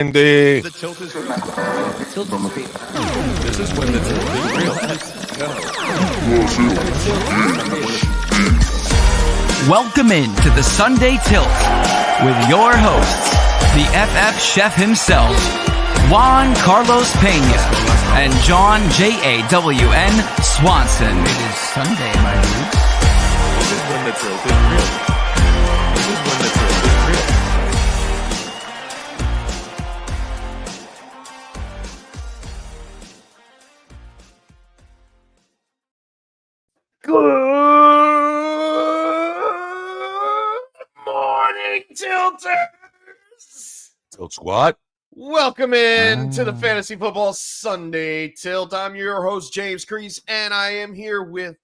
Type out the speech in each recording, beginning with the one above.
The tilt is real. The tilt is real. This is when the tilt is real. Welcome in to the Sunday Tilt with your hosts, the FF chef himself, Juan Carlos Pena, and John JAWN Swanson. It is Sunday, my dudes. This is when the tilt is real. This is when the tilt is real. Good morning, Tilters! Tilt squad. Welcome in to the Fantasy Football Sunday Tilt. I'm your host, James Crease, and I am here with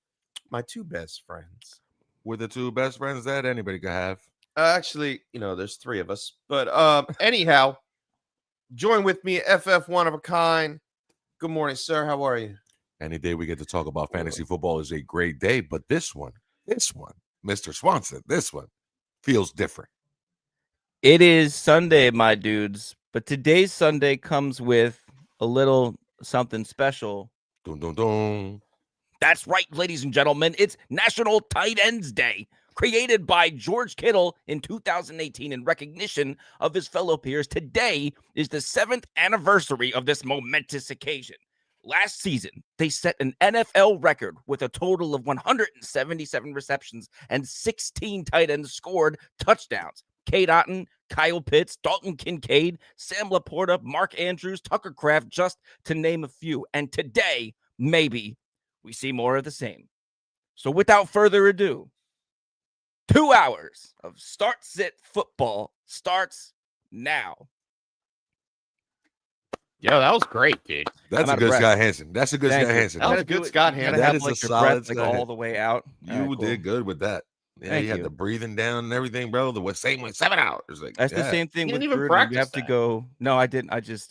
my two best friends. We're the two best friends that anybody could have. Actually, there's three of us. But anyhow, join with me, FF One of a Kind. Good morning, sir. How are you? Any day we get to talk about fantasy football is a great day, but this one, Mr. Swanson, this one feels different. It is Sunday, my dudes, but today's Sunday comes with a little something special. Dun, dun, dun. That's right, ladies and gentlemen. It's National Tight Ends Day, created by George Kittle in 2018 in recognition of his fellow peers. Today is the 7th anniversary of this momentous occasion. Last season, they set an NFL record with a total of 177 receptions and 16 tight ends scored touchdowns. Cade Otton, Kyle Pitts, Dalton Kincaid, Sam Laporta, Mark Andrews, Tucker Kraft, just to name a few. And today, maybe, we see more of the same. So without further ado, 2 hours of start-sit football starts now. Yo, that was great, dude. That's a good Scott Hansen. That's a good Scott Hansen. That was good, Scott Hansen. That Have, is like, a your solid breath, like, Scott all the way out. You did good with that. Yeah, Thank you had you. the breathing down and everything, bro. The same way 7 hours. Like That's the same thing You with didn't even Gruden. You practice have to that. go. No, I didn't. I That's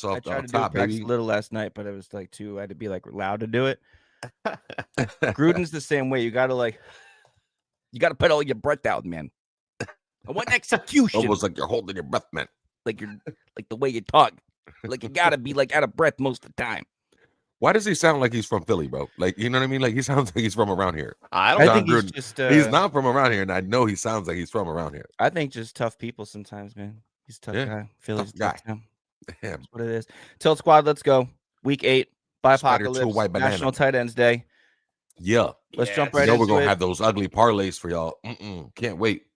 I off tried the to do top, practice baby. a little last night, but it was like I had to be like loud to do it. Gruden's the same way. You gotta put all your breath out, man. I want execution. Almost like you're holding your breath, man. Like you're like the way you talk. Like you gotta be like out of breath most of the time. Why does he sound like he's from Philly, bro? Like, you know what I mean? Like, he sounds like he's from around here. I don't I know. think he's Gruden. just He's not from around here, and I know he sounds like he's from around here. I think just tough people sometimes, man. He's a tough Yeah, guy. Philly's a tough tough town. Damn. That's what it is. Tilt Squad, let's go. Week 8, Spider to a Byepocalypse, white banana. National Tight Ends Day. Yeah. Let's jump You right know into we're going it. to have those ugly parlays for y'all. Can't wait.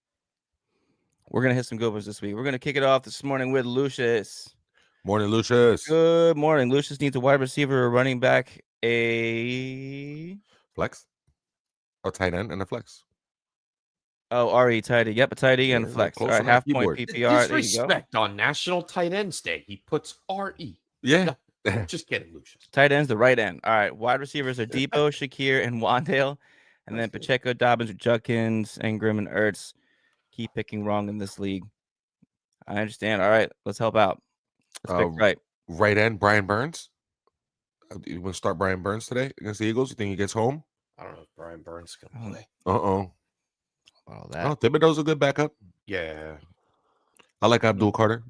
We're gonna hit some good ones this week. We're gonna kick it off this morning with Lucius. Morning, Lucius. Good morning. Lucius needs a wide receiver, a running back, a Flex. A tight end and a flex. RE tight end. Yep, a tight end and a Yeah, flex. All close right, on that half point keyboard. PPR. There you go. Disrespect on National Tight Ends Day. He puts RE. Yeah. Just kidding, Lucius. Tight ends, the right end. All right, wide receivers are Debo, Shakir, and Wandale, and then Pacheco, Dobbins, Judkins, Ingram, and Ertz. Keep picking wrong in this league. I understand. All right, let's help out. Let's pick right. Right end, Brian Burns. You want to start Brian Burns today against the Eagles? You think he gets home? I don't know if Brian Burns can play. Uh-oh. All that. Oh, Thibodeau's a good backup. Yeah. I like Abdul Carter.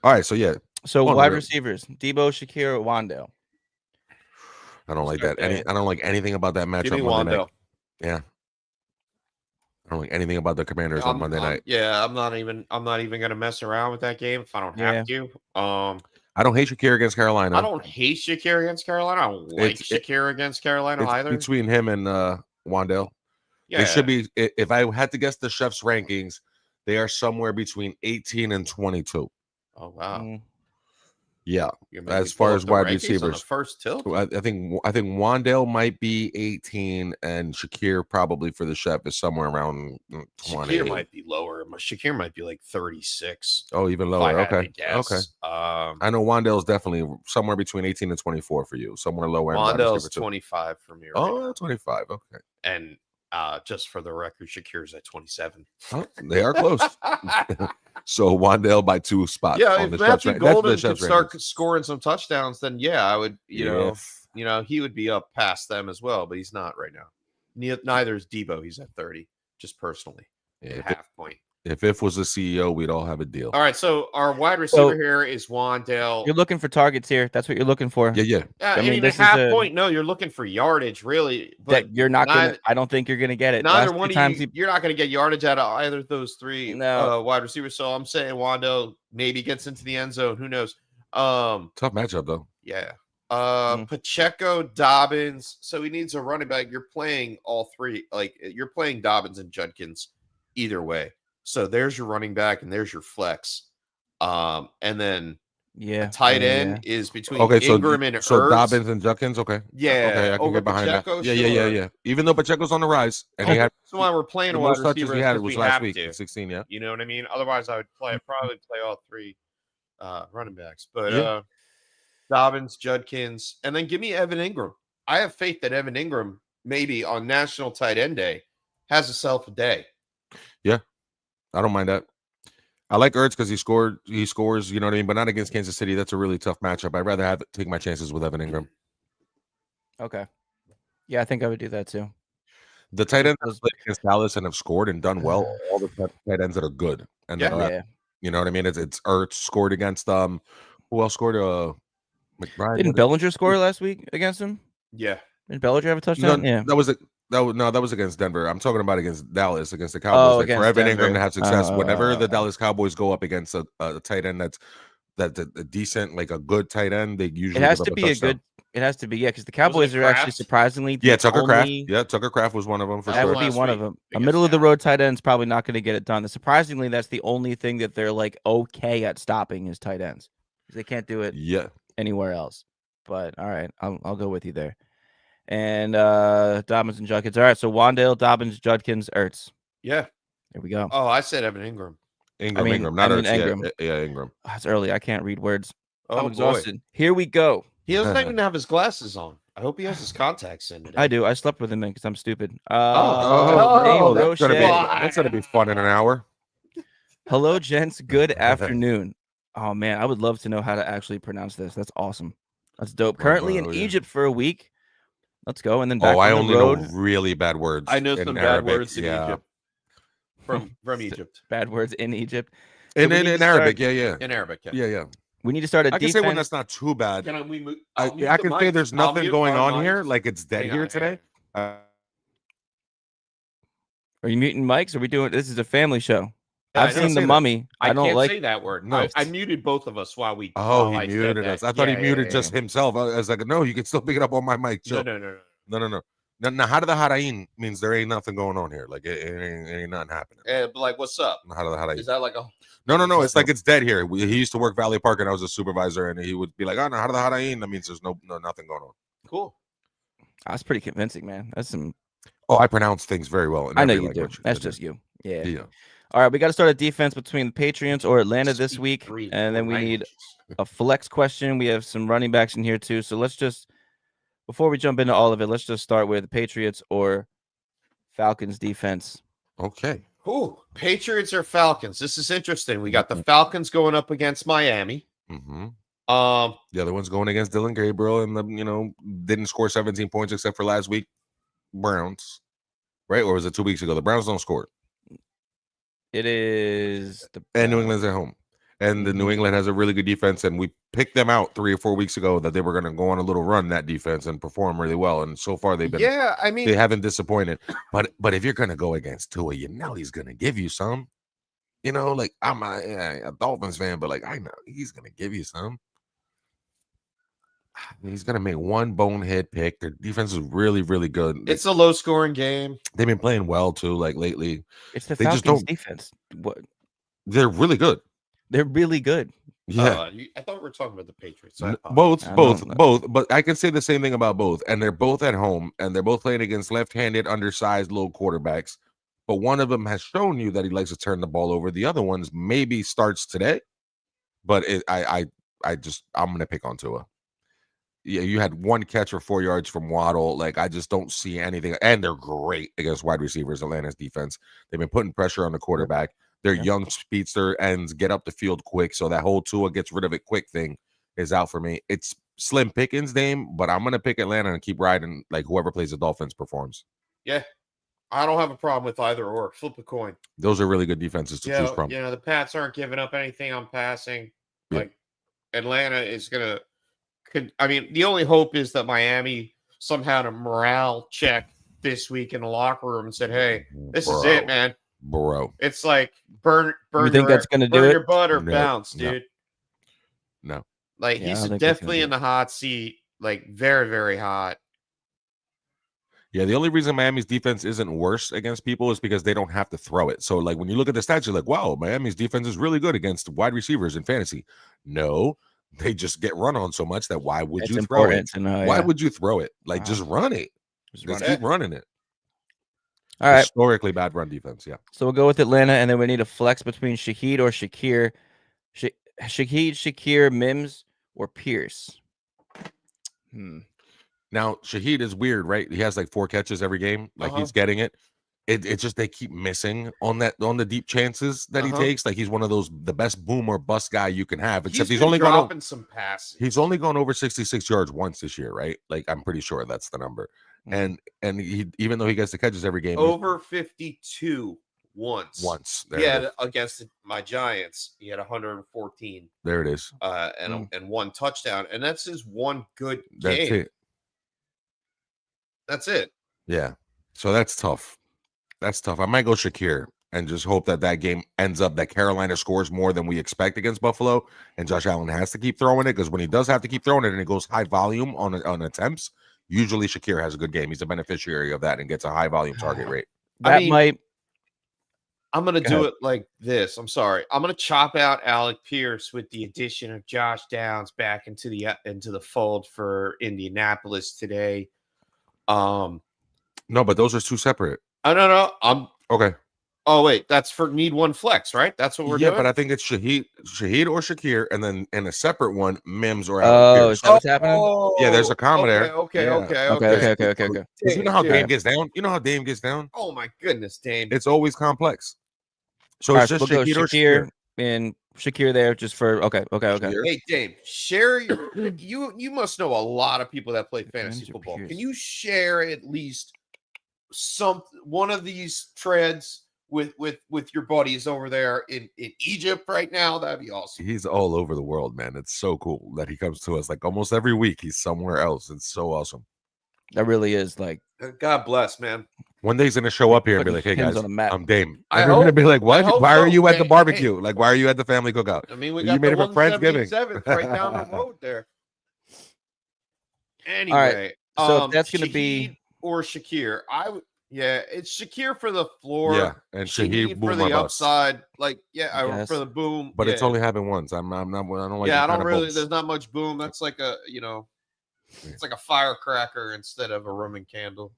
All right, so yeah. So Oh, wide no. recievers: Debo, Shakir, Wandale. I don't like that. Okay. I don't like anything about that Give matchup me Monday night. Wando. Yeah. I don't like anything about the Commanders on Monday night. Yeah, I'm not even gonna mess around with that game if I don't have to. I don't hate Shakir against Carolina. I don't hate Shakir against Carolina. I don't like Shakir against Carolina It's either. between him and Wandale. Yeah, It should be, if I had to guess the chef's rankings, they are somewhere between 18 and 22. Oh wow. Mm. Yeah. You're making As far pull as up the wide rankings on receivers. the first tilt. I think Wandale might be 18 and Shakir probably for the chef is somewhere around 20. Shakir might be lower. Shakir might be like 36. Oh, even if I lower. had to Okay. guess. Okay. I know Wandale's definitely somewhere between 18 and 24 for you. Somewhere lower. Wandale's 25 for me. Right Oh, now. 25. Okay. And just for the record, Shakir's at 27. Oh, they are close. So Wandale by 2 spots. Yeah, on if the Matthew chef's that's Golden the could chef's start rankings. scoring some touchdowns, then yeah, I would. You know, he would be up past them as well. But he's not right now. Neither is Debo. He's at 30. Just personally, Yeah, half point. If was the CEO, we'd all have a deal. All right, so our wide receiver here is Wandale. You're looking for targets here. That's what you're looking for. Yeah. I mean, this is half a- point. No, you're looking for yardage, really. But That you're not gonna. I don't think you're gonna get it. neither Last one two of times you. You're not going to get yardage out of either of those three No. wide receivers. So I'm saying Wandale maybe gets into the end zone. Who knows? Tough matchup though. Yeah. Mm. Pacheco, Dobbins. So he needs a running back. You're playing all three. Like you're playing Dobbins and Judkins either way. So there's your running back and there's your flex. And then Yeah. tight end is between so Ingram and so Ertz. Dobbins and Judkins. Okay. Yeah. Okay, I can over get behind Pacheco, that. sure. Yeah. Even though Pacheco's on the rise and he had That's why we're playing the a wide most touches receiver he had because was we last have week, to. 16. Yeah. You know what I mean? Otherwise, I would probably play all three running backs. But Yeah. Dobbins, Judkins, and then give me Evan Ingram. I have faith that Evan Ingram, maybe on National Tight End Day, has himself a day. I don't mind that. I like Ertz because he scores, you know what I mean, but not against Kansas City. That's a really tough matchup. I'd rather take my chances with Evan Ingram. Okay. Yeah, I think I would do that too. The tight ends that have played against Dallas and have scored and done well, all the tight ends that are good. And Yeah. you know what I mean? It's Ertz scored against who else scored? McBride. Didn't Bellinger score last week against him? Yeah. Did Bellinger have a touchdown? No, that was against Denver. I'm talking about against Dallas, against the Cowboys. For Evan Ingram to have success, whenever the Dallas Cowboys go up against a tight end that's a decent, like a good tight end, they usually It has give to up be a touchdown. good. It has to be, yeah, because the Cowboys are actually Kraft? surprisingly Tucker Kraft. only- Yeah, Tucker Kraft was one of them for That sure. would be Last one of week them. A against middle of the Dallas. road tight end is probably not going to get it done. Surprisingly, that's the only thing that they're like okay at stopping is tight ends. They can't do it Yeah. anywhere else. But all right, I'll go with you there. And Dobbins and Judkins. All right, so Wandale, Dobbins, Judkins, Ertz. Yeah. There we go. Oh, I said Evan Ingram. Ingram, not Ertz. Ingram. Yeah, Ingram. Oh, it's early. I can't read words. Oh, I'm boy. exhausted. Here we go. He doesn't even have his glasses on. I hope he has his contacts in today. I do. I slept with him because I'm stupid. Oh, that's gonna Roche. be fun in an hour. Hello, gents. Good afternoon. Oh man, I would love to know how to actually pronounce this. That's awesome. That's dope. Currently in Egypt for a week. Let's go, and then back I on only the road. know really bad words. I know in some Arabic. bad words in Egypt. From Egypt. Bad words in Egypt. In we need to Arabic, start- yeah. In Arabic, yeah. Yeah. We need to start a I can defense. say when that's not too bad. Can we move? I can say there's nothing going on here, like it's dead Hang here on, today. Are you muting mics? Are we doing? This is a family show. Yeah, I've I know. seen The Say that. Mummy. I don't can't like. say that word. No. I muted both of us while we. Oh, while he I said muted that. us. I thought he Yeah, muted yeah, just yeah. himself. I was like, no, you can still pick it up on my mic. No, Chill. no. Now, how the harain means there ain't nothing going on here. Like it ain't nothing happening. But like, what's up? How the harain? Is that like a? No. It's like it's dead here. He used to work Valley Park, and I was a supervisor, and he would be like, "Oh no, how the harain?" That means there's nothing going on. Cool. That's pretty convincing, man. That's some. Oh, I pronounce things very well. In I know every you do. language. That's I do. just you. Yeah. Yeah. All right, we got to start a defense between the Patriots or Atlanta this Speak week, 3 and then we need languages. a flex question. We have some running backs in here too. So let's just, before we jump into all of it, let's just start with the Patriots or Falcons defense. Okay. Ooh, Patriots or Falcons? This is interesting. We got the Falcons going up against Miami. Mm-hmm. The other one's going against Dylan Gabriel, and didn't score 17 points except for last week. Browns, right? Or was it 2 weeks ago? The Browns don't score. It is the And New England's at home. And the New England has a really good defense, and we picked them out 3 or 4 weeks ago that they were going to go on a little run, that defense, and perform really well. And so far they've been they haven't disappointed. But if you're going to go against Tua, you know he's going to give you some. Like I'm a Dolphins fan, but like I know he's going to give you some. He's going to make one bonehead pick. Their defense is really, really good. It's a low-scoring game. They've been playing well too, like lately. It's the They just Falcons don't- defense. What? They're really good. They're really good. Yeah. I thought we were talking about the Patriots. Both. I don't know. Both. But I can say the same thing about both. And they're both at home, and they're both playing against left-handed, undersized little quarterbacks. But one of them has shown you that he likes to turn the ball over. The other one's maybe starts today. But I'm gonna pick on Tua. Yeah, you had one catch for 4 yards from Waddle. Like, I just don't see anything. And they're great against wide receivers, Atlanta's defense. They've been putting pressure on the quarterback. Their young speedster ends get up the field quick. So that whole Tua gets rid of it quick thing is out for me. It's Slim Pickens' name, but I'm going to pick Atlanta and keep riding. Like, whoever plays the Dolphins performs. Yeah. I don't have a problem with either or. Flip a coin. Those are really good defenses to choose from. The Pats aren't giving up anything on passing. Yeah. Like Atlanta is gonna. I mean, the only hope is that Miami somehow had a morale check this week in the locker room and said, "Hey, this is it, man. Bro. It's like burn You think that's gonna do burn it? your butt or No, bounce, no. dude." No. Like Yeah, I he's don't think that's definitely gonna in the hot seat, like very, very hot. Yeah, the only reason Miami's defense isn't worse against people is because they don't have to throw it. So, like, when you look at the stats, you're like, wow, Miami's defense is really good against wide receivers in fantasy. No, they just get run on so much that why would It's you throw it? important to know. Why Yeah. would you throw it? Like, just run it. Just Just run it. keep running it. All right. Historically bad run defense. Yeah. So we'll go with Atlanta, and then we need a flex between Shaheed or Shakir. Shaheed, Shakir, Mims, or Pierce. Now, Shaheed is weird, right? He has like 4 catches every game. Like he's getting it. It's just they keep missing on the deep chances that he takes. Like he's one of those the best boom or bust guy you can have. Except he's only dropping some passes. He's only gone over 66 yards once this year, right? Like I'm pretty sure that's the number. And he even though he gets the catches every game, over 52 once. There he had against my Giants. He had 114. There it is. And 1 touchdown, and that's his one good That's game. it. That's it. Yeah. So that's tough. That's tough. I might go Shakir and just hope that game ends up that Carolina scores more than we expect against Buffalo, and Josh Allen has to keep throwing it because when he does have to keep throwing it and it goes high volume on attempts, usually Shakir has a good game. He's a beneficiary of that and gets a high volume target rate. I'm going to do it like this. I'm sorry. I'm going to chop out Alec Pierce with the addition of Josh Downs back into the fold for Indianapolis today. No, but those are 2 separate. No. I'm okay. Oh wait, that's for need 1 flex, right? That's what we're doing. Yeah, but I think it's Shaheed or Shakir, and then in a separate one, Mims or Alec Pierce. Pierce. Is that what's happening? Yeah, there's a comma there. Okay. You know how Dame gets down? You know how Dame gets down? Oh my goodness, Dame. It's always complex. So it's just we'll Shaheed or Shakir and Shakir there just for okay. Hey Dame, share your you must know a lot of people that play fantasy football. Can you share at least one of these threads with your buddies over there in Egypt right now? That'd be awesome. He's all over the world, man. It's so cool that he comes to us like almost every week. He's somewhere else. It's so awesome. That really is like God bless, man. One day he's gonna show up here and be like, "Hey guys, I'm Dame." I'm gonna be like, "What? Why are you at the barbecue? Like, why are you at the family cookout?" I mean, we got you made it for Friendsgiving right down the road there. Anyway, all right. So if that's gonna be or Shakir, it's Shakir for the floor. Yeah, and Shaheed for the upside. Like, for the boom. But it's only happened once. I don't like. Yeah, I don't really. There's not much boom. That's like it's like a firecracker instead of a Roman candle.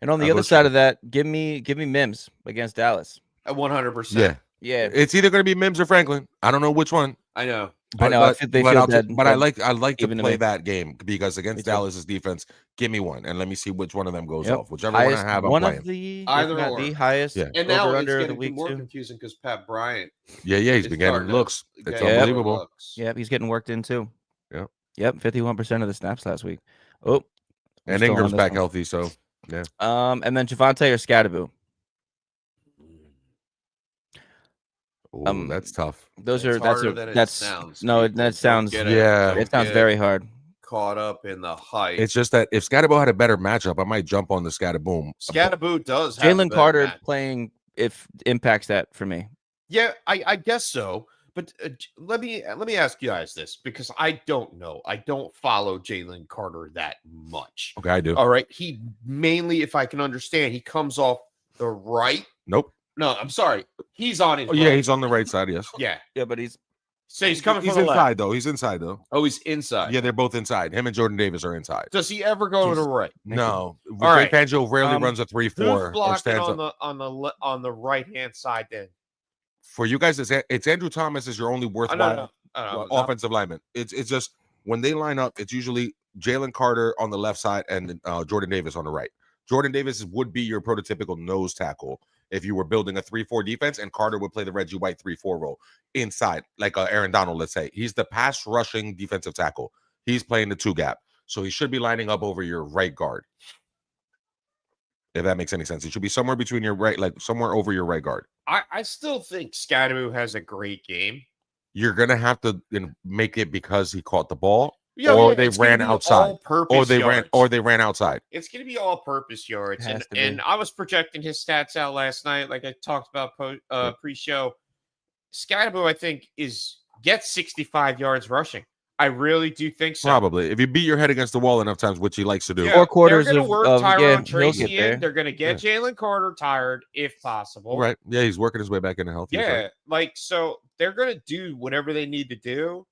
And on the other side of that, give me Mims against Dallas. At 100%. Yeah. It's either going to be Mims or Franklin. I don't know which one. I know. But I like to play that game because against Dallas's defense, give me one and let me see which one of them goes off. Whichever one I have, I'm playing. Either or. The highest. Yeah. And now it's getting more confusing because Pat Bryant. Yeah, he's been getting looks. It's unbelievable. Yeah, he's getting worked in too. Yeah. Yep, 51% of the snaps last week. Oh. And Ingram's back healthy, so yeah. And then Javonte or Scatterboo. That's tough. That sounds it sounds very hard. Caught up in the hype. It's just that if Scatterboo had a better matchup, I might jump on the Scatterboom. Scatterboo does. Jalen Carter playing impacts that for me. Yeah, I guess so. But let me ask you guys this because I don't know. I don't follow Jalen Carter that much. Okay, I do. All right. He mainly, if I can understand, he comes off the right. Nope. No, I'm sorry. He's on his. Yeah, he's on the right side. Yes. Yeah. Yeah, but he's coming. He's from inside left. though. He's inside though. Oh, he's inside. Yeah, they're both inside. Him and Jordan Davis are inside. Does he ever go to the right? No. All right. Fangio rarely runs a 3-4. Who's blocking on the right hand side then? For you guys, it's Andrew Thomas is your only worthwhile offensive lineman. It's just when they line up, it's usually Jalen Carter on the left side and Jordan Davis on the right. Jordan Davis would be your prototypical nose tackle if you were building a 3-4 defense, and Carter would play the Reggie White 3-4 role inside, like Aaron Donald, let's say. He's the pass rushing defensive tackle. He's playing the 2 gap. So he should be lining up over your right guard. If that makes any sense, it should be somewhere between your right, like somewhere over your right guard. I still think Scadaboo has a great game. You're gonna have to make it because he caught the ball, Yeah, or yeah, they it's gonna ran be outside, all-purpose or they yards. ran outside. It's going to be all-purpose yards, Has to be. and I was projecting his stats out last night, like I talked about pre-show. Scadaboo, I think, gets 65 yards rushing. I really do think so. Probably, if you beat your head against the wall enough times, which he likes to do. Yeah, 4 quarters they're going to work of Tyrone he'll Tracy get there. in. They're going to get Jalen Carter tired if possible. Right? Yeah, he's working his way back into health. Yeah, so they're going to do whatever they need to do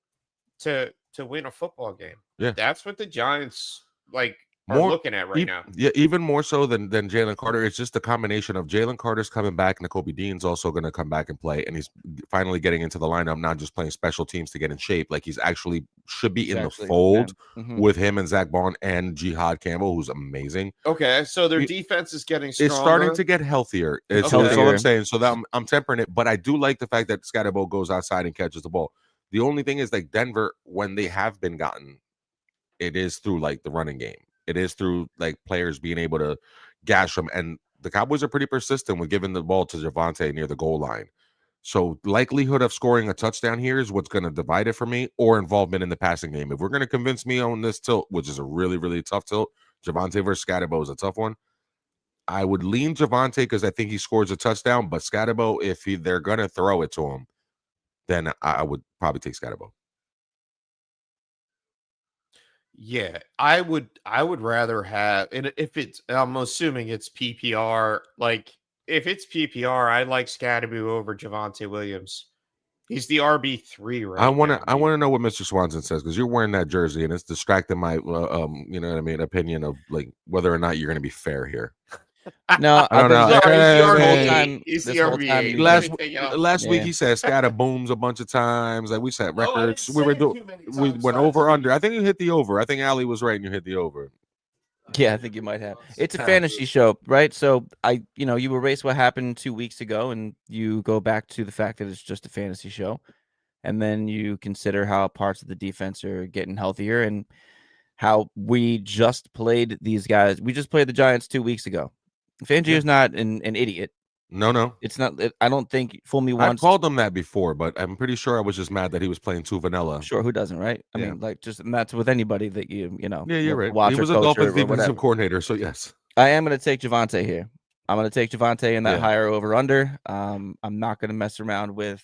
to win a football game. Yeah, that's what the Giants are looking at right now. Yeah, even more so than Jalen Carter. It's just the combination of Jalen Carter's coming back, Nakobe Dean's also going to come back and play, and he's finally getting into the lineup, not just playing special teams to get in shape. Like he's actually should be in the fold with him and Zach Bond and Jihad Campbell, who's amazing. Okay, so their defense is getting stronger. It's starting to get healthier. That's all I'm saying. So that I'm tempering it, but I do like the fact that Scadaboo goes outside and catches the ball. The only thing is, like Denver, when they have been gotten, it is through like the running game. It is through like players being able to gash them, and the Cowboys are pretty persistent with giving the ball to Javonte near the goal line. So likelihood of scoring a touchdown here is what's going to divide it for me, or involvement in the passing game. If we're going to convince me on this tilt, which is a really, really tough tilt, Javonte versus Scadaboo is a tough one. I would lean Javonte because I think he scores a touchdown, but Scadaboo, if they're going to throw it to him, then I would probably take Scadaboo. Yeah, I would rather have, and if I'm assuming it's PPR. Like if it's PPR, I like Scadaboo over Javonte Williams. He's the RB3 right I want to know what Mr. Swanson says, because you're wearing that jersey and it's distracting my you know what I mean, opinion of like whether or not you're going to be fair here. No, I don't know. He's the RB8. Last week he said Scada booms a bunch of times. Like we set records. We went over under. I think you hit the over. I think Ali was right and you hit the over. Yeah, I think you might have. It's a fantasy show, right? So you erase what happened 2 weeks ago and you go back to the fact that it's just a fantasy show. And then you consider how parts of the defense are getting healthier and how we just played these guys. We just played the Giants 2 weeks ago. Fangio is not an idiot. No. It's not. I don't think, fool me once. I called him that before, but I'm pretty sure I was just mad that he was playing too vanilla. Sure, who doesn't, right? I mean, like, and that's with anybody that you know. Yeah, you're right. Watch he was a Dolphins defensive coordinator, so yes. I am going to take Javonte here. I'm going to take Javonte in that higher over under. I'm not going to mess around with.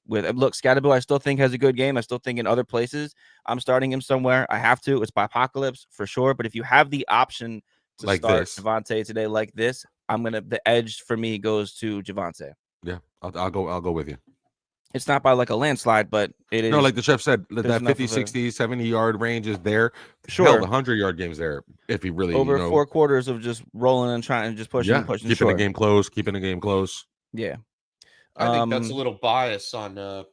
Look, Scadaboo, I still think has a good game. I still think in other places I'm starting him somewhere. I have to. It's Byepocalypse for sure. But if you have the option to like start this Javonte today like this, the edge for me goes to Javonte. Yeah, I'll go with you. It's not by like a landslide, but it is. No, like the chef said, that 50, 60, 70-yard range is there. Sure. Hell, the 100-yard game's there if he really over 4 quarters of just rolling and trying and just pushing and pushing. Keeping the game close. Yeah. I think that's a little bias on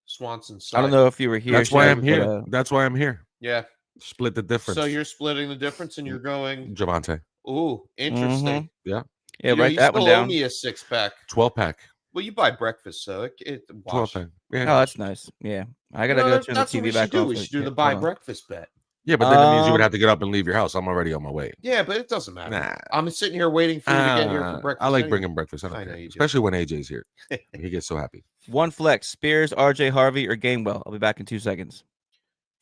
Swanson's side. I don't know if you were here. That's why I'm here. That's why I'm here. Yeah. Split the difference. So you're splitting the difference and you're going Javonte. Ooh, interesting. Yeah. Yeah, write that one down. Owe me a 6-pack. 12-pack. Well, you buy breakfast, so it 12-pack. Yeah. Oh, that's nice. Yeah. I gotta go turn the TV back on. We should do the buy breakfast bet. Yeah, but then it means you would have to get up and leave your house. I'm already on my way. Yeah, but it doesn't matter. Nah. I'm sitting here waiting for you to get here for breakfast. I like bringing breakfast. I don't care. Especially when AJ's here. He gets so happy. One flex: Spears, RJ Harvey, or Gainwell. I'll be back in 2 seconds.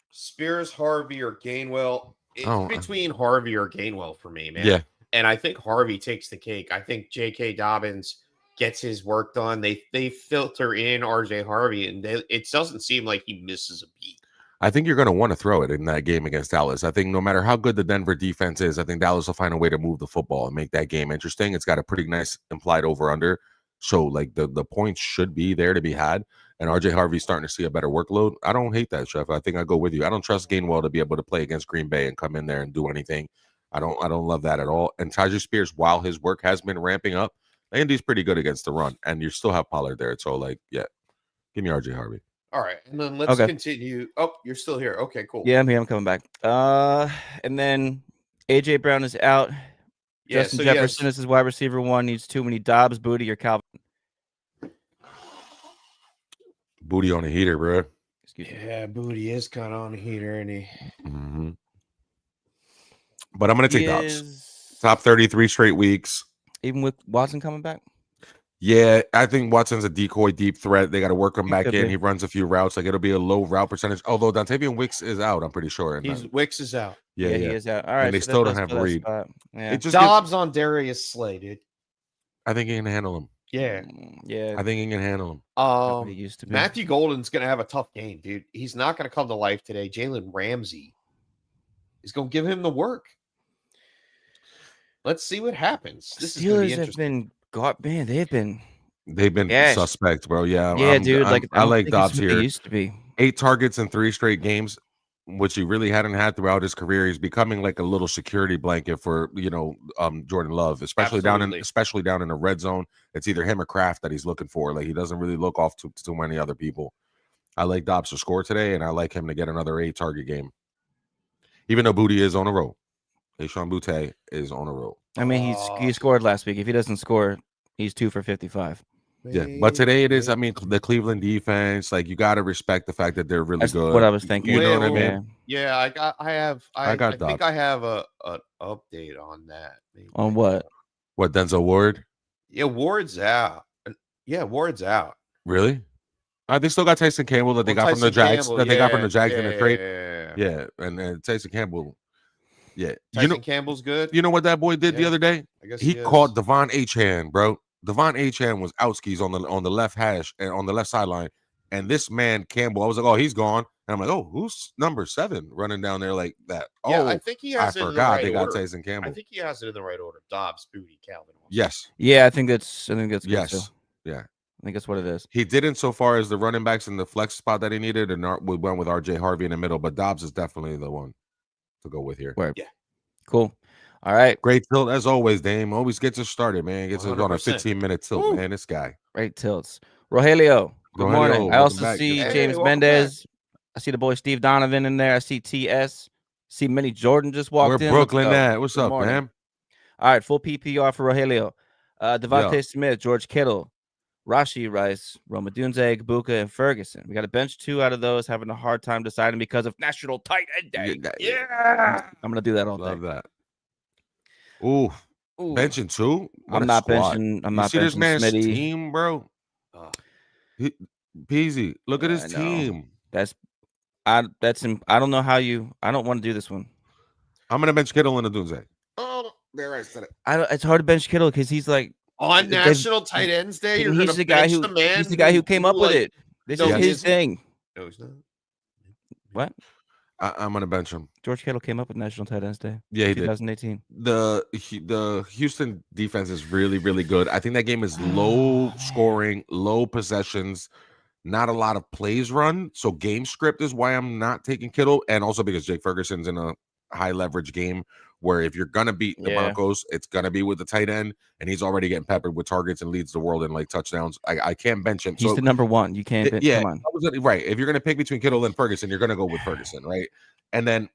Spears, Harvey, or Gainwell. It's between Harvey or Gainwell for me, man. Yeah. And I think Harvey takes the cake. I think J.K. Dobbins gets his work done. They filter in RJ Harvey, and it doesn't seem like he misses a beat. I think you're going to want to throw it in that game against Dallas. I think no matter how good the Denver defense is, I think Dallas will find a way to move the football and make that game interesting. It's got a pretty nice implied over-under. So, like, the points should be there to be had. And RJ Harvey's starting to see a better workload. I don't hate that, Chef. I think I go with you. I don't trust Gainwell to be able to play against Green Bay and come in there and do anything. I don't love that at all. And Tyjae Spears, while his work has been ramping up, Andy's pretty good against the run. And you still have Pollard there. So, like, yeah, give me RJ Harvey. All right. And then let's continue. Oh, you're still here. Okay, cool. Yeah, I'm here. I'm coming back. And then AJ Brown is out. Yeah, Justin Jefferson is his wide receiver 1. Needs too many Dobbs, Booty, or Calvin. Booty on a heater, bro. Yeah, Booty is kind of on a heater, isn't he? Mm-hmm. But I'm going to take Dobbs. Top 33 straight weeks. Even with Watson coming back. Yeah, I think Watson's a decoy deep threat. They got to work him He back could in. be. He runs a few routes. Like it'll be a low route percentage. Although Dontavian Wicks is out, I'm pretty sure. Wicks is out. Yeah, He is out. All right, And they so that still don't does have fill that Reed. spot. Yeah, It just Dobbs on Darius Slay, dude. I think he can handle him. Yeah. yeah. I think he can handle him. What he used to be. Matthew Golden's gonna have a tough game, dude. He's not gonna come to life today. Jalen Ramsey is gonna give him the work. Let's see what happens. This is gonna be Steelers have interesting. They've been suspects, bro. Yeah, dude. I like Dobbs He here. used to be 8 targets in 3 straight games, which he really hadn't had throughout his career. He's becoming like a little security blanket for Jordan Love, especially down in the red zone. It's either him or Kraft that he's looking for. Like he doesn't really look off to too many other people. I like Dobbs to score today, and I like him to get another 8 target game. Even though Booty is on a roll, Hashawn Boutte is on a roll. I mean, he scored last week. If he doesn't score, he's 2 for 55. Yeah, but today it is. I mean, the Cleveland defense, like you got to respect the fact that they're really That's good. what I was thinking. You know what I mean? Yeah, I think Dobbs. I have an update on that. Maybe. On what? What, Denzel Ward? Yeah, Ward's out. Yeah, Ward's out. Really? They still got Tyson Campbell that they got from the Jags. That they got from the Jags in the trade. Yeah, and Tyson Campbell. Yeah, Tyson Campbell's good. You know what that boy did the other day? I guess he caught Devon Achane, bro. Devon Achane was outskis on the left hash and on the left sideline, and this man Campbell, I was like, oh, he's gone, and I'm like, oh, who's number 7 running down there like that? Yeah, oh, I think he has. I forgot they got order. Tyson Campbell. I think he has it in the right order. Dobbs, Booty, Calvin. Yes. Yeah, I think that's good. Yes. Too. Yeah. I think that's what it is. He didn't so far as the running backs in the flex spot that he needed, and we went with RJ Harvey in the middle, but Dobbs is definitely the one to go with here. Word. Yeah. Cool. All right. Great tilt as always, Dame. Always gets us started, man. Gets us on a 15-minute tilt, Woo. man. This guy. Great tilts. Rogelio, good morning. I also see James Mendez. I see the boy Steve Donovan in there. I see TS. See Minnie Jordan just walked in. Where Brooklyn at? What's up, man? All right, full PPR for Rogelio. Devontae Smith, George Kittle, Rashi Rice, Roma Dunze, Gabuka, and Ferguson. We got to bench 2 out of those, having a hard time deciding because of National Tight End Day. Yeah. I'm going to do that all day. Love that. Ooh. Benching 2? I'm not benching. I'm not benching this man's Smitty. team, bro. Peasy, look at his team. I don't know how you. I don't want to do this one. I'm gonna bench Kittle in the Dunze. Oh, there I said it. It's hard to bench Kittle because he's like on National Tight Ends Day. You're he's the guy who he's the guy who came up with it. This is his thing. No, he's not. What? I'm gonna bench him. George Kittle came up with National Tight Ends Day. Yeah, he 2018. did. The Houston defense is really, really good. I think that game is low scoring, low possessions, not a lot of plays run. So game script is why I'm not taking Kittle, and also because Jake Ferguson's in a high leverage game where if you're gonna beat the Broncos, it's gonna be with the tight end, and he's already getting peppered with targets and leads the world in like touchdowns. I can't bench him. He's the number 1. You can't bench him. Come on. Right. If you're gonna pick between Kittle and Ferguson, you're gonna go with Ferguson, right? And then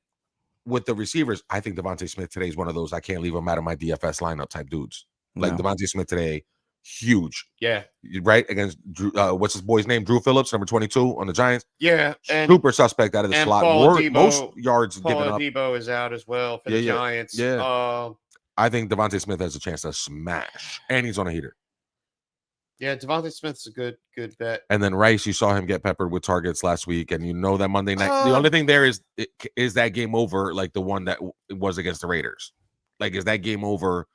with the receivers, I think Devontae Smith today is one of those I can't leave him out of my DFS lineup type dudes. Like Devontae Smith today, huge. Yeah. Right? Against Drew, what's his boy's name? Drew Phillips, number 22 on the Giants. Yeah. Super suspect out of the slot. Most yards given up. Debo is out as well for the Giants. Yeah. I think Devontae Smith has a chance to smash. And he's on a heater. Yeah, Devontae Smith's a good bet. And then Rice, you saw him get peppered with targets last week, and you know that Monday night. The only thing there is that game over, like the one that was against the Raiders. Like, is that game over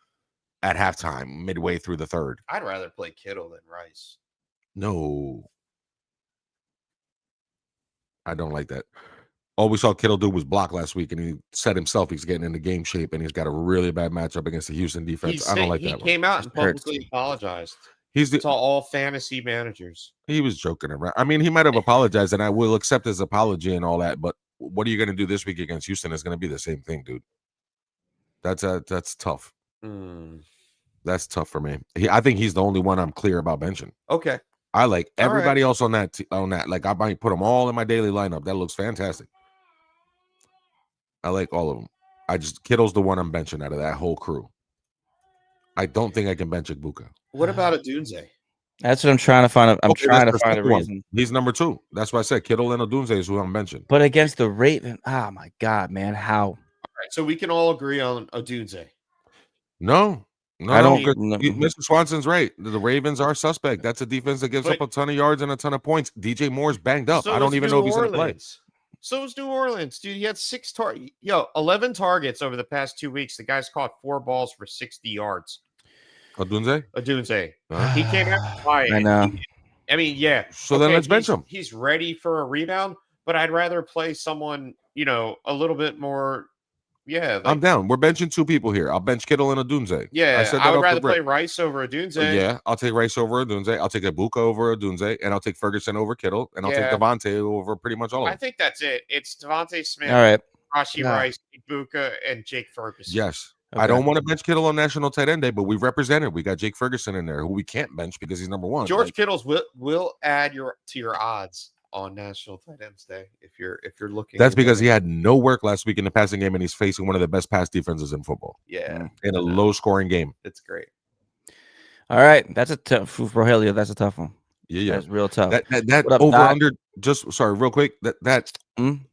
at halftime, midway through the third? I'd rather play Kittle than Rice. No, I don't like that. All we saw Kittle do was block last week, and he said himself he's getting into game shape, and he's got a really bad matchup against the Houston defense. I don't like that. He came out and publicly apologized. It's all fantasy managers. He was joking around. I mean, he might have apologized, and I will accept his apology and all that. But what are you going to do this week against Houston? It's going to be the same thing, dude. That's tough. That's tough for me. I think he's the only one I'm clear about benching. Okay. I like everybody else on that. Like I might put them all in my daily lineup. That looks fantastic. I like all of them. Kittle's the one I'm benching out of that whole crew. I don't think I can bench Igbuka. What about a Dunze? That's what I'm trying to find. I'm trying to find a reason. He's number 2. That's why I said Kittle and Odunze is who I'm benching. But against the Ravens, oh my God, man, how? All right, so we can all agree on Odunze. No, I don't. because Mr. Swanson's right. The Ravens are suspect. That's a defense that gives up a ton of yards and a ton of points. DJ Moore's banged up. So I don't is even New know if he's going to play. Orleans. So is New Orleans, dude. He had 11 targets over the past 2 weeks. The guy's caught 4 balls for 60 yards. Odunze? He came out quiet. I know. I mean, yeah. So then let's bench him. He's ready for a rebound, but I'd rather play someone, a little bit more. Yeah, I'm down. We're benching 2 people here. I'll bench Kittle and Odunze. Yeah, said I that would off the rather rip. play Rice over Odunze. Yeah, I'll take Rice over Odunze. I'll take Ibuka over Odunze, and I'll take Ferguson over Kittle, and I'll take Devontae over pretty much all of them. I think that's it. It's Devontae Smith, All right. Rashi Rice, Ibuka, and Jake Ferguson. Yes. Okay. I don't want to bench Kittle on National Tight End Day, but we've represented. We got Jake Ferguson in there, who we can't bench because he's number 1. George Kittle's will add to your odds on National Tight Ends Day if you're looking. That's because he had no work last week in the passing game, and he's facing one of the best pass defenses in football. Yeah, in a low-scoring game. It's great. All right, that's a tough Rogelio. That's a tough one. Yeah, that's real tough. That over under. Just sorry, real quick. That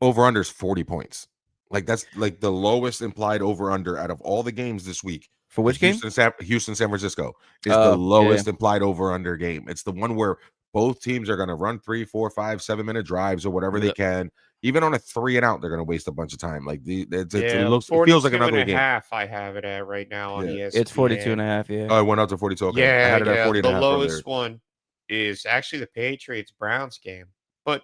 over under is 40 points. Like that's like the lowest implied over under out of all the games this week. For which game? Houston, San Francisco is the lowest implied over under game. It's the one where both teams are going to run 3, 4, 5, 7-minute drives or whatever they can. Even on a 3 and out, they're going to waste a bunch of time. Like it feels like another game. I have it at right now on ESPN. It's 42.5. Yeah. Oh, it went up to 42. Okay. Yeah, I had it at 40 the lowest one is actually the Patriots Browns game, but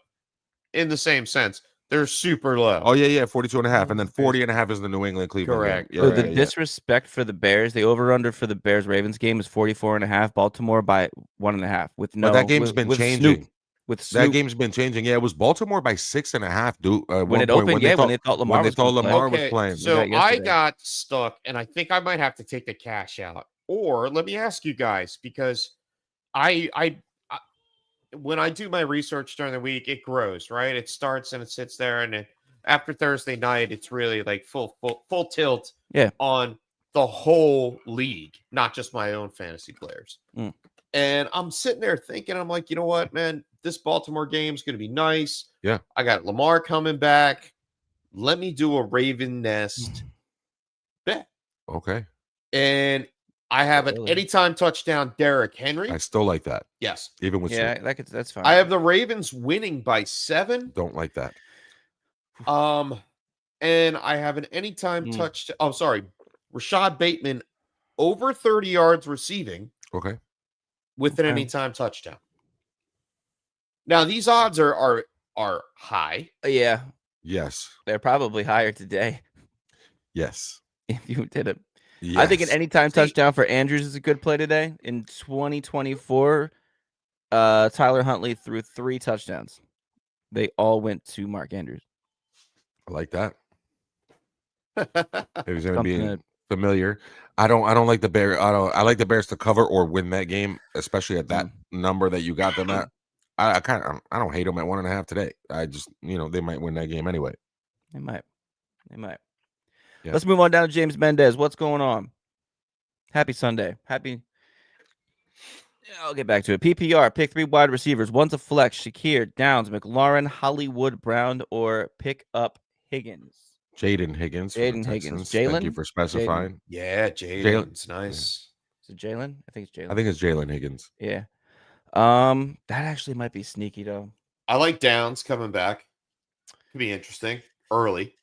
in the same sense, they're super low. Oh yeah, 42.5, and then 40.5 is the New England Cleveland. Correct. Game. So the disrespect for the Bears, the over under for the Bears Ravens game is 44.5. Baltimore by 1.5 with no. But that game's been changing. With Snoop. That game's been changing. Yeah, it was Baltimore by 6.5, dude. When it opened, when they thought Lamar was playing. So I got stuck, and I think I might have to take the cash out. Or let me ask you guys, because I when I do my research during the week, it grows, right? It starts and it sits there, and after Thursday night, it's really like full tilt on the whole league, not just my own fantasy players. And I'm sitting there thinking, I'm like, you know what, man, this Baltimore game's going to be nice. Yeah. I got Lamar coming back. Let me do a Raven Nest bet. Okay. And I have an anytime touchdown, Derrick Henry. I still like that. Yes. Even with that's fine. I have the Ravens winning by 7. Don't like that. And I have an anytime touchdown. Oh, sorry. Rashad Bateman over 30 yards receiving. Okay. With an anytime touchdown. Now these odds are high. Yeah. Yes. They're probably higher today. Yes. If you did it. Yes. I think an anytime touchdown for Andrews is a good play today. In 2024, Tyler Huntley threw 3 touchdowns. They all went to Mark Andrews. I like that. It was going to be familiar. I don't like the Bears. I like the Bears to cover or win that game, especially at that number that you got them at. I don't hate them at 1.5 today. I just, they might win that game anyway. They might. Yeah. Let's move on down to James Mendez. What's going on? Happy Sunday. I'll get back to it. PPR, pick 3 wide receivers. One's a flex. Shakir, Downs, McLaurin, Hollywood, Brown, or pick up Higgins. Jaden Higgins. Jalen. Thank you for specifying. Jaden. Yeah, Jalen's nice. Is it Jalen? I think it's Jalen. I think it's Jalen Higgins. Yeah. That actually might be sneaky though. I like Downs coming back. Could be interesting early.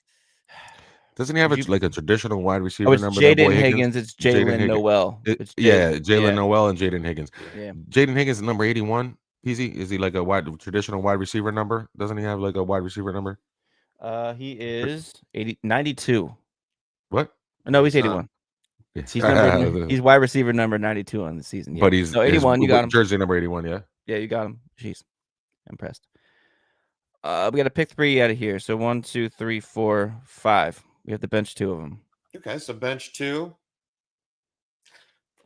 Doesn't he have a traditional wide receiver it's number? Jaden Higgins. It's Jalen Noel. Jalen Noel and Jaden Higgins. Yeah. Jaden Higgins is number 81. Is he like a traditional wide receiver number? Doesn't he have like a wide receiver number? He is 92. What? No, he's 81. He's wide receiver number 92 on the season. Yeah. But he's 81. You got him. Jersey number 81. Yeah. Yeah, you got him. Jeez, impressed. We got to pick 3 out of here. So 1, 2, 3, 4, 5. We have to bench 2 of them. Okay, so bench 2.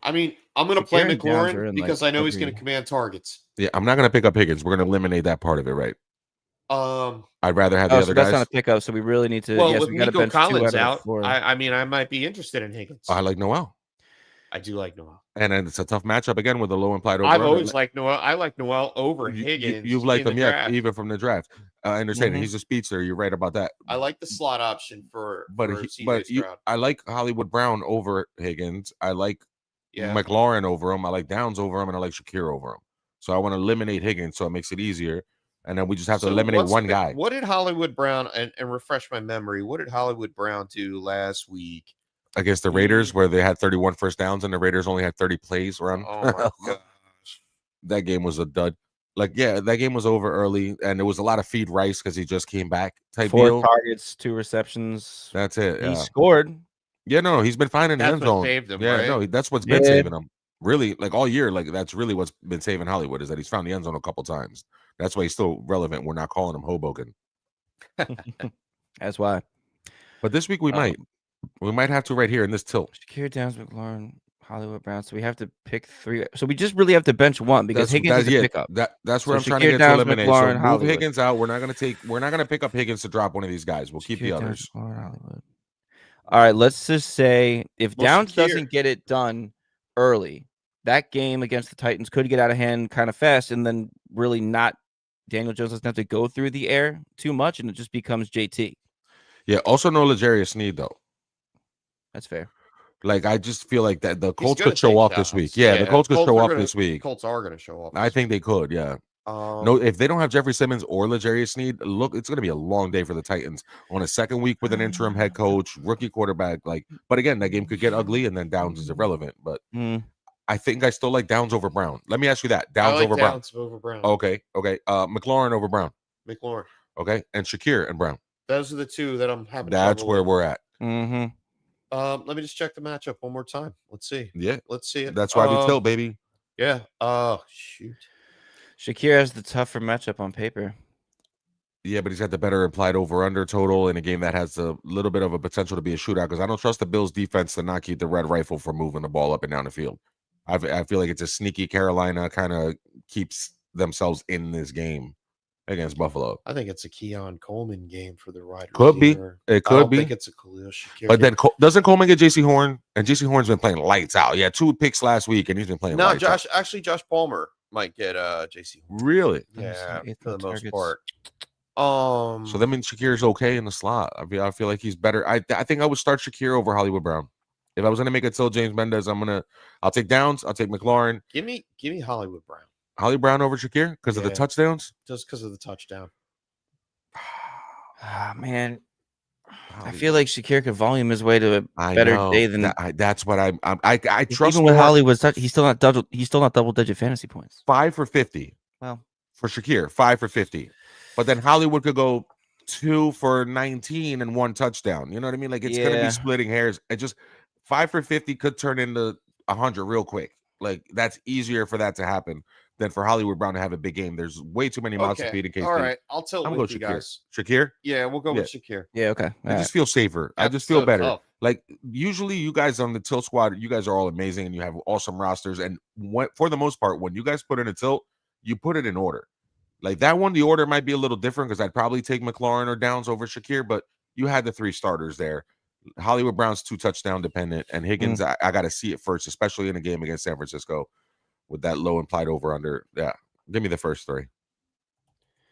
I mean, I'm going to play McLaurin because I know he's going to command targets. Yeah, I'm not going to pick up Higgins. We're going to eliminate that part of it, right? I'd rather have the other guys. That's not a pickup, so we really need to. Well, yes, with we got to Nico bench Collins 2 out out, I might be interested in Higgins. I like Noel. I do like Noel. And then it's a tough matchup again with a low implied over. I've always liked Noel. I like Noel over Higgins. You've liked him, draft. even from the draft. I understand. He's a speedster. You're right about that. I like the slot option for I like Hollywood Brown over Higgins. I like McLaurin over him. I like Downs over him, and I like Shakir over him. So I want to eliminate Higgins, so it makes it easier. And then we just have to eliminate one guy. What did Hollywood Brown and refresh my memory? What did Hollywood Brown do last week against the Raiders, where they had 31 first downs and the Raiders only had 30 plays run? Oh my gosh, that game was a dud. Like, that game was over early, and it was a lot of feed Rice because he just came back. 4 targets, 2 receptions. That's it. He scored. Yeah, no, he's been fine in the end zone. Saved him, yeah, right? no, that's what's been saving him. Really, like all year, like that's really what's been saving Hollywood is that he's found the end zone a couple times. That's why he's still relevant. We're not calling him Hoboken. That's why. But this week we might have to right here in this tilt. Shakir, Downs, McLaurin, Hollywood Brown. So we have to pick 3. So we just really have to bench one because Higgins is a pickup. That's where I'm trying to get to eliminate. So move Higgins out. We're not gonna pick up Higgins to drop one of these guys. We'll keep the others. Hollywood. All right, let's just say if Downs doesn't get it done early, that game against the Titans could get out of hand kind of fast, and then really not Daniel Jones doesn't have to go through the air too much, and it just becomes JT. Yeah. Also, no L'Jarius Sneed though. That's fair. Like I just feel like that the Colts could show off this week. Yeah, the Colts could show off this week. Colts are going to show off. I think they could. Yeah. No, if they don't have Jeffrey Simmons or L'Jarius Sneed, look, it's going to be a long day for the Titans on a second week with an interim head coach, rookie quarterback. Like, but again, that game could get ugly, and then Downs is irrelevant. But I think I still like Downs over Brown. Let me ask you that: Downs over Brown. Okay. McLaurin over Brown. McLaurin. Okay, and Shakir and Brown. Those are the two that I'm having. That's where we're at. Let me just check the matchup one more time. Let's see. Yeah, let's see it. That's why we tilt, baby. Yeah. Oh shoot. Shakir has the tougher matchup on paper. Yeah, but he's got the better implied over-under total in a game that has a little bit of a potential to be a shootout because I don't trust the Bills' defense to not keep the red rifle from moving the ball up and down the field. I feel like it's a sneaky Carolina kind of keeps themselves in this game against Buffalo. I think it's a Keon Coleman game for the Riders. Could be. It could be. I think it's a Khalil Shakir. But then doesn't Coleman get JC Horn? And JC Horn's been playing lights out. Yeah, 2 picks last week, and he's been playing lights out. Josh Palmer might get JC Horn. Really? Yeah, for the most part. So that means Shakir's okay in the slot. I feel like he's better. I think I would start Shakir over Hollywood Brown. If I was gonna make it till James Mendez, I'll take Downs, I'll take McLaurin. Give me Hollywood Brown. Hollywood Brown over Shakir because of the touchdowns? Just because of the touchdown. Man. I feel like Shakir could volume his way to a better day than that's what I trust. Even with Hollywood's he's still not double digit fantasy points. 5 for 50. Well, for Shakir, 5 for 50. But then Hollywood could go 2 for 19 and 1 touchdown. You know what I mean? Like it's gonna be splitting hairs. It just 5 for 50 could turn into 100 real quick. Like that's easier for that to happen than for Hollywood Brown to have a big game. There's way too many mouths to feed in case. All right, I'll tilt with you guys. Shakir? Yeah, we'll go with Shakir. Yeah, okay. I just feel safer. I just feel better. Like usually you guys on the tilt squad, you guys are all amazing and you have awesome rosters. And for the most part, when you guys put in a tilt, you put it in order. Like that one, the order might be a little different because I'd probably take McLaurin or Downs over Shakir, but you had the 3 starters there. Hollywood Brown's 2 touchdown dependent, and Higgins, I got to see it first, especially in a game against San Francisco with that low implied over under. Yeah, give me the first 3.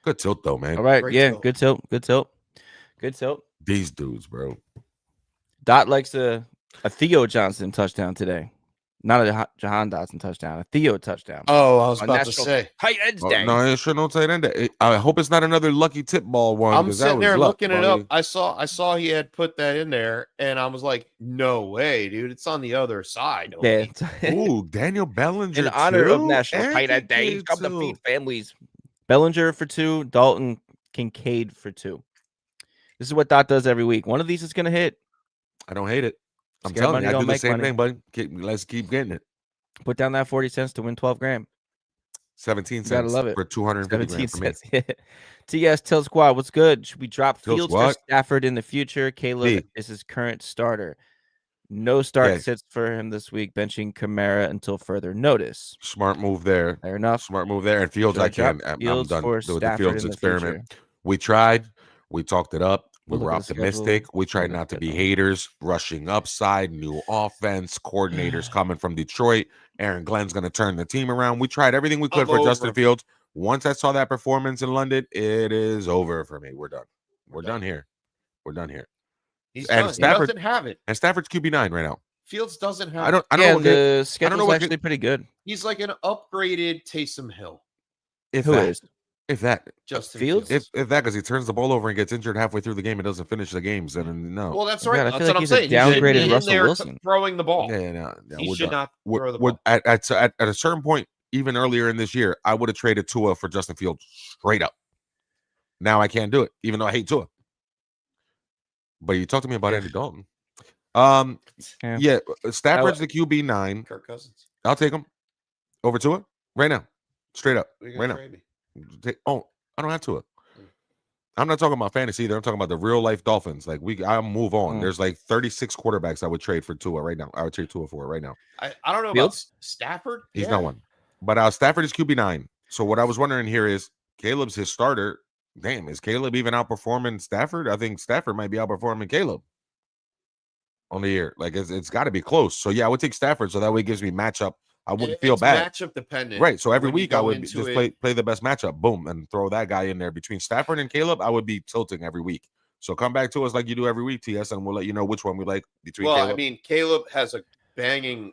Good tilt though, man. All right, tilt. Good tilt. These dudes, bro. Dot likes a Theo Johnson touchdown today. Not a Jahan Dotson touchdown, a Theo touchdown. Oh, I was about to say. Tight ends day. No, it sure no tight end day. I hope it's not another lucky tip ball one. I'm sitting there looking it up. I saw he had put that in there, and I was like, no way, dude. It's on the other side. Yeah. Ooh, Daniel Bellinger. In honor of National Tight End Day, he's come to feed families. Bellinger for 2, Dalton Kincaid for 2. This is what Dot does every week. One of these is going to hit. I don't hate it. I'm telling you, I do the same thing, buddy. Let's keep getting it. Put down that 40 cents to win 12 grand. 17 cents. Gotta love it. For 250 grand for me. TS Tilt Squad, what's good? Should we drop Fields for Stafford in the future? Caleb is his current starter. No start sits for him this week, benching Kamara until further notice. Smart move there. Fair enough. Smart move there. And Fields, I'm done with the Fields experiment. We tried. We talked it up. We were optimistic. We tried not to be haters. Rushing upside, new offense, coordinators coming from Detroit. Aaron Glenn's going to turn the team around. We tried everything we could I'm for over. Justin Fields. Once I saw that performance in London, it is over for me. We're done. We're done here. We're done here. He's And done. Stafford- He doesn't have it. And Stafford's QB9 right now. Fields doesn't have I don't Yeah, know and what the schedule's what actually pretty good. He's like an upgraded Taysom Hill. if Who that, is? if that Justin Fields? if that because he turns the ball over and gets injured halfway through the game and doesn't finish the games, then no. Well, that's Oh, right. God, I That's feel what like I'm he's a saying. He shouldn't downgraded be in Russell there Wilson. throwing the ball. Yeah, He we're should done. not Would- throw the would- ball. at a certain point, even earlier in this year, I would have traded Tua for Justin Fields straight up. Now I can't do it, even though I hate Tua. But you talk to me about Andy Dalton. Yeah. Stafford's the QB9. Kirk Cousins. I'll take him over Tua right now, straight up, We're right gonna now. trade me. I don't have Tua. I'm not talking about fantasy either. I'm talking about the real life Dolphins. Like I'll move on. Mm. There's like 36 quarterbacks I would trade for Tua right now. I would trade Tua for it right now. I don't know Fields? about Stafford. He's Yeah. not one. But Stafford is QB9. So what I was wondering here is Caleb's his starter. Damn, is Caleb even outperforming Stafford? I think Stafford might be outperforming Caleb on the year. Like it's got to be close. So yeah, I would take Stafford. So that way it gives me matchup. I wouldn't feel It's bad. matchup dependent. Right. So every when you week I go would into just it. play the best matchup. Boom. And throw that guy in there between Stafford and Caleb. I would be tilting every week. So come back to us like you do every week, TS, and we'll let you know which one we like between Well, Caleb. I mean, Caleb has a banging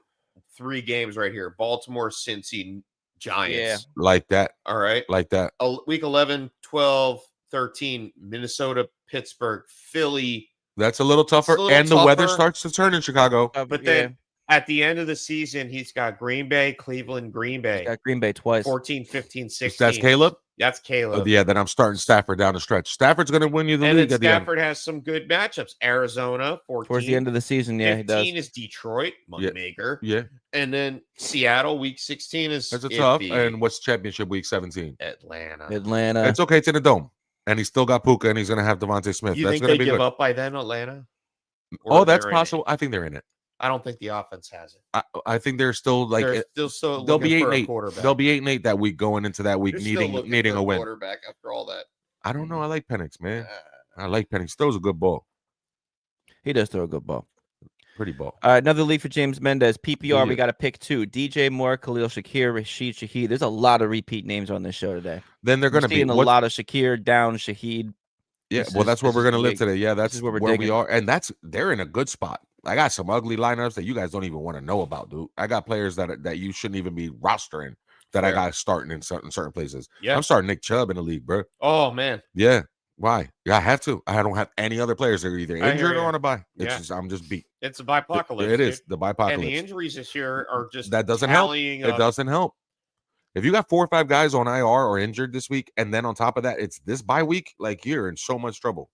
3 games right here: Baltimore, Cincy, Giants. Yeah. Like that. All right. Like that. Week 11, 12, 13, Minnesota, Pittsburgh, Philly. That's a little tougher. It's a little And the weather tougher. starts to turn in Chicago. But then at the end of the season, he's got Green Bay, Cleveland, Green Bay. Got Green Bay twice. 14, 15, 16. That's Caleb? That's Caleb. Yeah, then I'm starting Stafford down the stretch. Stafford's going to win you the And league then at the end. Stafford has some good matchups. Arizona, 14. Towards the end of the season, yeah, he does. 15 is Detroit, moneymaker. Yeah, And then Seattle, week 16 is that's a tough. iffy. And what's championship week 17? Atlanta. It's okay. It's in a dome. And he's still got Puka, and he's going to have Devontae Smith. You That's think going they to be give good. up by then, Atlanta? Oh, Or that's they're in it? possible. I think they're in it. I don't think the offense has it. I think they're still like They're still they'll be looking for a 8-8. quarterback. They'll be 8-8 that week going into that week They're still looking needing for a win. quarterback after all that. I don't know. I like Penix, man. I like Penix. Throws a good ball. He does throw a good ball. Pretty ball. Another league for James Mendez. PPR, Yeah. we got to pick 2. DJ Moore, Khalil Shakir, Rashid Shaheed. There's a lot of repeat names on this show today. Then they're going to be seeing a lot of Shakir, down, Shaheed. Yeah, This well, is- that's where this we're is gonna live big. today. Yeah, that's is where we're where we digging. are, and they're in a good spot. I got some ugly lineups that you guys don't even want to know about, dude. I got players that you shouldn't even be rostering that I Fair. got starting in certain places. Yeah. I'm starting Nick Chubb in the league, bro. Oh man. Yeah, why? Yeah, I have to. I don't have any other players that are either I hear injured or you. on a bye. It's Yeah. just I'm just beat. It's a byepocalypse. It is dude. the And the byepocalypse. injuries this year are just That doesn't help. tallying It up. doesn't help. If you got 4 or 5 guys on IR or injured this week, and then on top of that, it's this bye week, like you're in so much trouble.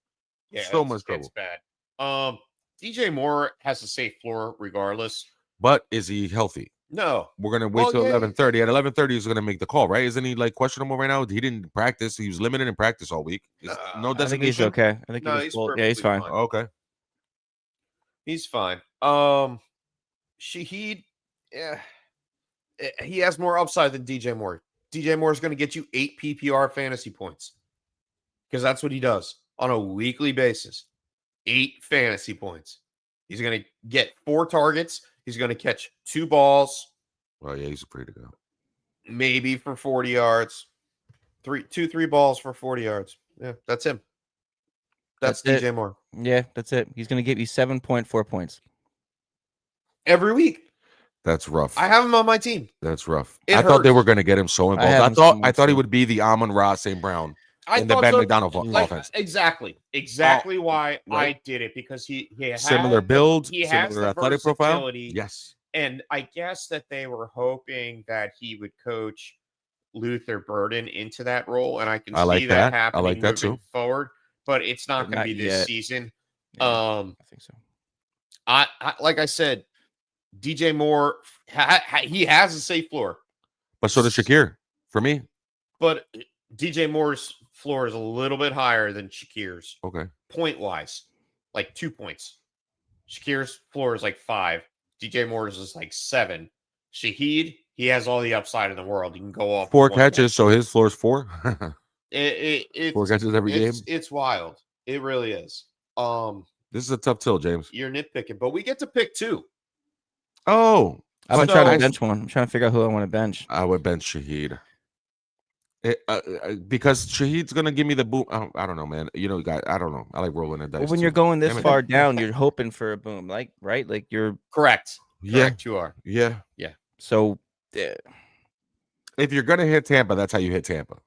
Yeah, so it's- much trouble. It's bad. DJ Moore has a safe floor regardless. But is he healthy? No. We're gonna wait Well, till yeah. 11:30. At 11:30, he's gonna make the call, right? Isn't he like questionable right now? He didn't practice. He was limited in practice all week. No I think he's designation. okay. I think No, he's he's full. Yeah, he's fine. perfectly fine. Okay. He's fine. Shaheed, yeah, he has more upside than DJ Moore. DJ Moore is going to get you 8 PPR fantasy points because that's what he does on a weekly basis. 8 fantasy points. He's going to get 4 targets. He's going to catch 2 balls, Well, yeah, he's free to go. maybe for 40 yards. 3 balls for 40 yards. Yeah, that's him. That's That's DJ it. Moore. Yeah, that's it. He's going to give you 7.4 points. Every week. That's rough. I have him on my team. That's rough. It I thought they hurts. were gonna get him so involved. have I him thought so I thought he too. would be the Amon-Ra St. Brown I in the thought Ben so, McDonald like, offense. Exactly why I right. did it, because he Similar had build, he has similar the athletic profile. versatility, Yes. and I guess that they were hoping that he would coach Luther Burden into that role, and I can I like see that. that I happening like that moving too. forward. But it's not going Not to be this yet. season. Yeah, I think so. I like I said, DJ Moore, he has a safe floor, But so does Shakir for me. but DJ Moore's floor is a little bit higher than Shakir's. Okay. Point wise, like 2 points. Shakir's floor is like 5. DJ Moore's is like 7. Shaheed, he has all the upside in the world. He can go off 4 one catches, so his floor's 4. It's 4 catches every game. It's wild. It really is. This is a tough tilt, James. You're nitpicking, but we get to pick 2. Oh, I've been But trying to I- bench one. I'm trying to figure out who I want to bench. I would bench Shaheed. Because Shaheed's gonna give me the boom. I don't know, man. You know, guys, I don't know. I like rolling the dice. Well, when too. you're going this Damn it. far down, you're hoping for a boom, like right? Like you're Correct. Yeah, Correct. You are. yeah. so. If you're gonna hit Tampa, that's how you hit Tampa.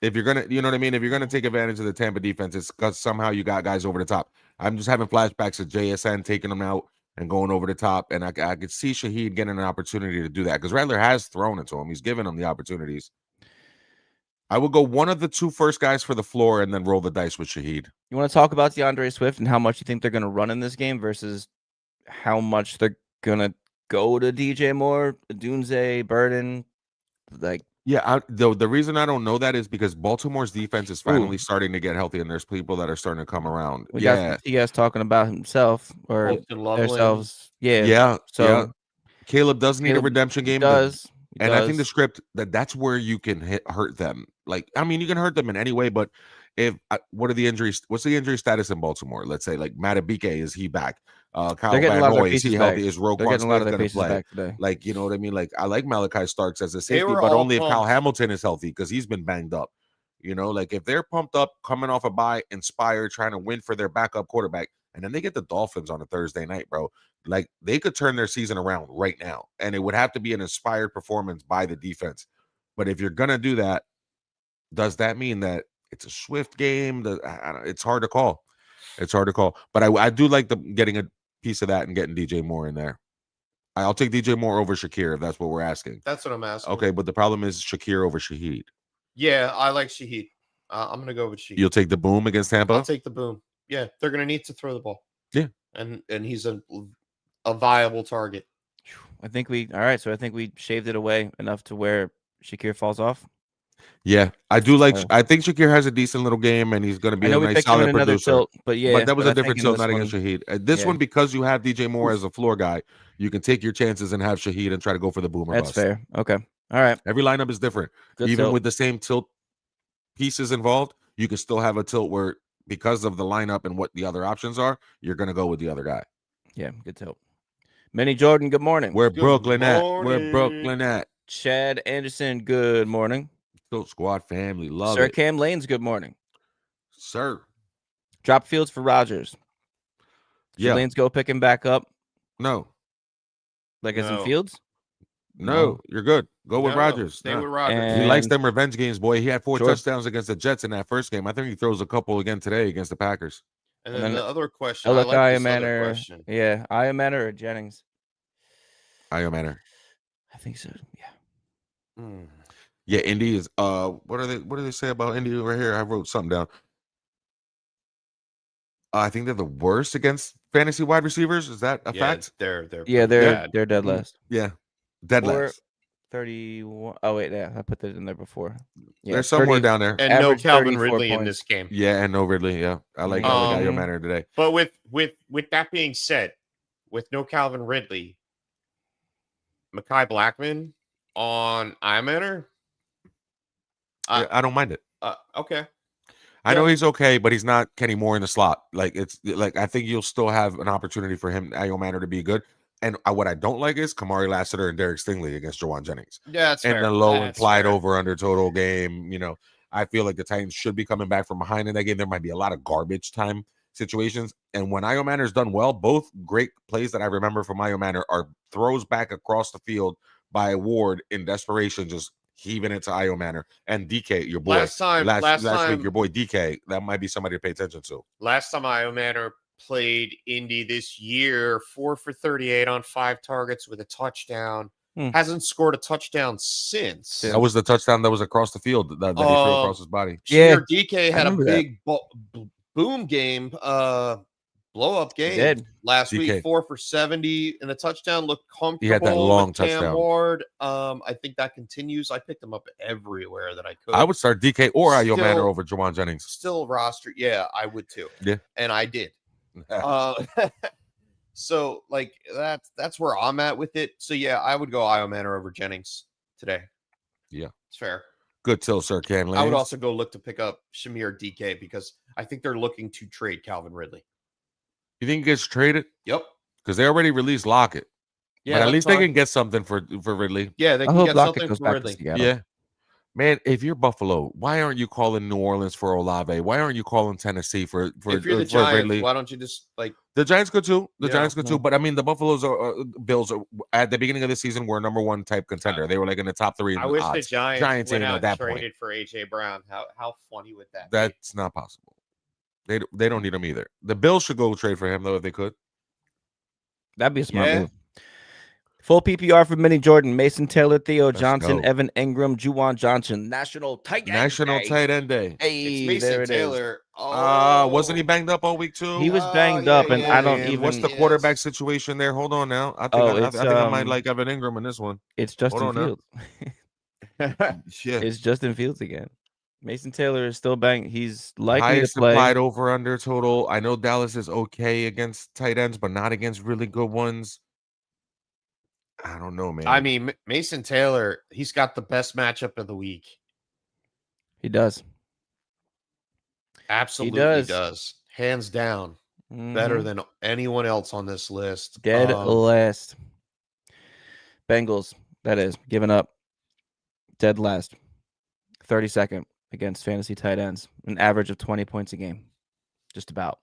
If you're gonna, you know what I mean. If you're gonna take advantage of the Tampa defense, it's because somehow you got guys over the top. I'm just having flashbacks of JSN taking them out and going over the top, and I could see Shaheed getting an opportunity to do that because Rattler has thrown it to him. He's given him the opportunities. I would go one of the two first guys for the floor and then roll the dice with Shaheed. You want to talk about DeAndre Swift and how much you think they're going to run in this game versus how much they're going to go to DJ Moore, Dunze, Burden? Like, Yeah, the reason I don't know that is because Baltimore's defense is finally starting to get healthy, and there's people that are starting to come around. we got TS talking about himself or Colton Loveland. themselves. Yeah. yeah. So Caleb does need a Caleb redemption game. He I think the does. script that's where you can hurt them. Like, I mean, you can hurt them in any way, but what are the injuries? What's the injury status in Baltimore? Let's say like Matabike, is he back? Kyle They're getting a Van lot of their Noy, is he pieces healthy? back. Is They're Roquan getting a lot Smith of their going to pieces play? back today. Like, you know what I mean? Like, I like Malachi Starks as a They safety, were but all only if Kyle pumped. Hamilton is healthy because he's been banged up. You know, like if they're pumped up, coming off a bye, inspired, trying to win for their backup quarterback, and then they get the Dolphins on a Thursday night, bro. Like they could turn their season around right now, and it would have to be an inspired performance by the defense. But if you're gonna do that, does that mean that it's a Swift game? It's hard to call. It's hard to call. But I do like getting a piece of that and getting DJ Moore in there. I'll take DJ Moore over Shakir if that's what we're asking. That's what I'm asking. Okay, but the problem is Shakir over Shaheed. Yeah, I like Shaheed. I'm gonna go with Shaheed. You'll take the boom against Tampa? I'll take the boom. Yeah, they're gonna need to throw the ball. Yeah, and he's a viable target. I think we shaved it away enough to where Shakir falls off. Yeah, I do like. I think Shakir has a decent little game, and he's going to be a nice solid producer. Tilt, but that was a different tilt, not against Shaheed. This one, because you have DJ Moore as a floor guy, you can take your chances and have Shaheed and try to go for the boomer. That's fair. Okay, all right. Every lineup is different. Good Even tilt. with the same tilt pieces involved, you can still have a tilt where, because of the lineup and what the other options are, you're going to go with the other guy. Yeah, good tilt. Minnie Jordan, good morning. Where Brooklyn at? Where Brooklyn at? Chad Anderson, good morning. Tilt Squad family, love Sir it. Cam Lanes, good morning. Sir. Drop fields for Rogers. Should Lanes go pick him back up? No. Like as in Fields? No, you're good. Go with Rogers. Stay with Rogers. And he likes them revenge games, boy. He had 4 touchdowns against the Jets in that first game. I think he throws a couple again today against the Packers. And then the other question, I like this other question. Yeah, Manor or Jennings? Manor. I think so. Yeah. Yeah, Indy is what do they say about Indy right here? I wrote something down. I think they're the worst against fantasy wide receivers. Is that a fact? They're dead last. Yeah. Dead last. 31. Oh wait, yeah, I put that in there before. Yeah, they're somewhere down there. And no Calvin Ridley in this game. Yeah, and no Ridley. Yeah. I like Manor today. But with that being said, with no Calvin Ridley, Mekhi Blackman on Manor. I don't mind it. Okay. I know he's okay, but he's not Kenny Moore in the slot. Like it's like I think you'll still have an opportunity for him, Manor, to be good. And what I don't like is Kamari Lassiter and Derek Stingley against Jawan Jennings. Yeah, that's and fair. the low implied over under total game. You know, I feel like the Titans should be coming back from behind in that game. There might be a lot of garbage time situations. And when Manor's done well, both great plays that I remember from Manor are throws back across the field by Ward in desperation, just heaving it to Manor. And DK, your boy. Last week, your boy DK, that might be somebody to pay attention to. Last time Manor played Indy this year, 4 for 38 on 5 targets with a touchdown. Hasn't scored a touchdown since. That was the touchdown that was across the field that he threw across his body. Yeah, DK had a big boom game, blow up game last week. 4 for 70 and a touchdown. Looked comfortable. He had that long touchdown. Ward. I think that continues. I picked him up everywhere that I could. I would start DK or Manor over Jawan Jennings. Still roster. Yeah, I would too. Yeah, and I did. So like that's where I'm at with it. So yeah, I would go Manor over Jennings today. Yeah, it's fair. Good till, Sir Ken. I would also go look to pick up Shamir DK because I think they're looking to trade Calvin Ridley. You think he gets traded? Yep. Because they already released Lockett. but at that's least they fine. can get something for Ridley. Yeah, they I can hope get Lockett something goes for back to Ridley. Seattle. Yeah. Man, if you're Buffalo, why aren't you calling New Orleans for Olave? Why aren't you calling Tennessee for If you're the for Giants, Ridley? why don't you just like The Giants could too. The Yeah. Giants could too. But I mean, the Buffaloes are Bills are at the beginning of the season were number one type contender. They were like in the top 3 in I wish the odds. Giants went ain't out at that and point. traded for AJ Brown. How funny would that be? That's not possible. They don't need him either. The Bills should go trade for him though if they could. That'd be a smart Yeah. move. Full PPR for Minnie Jordan, Mason Taylor, Theo Let's Johnson, go. Evan Ingram, Juwan Johnson, National Tight End National Day. Tight End Day. Hey, It's Mason there it is. Taylor. Oh, Wasn't he banged up all week too? He was banged yeah, up, and yeah, I don't And even. what's the Yes. quarterback situation there? Hold on now. I think I think I might like Evan Ingram in this one. It's Justin Hold on Fields. Yeah. It's Justin Fields again. Mason Taylor is still banged. He's likely Highest to play. implied over under total. I know Dallas is okay against tight ends, but not against really good ones. I don't know, man. I mean, Mason Taylor, he's got the best matchup of the week. He does. Absolutely does. does. Hands down. Better Mhm. than anyone else on this list. Dead last. Bengals, that is, giving up. Dead last. 32nd against fantasy tight ends. An average of 20 points a game. Just about.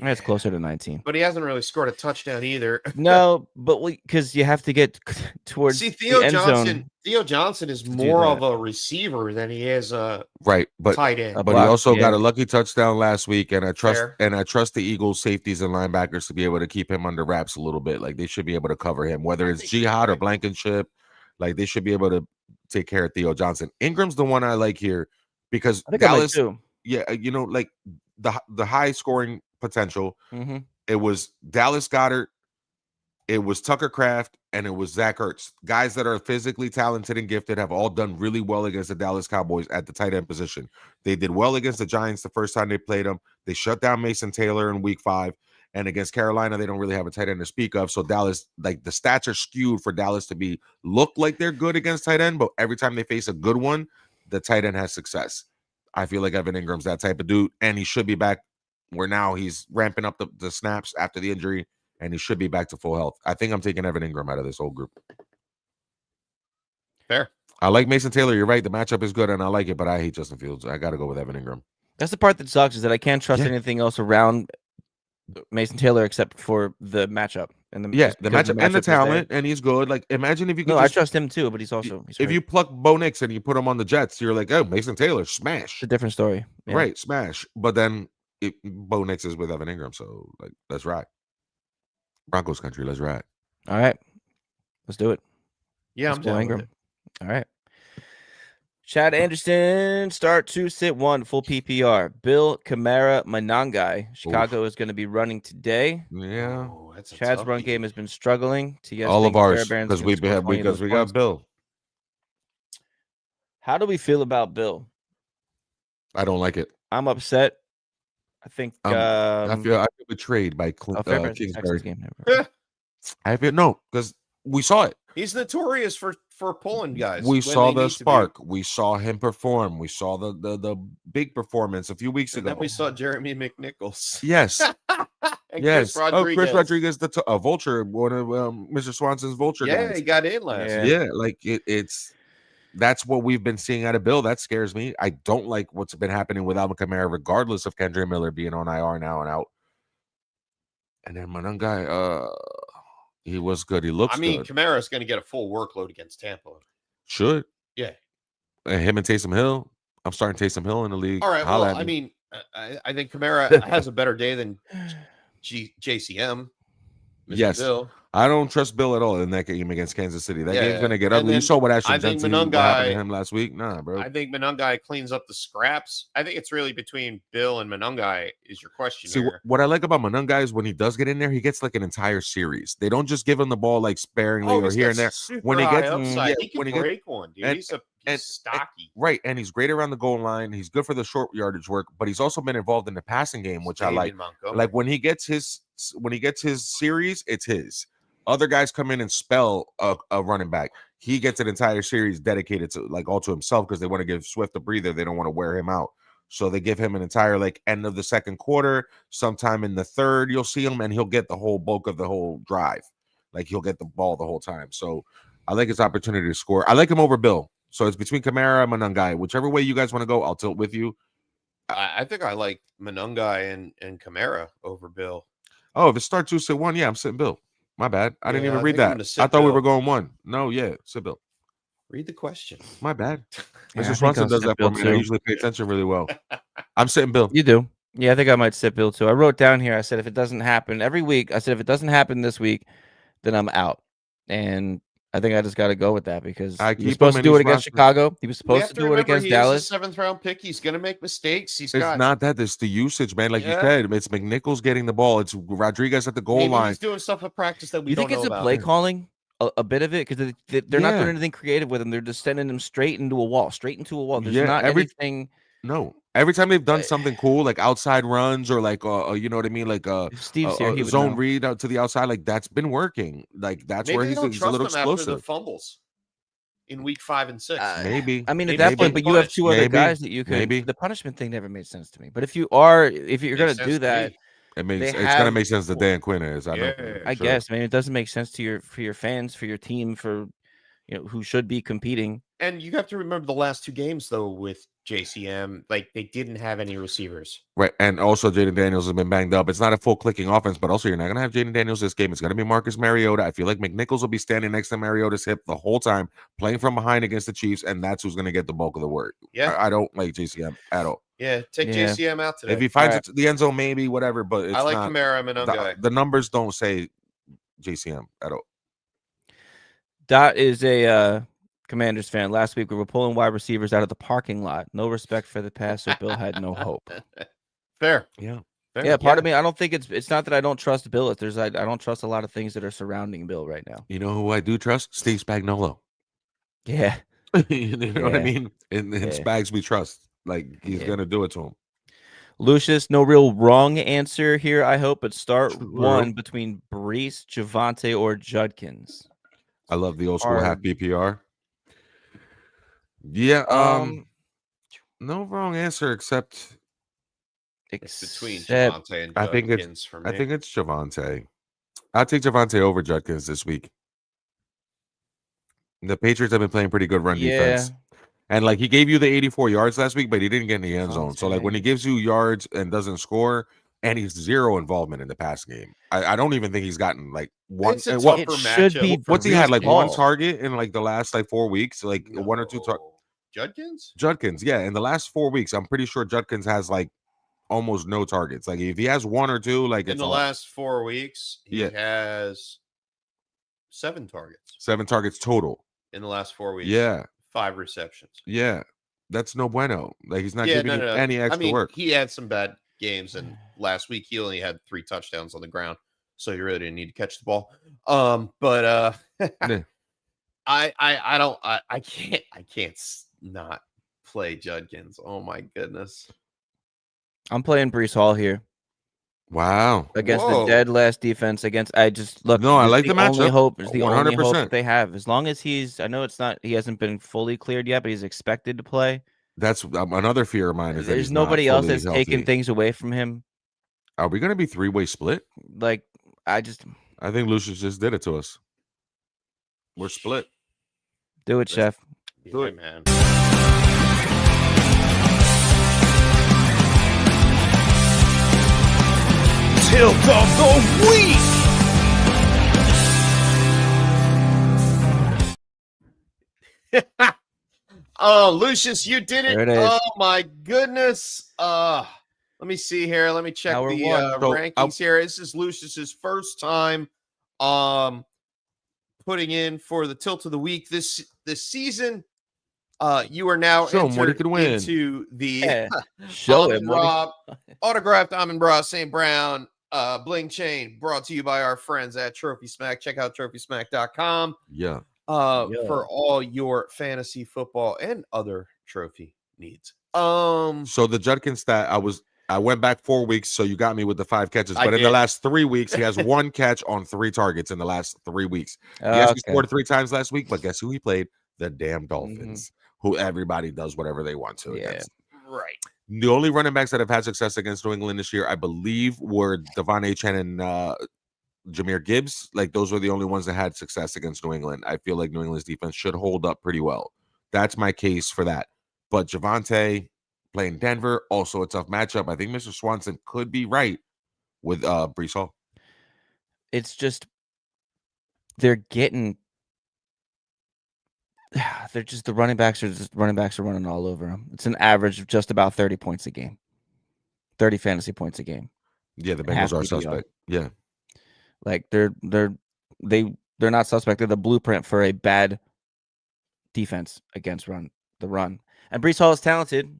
That's closer to 19. But he hasn't really scored a touchdown either. No, but because you have to get towards See, Theo the end Johnson. zone. Theo Johnson is do more of that. a receiver than he is a right, but tight end. but he block, also got yeah. a lucky touchdown last week, and I trust Fair. the Eagles safeties and linebackers to be able to keep him under wraps a little bit. Like they should be able to cover him, whether it's Jihad or Blankenship. Like they should be able to take care of Theo Johnson. Ingram's the one I like here because I think Dallas, I like too. yeah, you know, like the high scoring potential. Mm-hmm. It was Dallas Goedert, it was Tucker Kraft, and it was Zach Ertz. Guys that are physically talented and gifted have all done really well against the Dallas Cowboys at the tight end position. They did well against the Giants the first time they played them. They shut down Mason Taylor in week 5. And against Carolina, they don't really have a tight end to speak of. So Dallas, like the stats are skewed for Dallas to look like they're good against tight end, but every time they face a good one, the tight end has success. I feel like Evan Ingram's that type of dude, and he should be back where now he's ramping up the snaps after the injury, and he should be back to full health. I think I'm taking Evan Ingram out of this whole group. Fair. I like Mason Taylor. You're right. The matchup is good, and I like it, but I hate Justin Fields. I got to go with Evan Ingram. That's the part that sucks is that I can't trust Yeah. anything else around Mason Taylor except for the matchup and the The matchup and the is there. talent, and he's good. Like, imagine if you could No, I just, trust him too, but he's if hurt. you pluck Bo Nix and you put him on the Jets, you're like, oh, Mason Taylor, smash. It's a different story. Yeah. Right, smash. But then Bo Nix is with Evan Ingram, so like, let's ride. Broncos country, let's ride. All right. Let's do it. Yeah, Let's I'm go down Ingram. with it. All right. Chad Anderson, start 2, sit 1, full PPR. Bill Kamara Manangai. Chicago is going to be running today. Yeah. Oh, that's a Chad's run toughie. game has been struggling. TS All of thinks ours, Fairbairn's because gonna we score have 20 of those we got points. Bill. How do we feel about Bill? I don't like it. I'm upset. I think I feel betrayed by Fairbairn's the Texans Kingsbury. game. I feel no, because we saw it. He's notorious for pulling guys. We when saw they the need to be. spark. We saw him perform. We saw the big performance a few weeks And ago. then we saw Jeremy McNichols. Yes, And yes. Chris Rodriguez. Chris Rodriguez, the vulture, one of Mr. Swanson's vulture Yeah, guys. he got in last. Yeah. Yeah, like it's that's what we've been seeing out of Bill. That scares me. I don't like what's been happening with Alvin Kamara, regardless of Kendra Miller being on IR now and out. And then Manangai, he was good. He looks I mean, good. Kamara's going to get a full workload against Tampa. Should. Yeah. And him and Taysom Hill. I'm starting Taysom Hill in the league. All right. Holla Well, at I me. mean, I think Kamara has a better day than JCM. Mr. Yes. Bill. I don't trust Bill at all in that game against Kansas City. That game's gonna get And ugly. You then saw what Ashton I think Johnson what happened to Manungai- him last week. Nah, bro. I think Manungai cleans up the scraps. I think it's really between Bill and Manungai is your question See, here. what I like about Manungai is when he does get in there, he gets like an entire series. They don't just give him the ball like sparingly or he's here got and there. super When he high gets- upside. yeah, he can when he gets- break one, dude. and- He's and- stocky. Right, and he's great around the goal line. He's good for the short yardage work, but he's also been involved in the passing game, which I like. David Montgomery. Like when he gets his series, it's his. Other guys come in and spell a running back. He gets an entire series dedicated to like all to himself because they want to give Swift a breather. They don't want to wear him out. So they give him an entire like end of the second quarter, sometime in the third, you'll see him and he'll get the whole bulk of the whole drive. like he'll get the ball the whole time. So I like his opportunity to score. I like him over Bill. So it's between Kamara and Manungai. Whichever way you guys want to go, I'll tilt with you. I think I like Manungai and Kamara over Bill. Oh, if it starts 2-1, yeah, I'm sitting Bill. My bad. I didn't even read that. I thought we were going 1. No, yeah, sit Bill. Read the question. My bad. Yeah, Mr. Swanson does that for me. I usually pay attention really well. I'm sitting Bill. You do. Yeah, I think I might sit Bill too. I wrote down here, I said, if it doesn't happen every week, I said, if it doesn't happen this week, then I'm out. And I think I just got to go with that because he was supposed to do it against Chicago. He was supposed to do it against Dallas. He's a 7th-round pick. He's going to make mistakes. It's not that. It's the usage, man. Like you said, it's McNichols getting the ball. It's Rodriguez at the goal line. He's doing stuff at practice that we don't know about. You think it's a play calling? A bit of it? Because they're not doing anything creative with him. They're just sending him straight into a wall. There's not anything. No. Every time they've done something cool, like outside runs or like you know what I mean, like Steve's here, zone read out to the outside, like that's been working. Like that's where he's a little explosive. After the fumbles in week 5 and 6, maybe. I mean, at that point, but you have 2 other guys that you could. Maybe the punishment thing never made sense to me. But if you're going to do that, it's going to make sense to Dan Quinn is. I guess. I mean, it doesn't make sense to for your fans, for your team, for who should be competing. And you have to remember the last 2 games though with JCM, like they didn't have any receivers. Right. And also Jaden Daniels has been banged up. It's not a full clicking offense, but also you're not going to have Jaden Daniels this game. It's going to be Marcus Mariota. I feel like McNichols will be standing next to Mariota's hip the whole time, playing from behind against the Chiefs, and that's who's going to get the bulk of the work. Yeah. I don't like JCM at all. Yeah, take JCM out today. If he finds it to the end zone, maybe, whatever, but it's I like not, Kamara and Manungai. The numbers don't say JCM at all. Dot is a Commanders fan. Last week we were pulling wide receivers out of the parking lot. No respect for the pass, so Bill had no hope. Fair. Yeah. Fair. Yeah, part of me, I don't think it's not that I don't trust Bill. I don't trust a lot of things that are surrounding Bill right now. You know who I do trust? Steve Spagnuolo. Yeah. You know what I mean? In Spags we trust. Like he's gonna do it to him. Lucius, no real wrong answer here, I hope, but start one between Brees, Javonte, or Judkins. I love the old school half PPR. Yeah, no wrong answer except it's between Javonte and Judkins for me. I think it's Javonte. I'll take Javonte over Judkins this week. The Patriots have been playing pretty good run defense. And like he gave you the 84 yards last week, but he didn't get in the end zone. So like when he gives you yards and doesn't score, and he's 0 involvement in the pass game. I don't even think he's gotten like one. It's a tougher matchup. What's he had like one target in like the last like 4 weeks, like 1 or 2 targets. Judkins, yeah. In the last 4 weeks, I'm pretty sure Judkins has like almost no targets. Like if he has 1 or 2, like in the last 4 weeks, he has 7 targets. 7 targets total in the last 4 weeks. Yeah, 5 receptions. Yeah, that's no bueno. Like he's not giving you any extra work. He had some bad games, and last week he only had 3 touchdowns on the ground, so you really didn't need to catch the ball. But I can't not play Judkins. Oh my goodness. I'm playing Brees Hall here. Wow. Against the dead last defense. I like the matchup. It's the 100%. Only hope that they have. As long as he hasn't been fully cleared yet, but he's expected to play. That's another fear of mine. Is there's nobody else that's taking things away from him. Are we going to be 3-way split? Like, I think Lucius just did it to us. We're split. Do it, Chef. Do it, man. Tilt of the week. Oh, Lucius, you did it. There it is. Oh my goodness. Let me see here. Let me check the rankings here. This is Lucius's first time putting in for the Tilt of the Week this season. You are now entered into the Rob autographed Amon Ra St. Brown bling chain, brought to you by our friends at Trophy Smack. Check out trophysmack.com. Yeah. For all your fantasy football and other trophy needs. So the Judkins stat, I went back 4 weeks, so you got me with the 5 catches. But in the last 3 weeks, he has 1 catch on 3 targets in the last 3 weeks. He actually scored 3 times last week, but guess who he played? The damn Dolphins, who everybody does whatever they want to against. Right. The only running backs that have had success against New England this year, I believe, were Devon Achane and Jahmyr Gibbs, like those were the only ones that had success against New England. I feel like New England's defense should hold up pretty well. That's my case for that. But Javonte playing Denver, also a tough matchup. I think Mr. Swanson could be right with Brees Hall. It's just they're getting. They're just the running backs are running all over them. It's an average of just about 30 points a game, 30 fantasy points a game. Yeah, the Half Bengals are PPR. suspect. Yeah, Like they're not suspect. They're the blueprint for a bad defense against the run. And Brees Hall is talented.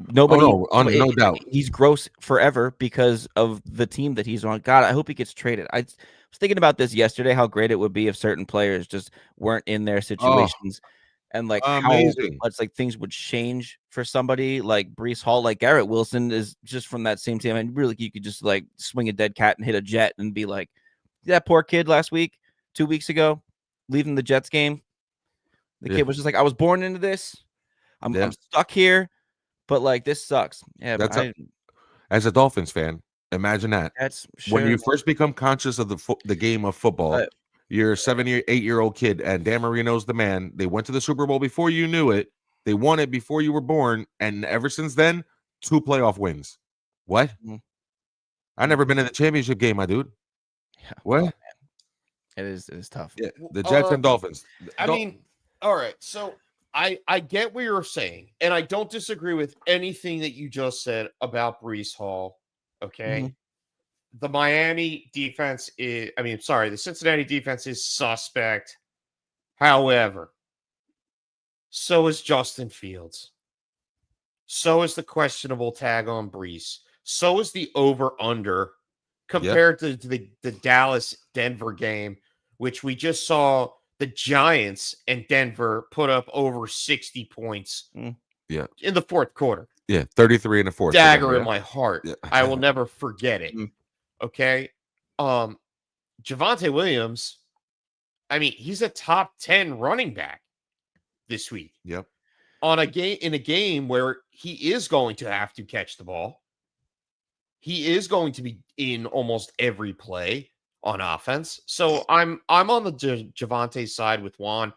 Nobody, no doubt. He's gross forever because of the team that he's on. God, I hope he gets traded. I was thinking about this yesterday, how great it would be if certain players just weren't in their situations, and like amazing. how much like things would change for somebody like Brees Hall. Like Garrett Wilson is just from that same team, and really you could just like swing a dead cat and hit a jet and be like, that poor kid last week, 2 weeks ago, leaving the Jets game. The kid was just like, I was born into this. I'm stuck here. But like this sucks. Yeah, as a Dolphins fan, imagine that. That's sure. When you first become conscious of the game of football, you're a 8-year-old kid, and Dan Marino's the man. They went to the Super Bowl before you knew it. They won it before you were born, and ever since then, 2 playoff wins. What? Mm-hmm. I never been in the championship game, my dude. Yeah. What? Oh, it is tough. Yeah, the Jets and Dolphins. I mean, all right, so. I get what you're saying, and I don't disagree with anything that you just said about Brees Hall. Okay. Mm-hmm. The the Cincinnati defense is suspect. However, so is Justin Fields. So is the questionable tag on Brees. So is the over-under compared to the Dallas-Denver game, which we just saw the Giants and Denver put up over 60 points in the fourth quarter. Yeah, 33 in the fourth. Dagger in my heart. Yeah. I will never forget it. Okay. Javonte Williams, I mean, he's a top 10 running back this week. Yep. In a game where he is going to have to catch the ball. He is going to be in almost every play on offense. So I'm on the Javonte side with Juan.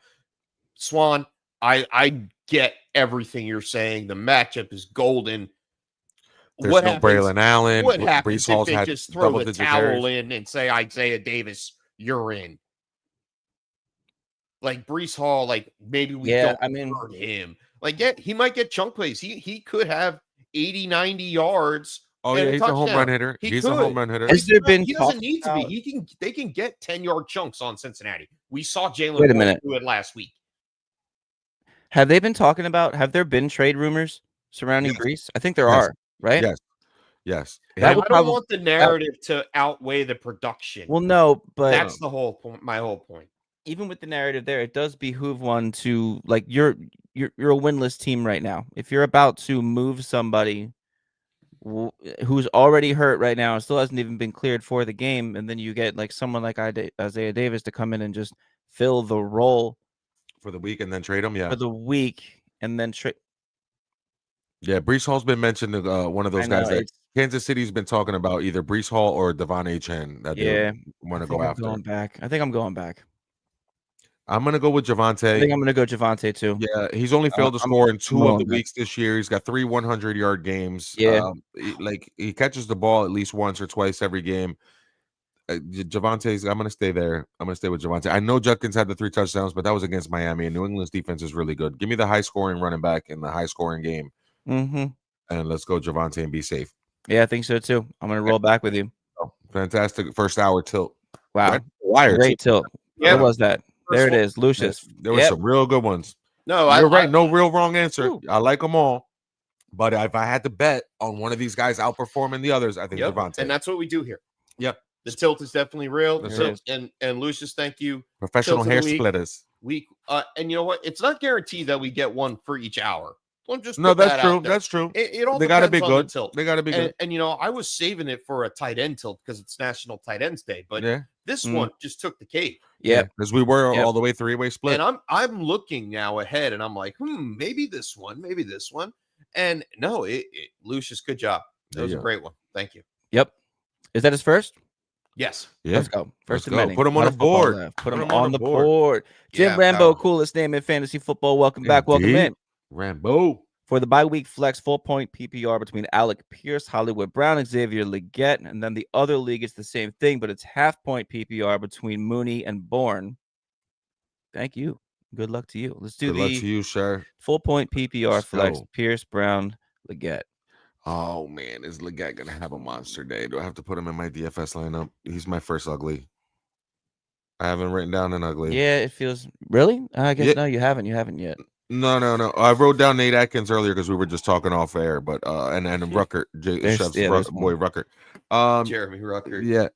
Swan, I get everything you're saying. The matchup is golden. There's no Braylon Allen. What happens if they just throw the towel in and say, Isaiah Davis, you're in? Like Brees Hall, like maybe we don't hurt him. Like, he might get chunk plays. He could have 80, 90 yards. Oh, yeah, he's a home run hitter. He's a home run hitter. He doesn't need to be. They can get 10-yard chunks on Cincinnati. We saw Jalen do it last week. Have they been talking about? Have there been trade rumors surrounding Brees? I think there are. Right? Yes. I don't want the narrative to outweigh the production. Well, no, but that's the whole point. My whole point. Even with the narrative there, it does behoove one to like you're a winless team right now. If you're about to move somebody who's already hurt right now and still hasn't even been cleared for the game, and then you get like someone like Isaiah Davis to come in and just fill the role for the week and then trade him, for the week and then trade. Yeah, Brees Hall's been mentioned. One of those guys that Kansas City's been talking about, either Brees Hall or Devon Achane that they want to go after. I think I'm going back. I'm going to go with Javonte. I think I'm going to go Javonte too. Yeah, he's only failed to score in 2 of the weeks this year. He's got 3 100-yard games. Yeah. He catches the ball at least once or twice every game. Javonte's, I'm going to stay there. I'm going to stay with Javonte. I know Judkins had the 3 touchdowns, but that was against Miami, and New England's defense is really good. Give me the high-scoring running back in the high-scoring game. Mm-hmm. And let's go Javonte and be safe. Yeah, I think so too. I'm going to roll back with you. Oh, fantastic first hour tilt. Wow. Wire great tilt. Yeah. What was that? There it is, Lucius. There were some real good ones. No, you're right. No real wrong answer. Ooh. I like them all. But if I had to bet on one of these guys outperforming the others, I think Javonte. And that's what we do here. Yep. The tilt is definitely real. And Lucius, thank you. Professional hair splitters. And you know what? It's not guaranteed that we get one for each hour. That's true. That's true. It all they got to be good. They got to be good. And I was saving it for a tight end tilt because it's National Tight Ends Day. But this one just took the cake. Yeah, because we were all the way 3-way split. And I'm looking now ahead, and I'm like, maybe this one. And no, Lucius, good job. That was a great one. Thank you. Yep. Is that his first? Yes. Yeah. Let's go. First Let's of go. many. Put 'em on How the does football board. live? Put Put them 'em on the board. Jim Yeah, Rambo, pal. coolest name in fantasy football. Welcome back. Welcome Indeed. in. Rambo. For the bye-week flex, full-point PPR between Alec Pierce, Hollywood Brown, Xavier Leggett, and then the other league is the same thing, but it's half-point PPR between Mooney and Bourne. Thank you. Good luck to you. Let's do Good luck the to you, sir. full-point PPR Let's flex. go. Pierce, Brown, Leggett. Oh man, is Leggett gonna have a monster day? Do I have to put him in my DFS lineup? He's my first ugly. I haven't written down an ugly. Yeah, it feels really. I guess Yeah. no, you haven't. You haven't yet. No. I wrote down Nate Atkins earlier because we were just talking off air, but and Rucker, Chef's there's boy one. Rucker. Jeremy Rucker. Yeah.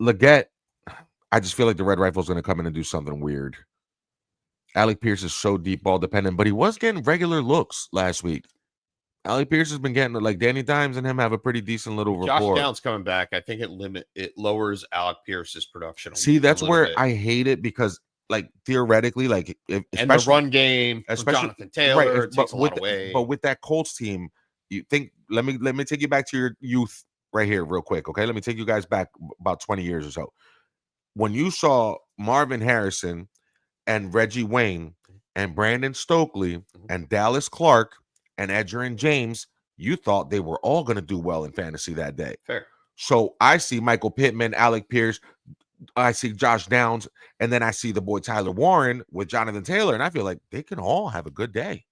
Leggett, I just feel like the Red Rifle's gonna come in and do something weird. Alec Pierce is so deep ball dependent, but he was getting regular looks last week. Alec Pierce has been getting like Danny Dimes and him have a pretty decent little Josh rapport. Downs coming back. I think it lowers Alec Pierce's production. See, that's a little where bit. I hate it because, like, theoretically, like, and the run game, especially Jonathan Taylor, takes a lot with away. But with that Colts team, you think let me take you back to your youth right here, real quick. Okay, let me take you guys back about 20 years or so. When you saw Marvin Harrison and Reggie Wayne and Brandon Stokely and Dallas Clark and Edgerrin James, you thought they were all going to do well in fantasy that day. Fair. So I see Michael Pittman, Alec Pierce, I see Josh Downs, and then I see the boy Tyler Warren with Jonathan Taylor, and I feel like they can all have a good day.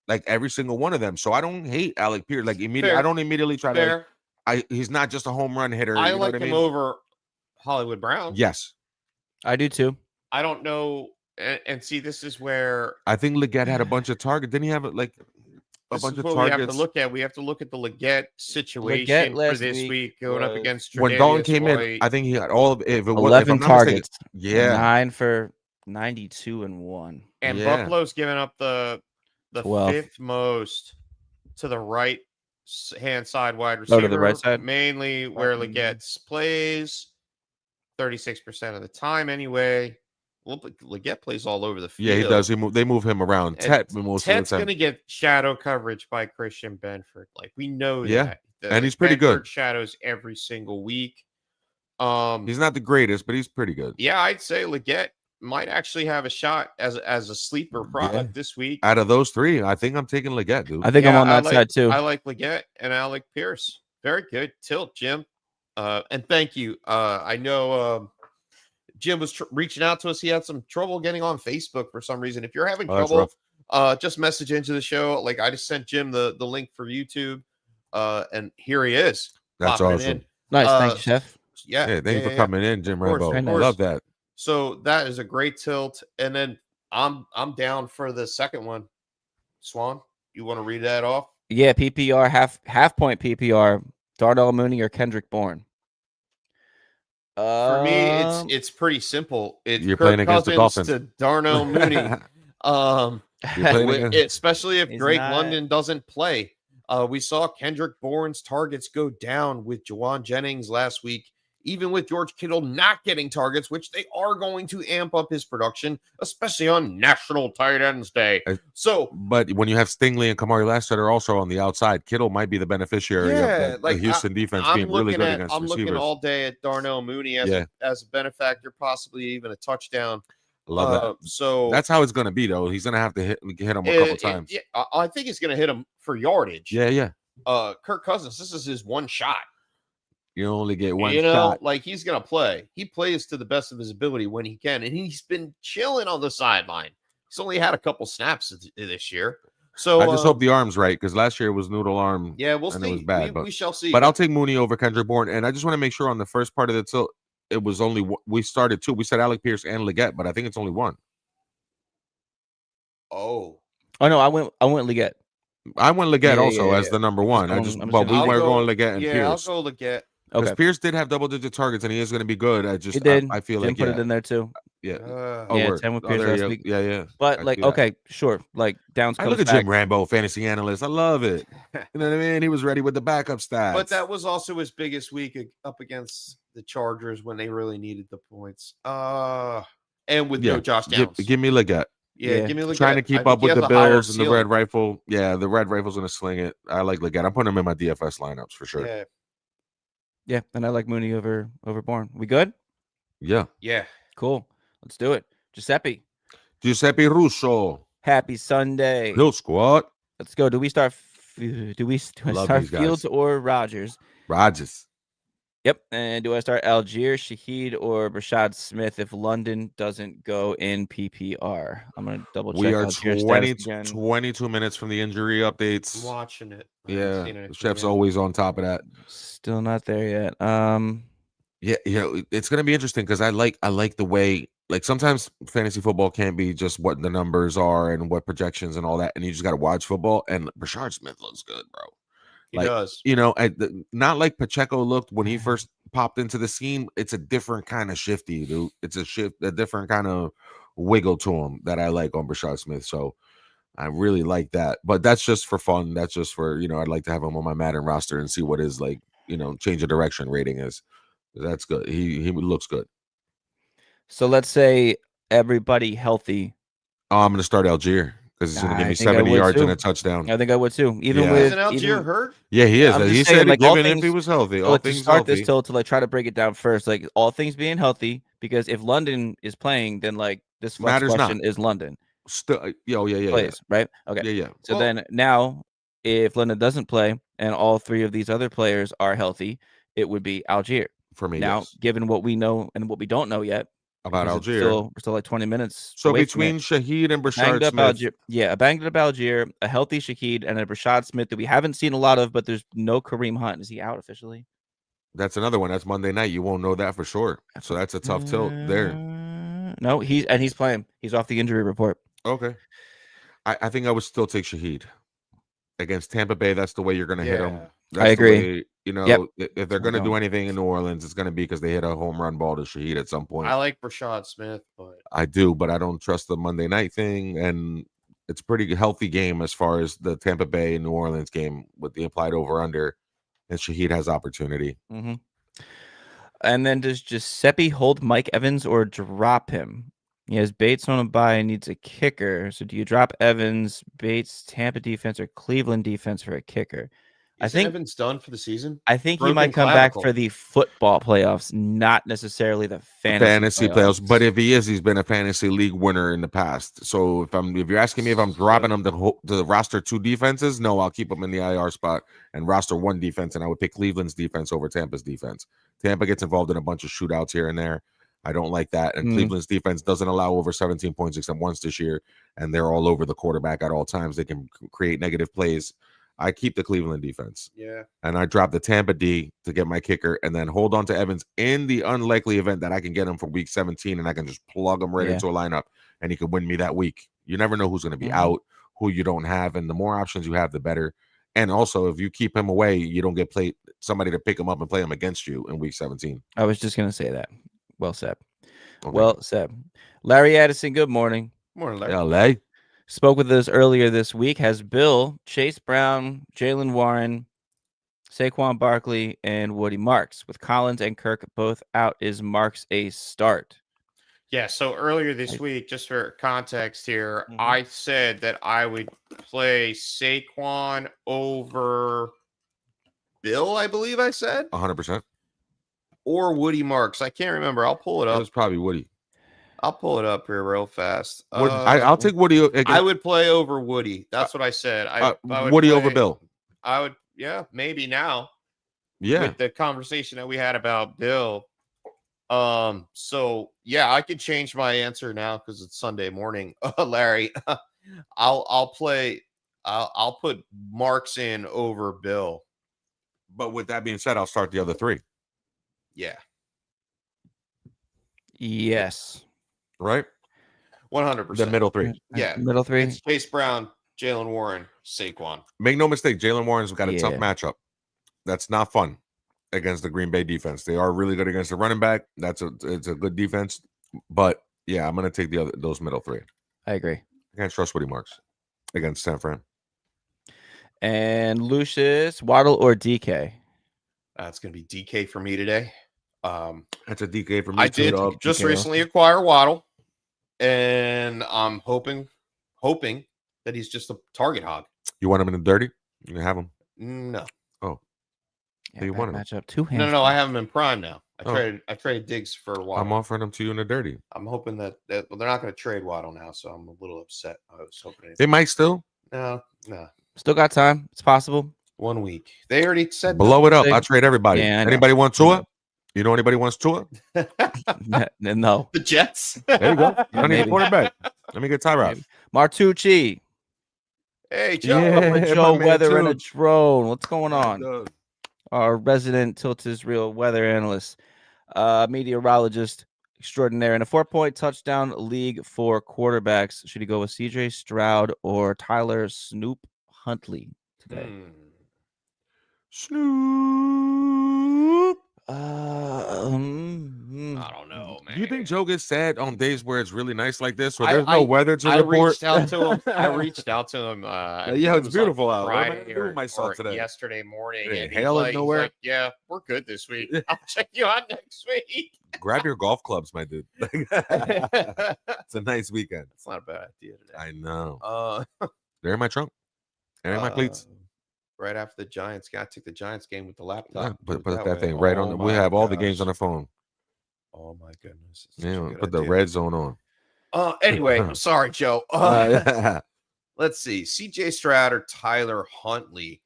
Like every single one of them. So I don't hate Alec Pierce. Like immediately, I don't immediately try to. He's not just a home run hitter. I you know like what I him mean? over Hollywood Brown. Yes, I do too. I don't know. And see, this is where I think Leggett had a bunch of targets. Didn't he have like a bunch of what targets? we have to look at. We have to look at the Leggett situation Leggett for last this week going up was- against When Dalton Tre'Davious came in, White. I think he had all of if it was 11 if I'm not mistaken, targets. yeah, 9 for 92 and 1. And Yeah. Buffalo's giving up the 12. fifth most to the right hand side wide receiver. to the right side? Mainly where Fucking- Leggett plays 36% of the time anyway. Well, Leggett plays all over the field. yeah, he does. They move him around. And Tet most of Ted's the going time. to get shadow coverage by Christian Benford. Like we know Yeah, that. and he's pretty good. Benford shadows every single week. He's not the greatest, but he's pretty good. Yeah, I'd say Leggett might actually have a shot as a sleeper product this week. Out of those three, I think I'm taking Leggett, dude. I think I'm on that like, side too. I like Leggett and Alec Pierce. Very good tilt, Jim. And thank you. I know Jim was reaching out to us. He had some trouble getting on Facebook for some reason. If you're having Oh, that's trouble, just message into the show. Like I just sent Jim the link for YouTube, and here he is. That's popping it awesome. in. Nice. Thank you, Chef. Yeah. Hey, thank you for yeah. coming in, Jim course, Rambo. of I course. love that. So that is a great tilt. And then I'm down for the second one. Swan, you want to read that off? Yeah, PPR, half point PPR, Darnell Mooney or Kendrick Bourne. For me, it's pretty simple. It's You're Kirk playing against the Cousins Dolphins. to Darnell Mooney. You're playing against- Especially if He's Drake not- London doesn't play. We saw Kendrick Bourne's targets go down with Juwan Jennings last week, even with George Kittle not getting targets, which they are going to amp up his production, especially on National Tight Ends Day. So, But when you have Stingley and Kamari Lassiter are also on the outside, Kittle might be the beneficiary Yeah, of the like, Houston defense I'm being really looking good at against I'm receivers. looking all day at Darnell Mooney as Yeah. as a benefactor, possibly even a touchdown. Love that. So That's how it's going to be, though. He's going to have to hit him a couple times. Yeah, I think he's going to hit him for yardage. Yeah. Kirk Cousins, this is his one shot. You only get one you know, shot. like he's going to play. He plays to the best of his ability when he can, and he's been chilling on the sideline. He's only had a couple snaps this year. So I just hope the arm's right because last year it was noodle arm. Yeah, we'll and see. it was bad, we shall see. But I'll take Mooney over Kendrick Bourne. And I just want to make sure on the first part of the tilt, it was only we started two. We said Alec Pierce and Leggett, but I think it's only one. Oh no, I went Leggett. I went Leggett Yeah, also yeah, as yeah. the number one. I'm just But we gonna- were I'll going go- Leggett and yeah, Pierce. I'll go Leggett. Because Okay. Pierce did have double-digit targets, and he is going to be good. I He did. feel Jim like put it in there too. yeah. Uh, Oh, Yeah, word. 10 with Oh, Pierce there last you go. week. Yeah. But I like, see that. okay, sure. Like Downs I comes look at back. Jim Rambo, fantasy analyst. I love it. You know what I mean? He was ready with the backup stats. But that was also his biggest week up against the Chargers when they really needed the points. And with no Josh Downs. Give me Leggett. Yeah. give me Leggett. Trying to I keep think up he with has the a higher Bills and the ceiling. Red Rifle. Yeah, the Red Rifle's going to sling it. I like Leggett. I'm putting him in my DFS lineups for sure. Yeah. Yeah, and I like Mooney over Bourne. We good? Yeah. Yeah. Cool. Let's do it. Giuseppe, Giuseppe Russo. happy Sunday. Hill squad. Let's go. Do we start Love start these guys. Fields or Rogers? Rogers. Yep. And do I start Algier, Shaheed, or Rashad Smith if London doesn't go in PPR? I'm gonna double check. We are Algier's status again. 22 minutes from the injury I'm updates. watching it. I haven't Yeah, seen the anything chef's yet. always on top of that. Still not there yet. Yeah, it's gonna be interesting because I like the way, like, sometimes fantasy football can't be just what the numbers are and what projections and all that, and you just gotta watch football. And Rashard Smith looks good, bro. He Like, does. you know, not like Pacheco looked when he first popped into the scene. It's a different kind of shifty, dude. It's a different kind of wiggle to him that I like on Rashard Smith. So I really like that. But that's just for fun. That's just for, I'd like to have him on my Madden roster and see what his, like, change of direction rating is. That's good. He looks good. So let's say everybody healthy. Oh, I'm gonna start Algier because he's gonna give I me think I 70 would yards and too. a touchdown. I think I would too. Even Yeah. with Isn't Algier hurt? Yeah, he is. I'm He just said saying, like, all even if he things- was healthy, So all to things start healthy. this to try to break it down first, like all things being healthy, because if London is playing, then like this flex Matters not. question is London Still, yeah. plays, right? Okay. Yeah. So Well- then now, if London doesn't play and all three of these other players are healthy, it would be Algier. For me, Now, yes. given what we know and what we don't know yet About because Algier. we're still like 20 minutes. So away from it. between Shaheed and Banged Brashard up Smith, Algier, a banged up Algier, a healthy Shaheed, and a Brashad Smith that we haven't seen a lot of, but there's no Kareem Hunt. Is he out officially? that's another one. That's Monday night. You won't know that for sure. So that's a tough tilt there. No, he's playing. He's off the injury report. Okay. I think I would still take Shaheed against Tampa Bay. That's the way you're going to hit them. Yeah. That's agree. The way, Yep. if they're going to do anything in New Orleans, it's going to be because they hit a home run ball to Shaheed at some point. I like Rashad Smith, but I do, but I don't trust the Monday night thing. And it's a pretty healthy game as far as the Tampa Bay and New Orleans game with the implied over under. And Shaheed has opportunity. Mm-hmm. And then does Giuseppe hold Mike Evans or drop him? He has Bates on a bye and needs a kicker. So do you drop Evans, Bates, Tampa defense, or Cleveland defense for a kicker? I think Evans done for the season. I think he Broken might come back clavicle. for the football playoffs, not necessarily the Fantasy playoffs. But if he is, he's been a fantasy league winner in the past. So if you're asking me if I'm dropping him to roster 2 defenses, no, I'll keep him in the IR spot and roster 1 defense, and I would pick Cleveland's defense over Tampa's defense. Tampa gets involved in a bunch of shootouts here and there. I don't like that. And Cleveland's defense doesn't allow over 17 points except once this year, and they're all over the quarterback at all times. They can create negative plays. I keep the Cleveland defense. Yeah. And I drop the Tampa D to get my kicker and then hold on to Evans in the unlikely event that I can get him for week 17 and I can just plug him right into a lineup and he could win me that week. You never know who's going to be out, who you don't have. And the more options you have, the better. And also, if you keep him away, you don't get somebody to pick him up and play him against you in week 17. I was just going to say that. Well said. Okay. Well said. Larry Addison, good morning. Morning, Larry. LA. Spoke with us earlier this week. Has Bill, Chase Brown, Jalen Warren, Saquon Barkley, and Woody Marks. With Collins and Kirk both out, is Marks a start? Yeah, so earlier this week, just for context here, Mhm. I said that I would play Saquon over Bill, I believe I said, 100%. or Woody Marks. I can't remember. I'll pull it It up. was probably Woody. I'll pull it up here real fast. I'll take Woody. I would play over Woody. That's what I said. I would Woody play- over Bill. I would, maybe now. Yeah. With the conversation that we had about Bill. So yeah, I could change my answer now because it's Sunday morning. Larry, I'll put Marks in over Bill. But with that being said, I'll start the other 3. Yeah. Yes. Right? 100%. The middle 3. Yeah. Middle 3. It's Chase Brown, Jalen Warren, Saquon. Make no mistake, Jalen Warren's got a tough Yeah. matchup. That's not fun against the Green Bay defense. They are really good against the running back. It's a good defense. But yeah, I'm gonna take those middle 3. I agree. I can't trust Woody Marks against San Fran. And Lucius, Waddle, or DK? It's gonna be DK for me today. That's a DK for me. I did too, just DK recently acquire Waddle, and I'm hoping that he's just a target hog. You want him in the dirty? You can have him. No. Do you want him? matchup. Two hands. No, I have him in prime now. Oh. I traded Diggs for Waddle. I'm offering them to you in the dirty. I'm hoping that well, they're not going to trade Waddle now, so I'm a little upset. I was hoping They might still no. Still got time. It's possible. 1 week. They already said blow it up. They- I trade everybody. Yeah, I know. Anybody want Tua? You know anybody wants Tua? No. the Jets. There you go. I need a maybe. quarterback. Let me get Tyrod. Martucci. Hey, Joe. Yeah. Joe my man, Weather and a too. drone. What's going on? Our resident Tilt Israel weather analyst, meteorologist extraordinaire, in a 4-point touchdown league for quarterbacks. Should he go with CJ Stroud or Tyler Snoop Huntley today? Snoop. I don't know, man. Do you think Joe gets sad on days where it's really nice like this, where I- there's no weather to report? reached out to him. I reached out to him. I think Yeah, it it's was on beautiful out. What am I Friday gonna do with myself or today? yesterday morning. Yeah, And hail is he's nowhere. like, yeah, we're good this week. I'll check you out next week. Grab your golf clubs, my dude. It's a nice weekend. That's not a bad idea today. I know. Uh, They're in my trunk. They're in my cleats. Right after the Giants, got to take the Giants game with the Yeah, laptop. put Do it that way. thing right on. Oh We my have all the games gosh. on the phone. Oh my goodness. It's such a Yeah, good put the idea. red zone on. Anyway, I'm sorry, Joe. It's Let's see. CJ Stroud or Tyler Huntley.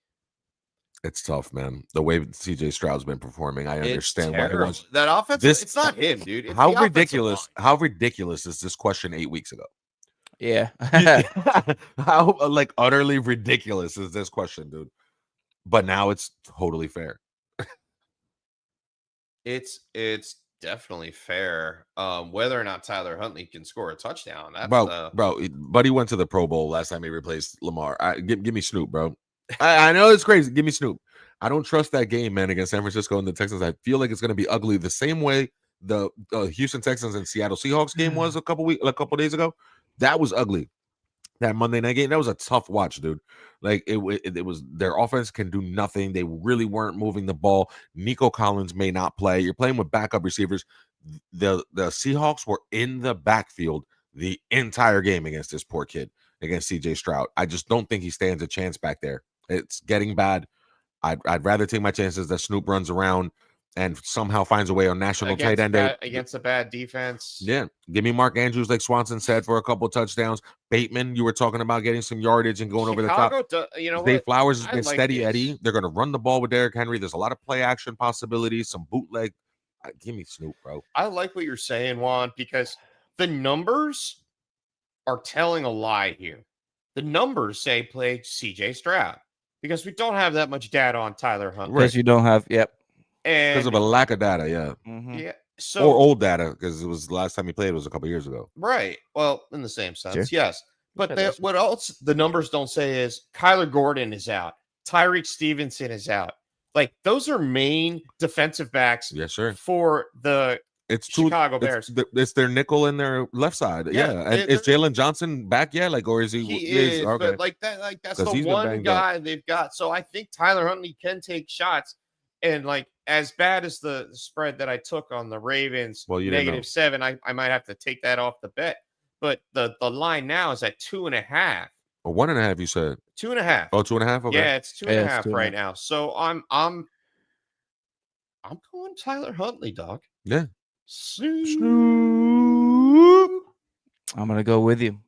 tough, man. The way CJ Stroud's been performing, I It's understand why he terrible. wants. That offense. This- It's not him, dude. It's How the offensive ridiculous? line. How ridiculous is this question 8 weeks ago? Yeah. How like utterly ridiculous is this question, dude? But now it's totally fair. It's definitely fair. Whether or not Tyler Huntley can score a touchdown, that's Buddy went to the Pro Bowl last time he replaced Lamar. Give me Snoop, bro. I know it's crazy. Give me Snoop. I don't trust that game, man, against San Francisco and the Texans. I feel like it's going to be ugly the same way the Houston Texans and Seattle Seahawks game was a couple days ago. That was ugly. That Monday night game, that was a tough watch, dude. Like it was, their offense can do nothing. They really weren't moving the ball. Nico Collins may not play. You're playing with backup receivers. The Seahawks were in the backfield the entire game against this poor kid, against CJ Stroud. I just don't think he stands a chance back there. It's getting bad. I'd rather take my chances that Snoop runs around and somehow finds a way on national tight end day against a bad defense. Yeah, give me Mark Andrews, like Swanson said, for a couple touchdowns. Bateman, you were talking about getting some yardage and going over the top. You know Zay what? Flowers has I been like steady this. Eddie. They're going to run the ball with Derrick Henry. There's a lot of play action possibilities, some bootleg. Give me Snoop, bro. I like what you're saying, Juan, because the numbers are telling a lie here. The numbers say play CJ Stroud because we don't have that much data on Tyler Huntley. Because you don't have. Yep. Because And of a lack of data, yeah. Mhm. yeah, so Or old data, because it was the last time he played was a couple years ago. right. Well, in the same sense, Sure. yes. But Yeah, that's- what else the numbers don't say is Kyler Gordon is out. Tyreek Stevenson is out. Like those are main defensive backs Yes, sir. for the It's Chicago it's- Bears. It's their nickel and their left side. Yeah, Yeah. And is Jalen Johnson back yet? Like, or is he? He is, okay. but like that's 'Cause the he's been one banged up. guy they've got. So I think Tyler Huntley can take shots. And like as bad as the spread that I took on the Ravens, Well, you didn't know. -7, I might have to take that off the bet. But the line now is at 2.5. Or 1.5, you said. 2.5. Oh, 2.5. Okay. Yeah, it's 2.5 2.5. right now. So I'm going Tyler Huntley, dog. Yeah. I'm gonna go with you.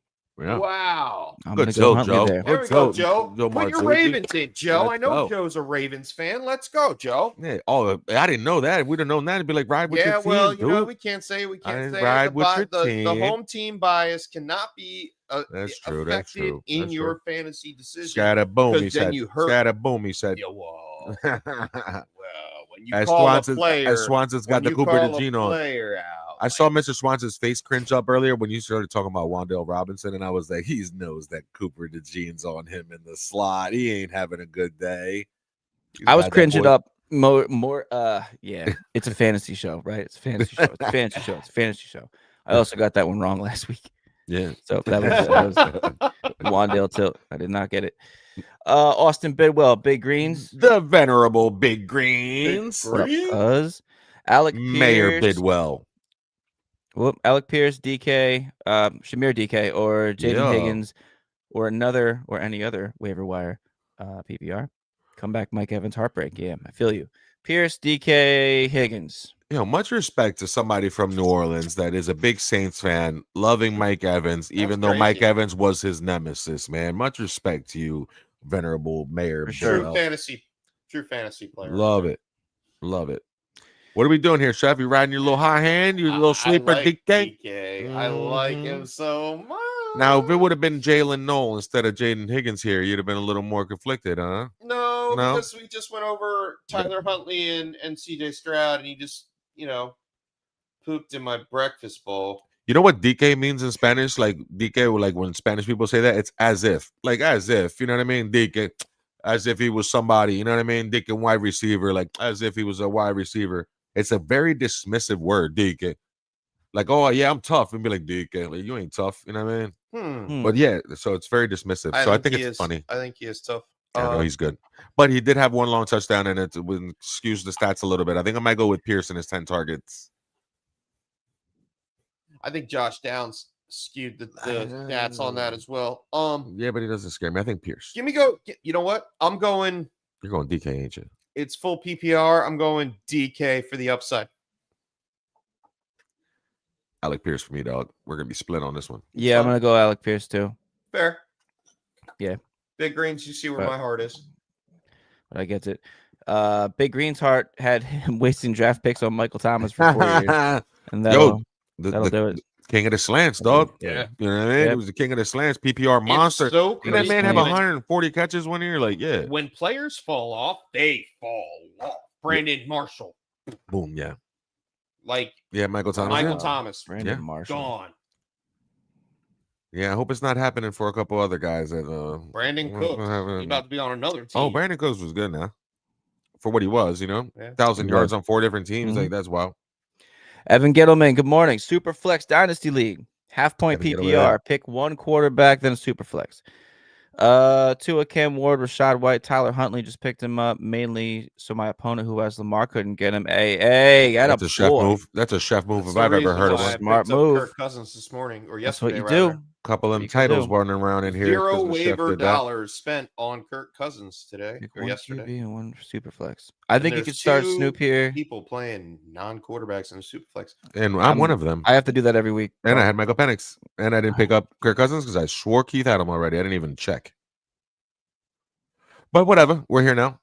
Yeah. Wow. I'm Good gonna go tilt, Huntley Joe. there. There we go, Joe- Joe. Joe Put your Martucci. Ravens in, Joe. Let's I know go. Joe's a Ravens fan. Let's go, Joe. Yeah. Oh, I didn't know that. If we'd have known that, it'd be like ride with Yeah, your team, well, you know, dude. we can't say I it. ride with your The team. home team bias cannot be That's true. affected That's true. in That's your true. fantasy decision. Scatter boom, he because then said. you hurt- Scatter boom, he said. Yeah, whoa. Well, when you As call Swanson's, a player, as Swanson's got when the you Cooper call de a Jean on. player out, I saw Mr. Swanson's face cringe up earlier when you started talking about Wan'Dale Robinson, and I was like, he knows that Cooper de Jean's on him in the slot. He ain't having a good day. He's I was got that cringing boy- up more. Yeah, it's a fantasy show, right? It's a fantasy show. It's a fantasy show. It's a fantasy show. I also got that one wrong last week. Yeah. So that was Wandale tilt. I did not get it. Austin Bidwell, Big Greens. The venerable Big Greens. What up, cuz? Alec Mayor Pierce. Bidwell. Whoop, Alec Pierce, DK, Shamir DK, or Jaden Yeah. Higgins, or any other waiver wire PPR. Comeback Mike Evans heartbreak. Yeah, I feel you. Pierce, DK, Higgins. Much respect to somebody from New Orleans that is a big Saints fan, loving Mike Evans, even though Mike crazy. Evans was his nemesis, man. Much respect to you, venerable Mayor. For sure. Burrell. True fantasy player. Love it. Love it. What are we doing here, Chef? You riding your little high hand? You little sleeper, I like DK? DK. I like him so much. Now, if it would have been Jalen Noel instead of Jaden Higgins here, you'd have been a little more conflicted, huh? No, No? because we just went over Tyler Huntley and CJ Stroud, and he just, pooped in my breakfast bowl. You know what DK means in Spanish? Like DK, like when Spanish people say that, it's as if. Like as if, you know what I mean? DK, as if he was somebody, you know what I mean? DK wide receiver, like as if he was a wide receiver. It's a very dismissive word, DK. Like, oh yeah, I'm tough. And be like, DK, like you ain't tough, you know what I mean? But yeah, so it's very dismissive. So I think it's funny. I think he is tough. I know he's good. But he did have one long touchdown, and it would excuse the stats a little bit. I think I might go with Pierce and his 10 targets. I think Josh Downs skewed the stats on that as well. Yeah, but he doesn't scare me. I think Pierce. You know what? I'm going. You're going DK, ain't you? It's full PPR. I'm going DK for the upside. Alec Pierce for me, dog. We're gonna be split on this one. Yeah, I'm gonna go Alec Pierce too. Fair. Yeah. Big Greens, you see where my heart is. But I get it. Big Green's heart had him wasting draft picks on Michael Thomas for 4 years. And that'll do it. King of the slants, dog. Yeah. You know what I mean? Yep. He was the king of the slants, PPR monster. So Did that man have crazy. 140 catches one year? Like, yeah. When players fall off, they fall off. Brandon Marshall. Boom, yeah. Like Yeah, Michael Thomas. Michael yeah. Thomas. Brandon Yeah. Marshall. Gone. Yeah, I hope it's not happening for a couple other guys. That Brandon what's Cooks. gonna happen? He's about to be on another team. Oh, Brandon Cooks was good now. For what he was, Yeah. 1,000 He yards was. on 4 different teams. Mhm. Like, that's wild. Evan Gittleman, good morning. Superflex Dynasty League. Half point Evan Gittleman. PPR. Pick one quarterback, then a Superflex. Tua, Cam Ward, Rashad White, Tyler Huntley just picked him up mainly so my opponent who has Lamar couldn't get him. Hey, That's a chef move. That's a chef move That's if the I've ever reason heard of why I one. picked Smart up move. Kirk Cousins this morning or That's what yesterday. you rather. do. Couple of them You can titles do. running around in here. Zero 'cause the chef waiver did that. dollars spent on Kirk Cousins today Pick or one yesterday. QB and one Superflex. I And think you there's could start two Snoop here. People playing non-quarterbacks in Superflex. And I'm one of them. I have to do that every week. And I had Michael Penix. And I didn't pick up Kirk Cousins because I swore Keith had him already. I didn't even check. But whatever. We're here now.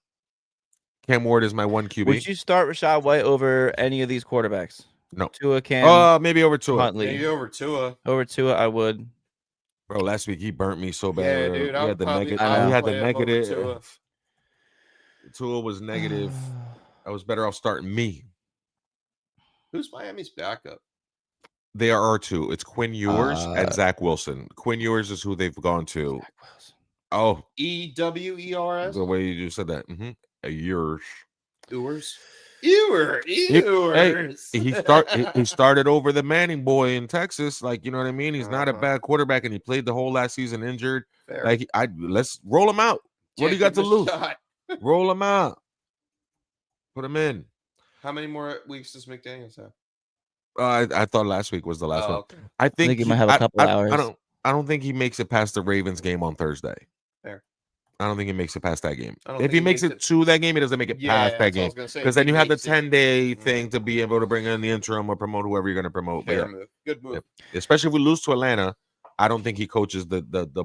Cam Ward is my 1 QB. Would you start Rashad White over any of these quarterbacks? No. Tua, Cam, Maybe over Tua. Huntley. Maybe over Tua. Over Tua, I would. Bro, last week he burnt me so bad. Yeah, bro. dude. He I had would the probably- negative. I He would had the play him over negative. Tua. Tua was negative. I was better off starting me. Who's Miami's backup? There are two. It's Quinn Ewers and Zach Wilson. Quinn Ewers is who they've gone to. Oh, EWERS? the way you just said that. Ewers. Ewers. He started over the Manning boy in Texas. Like, you know what I mean? He's not a bad quarterback, and he played the whole last season injured. Fair. Like, let's roll him out. What do you got to Give him a lose? shot. Roll him out. Put him in. How many more weeks does McDaniels have? I thought last week was the last one. Okay. I think he might have a couple hours. I don't think he makes it past the Ravens game on Thursday. Fair. I don't think he makes it past that game. I don't If think he he makes makes it to that game, he doesn't make it past that that's what I game. was gonna say. Because If then he you have the makes it- 10-day thing to be able to bring in the interim or promote whoever you're going to promote. But Fair yeah, move. Good move. especially if we lose to Atlanta, I don't think he coaches the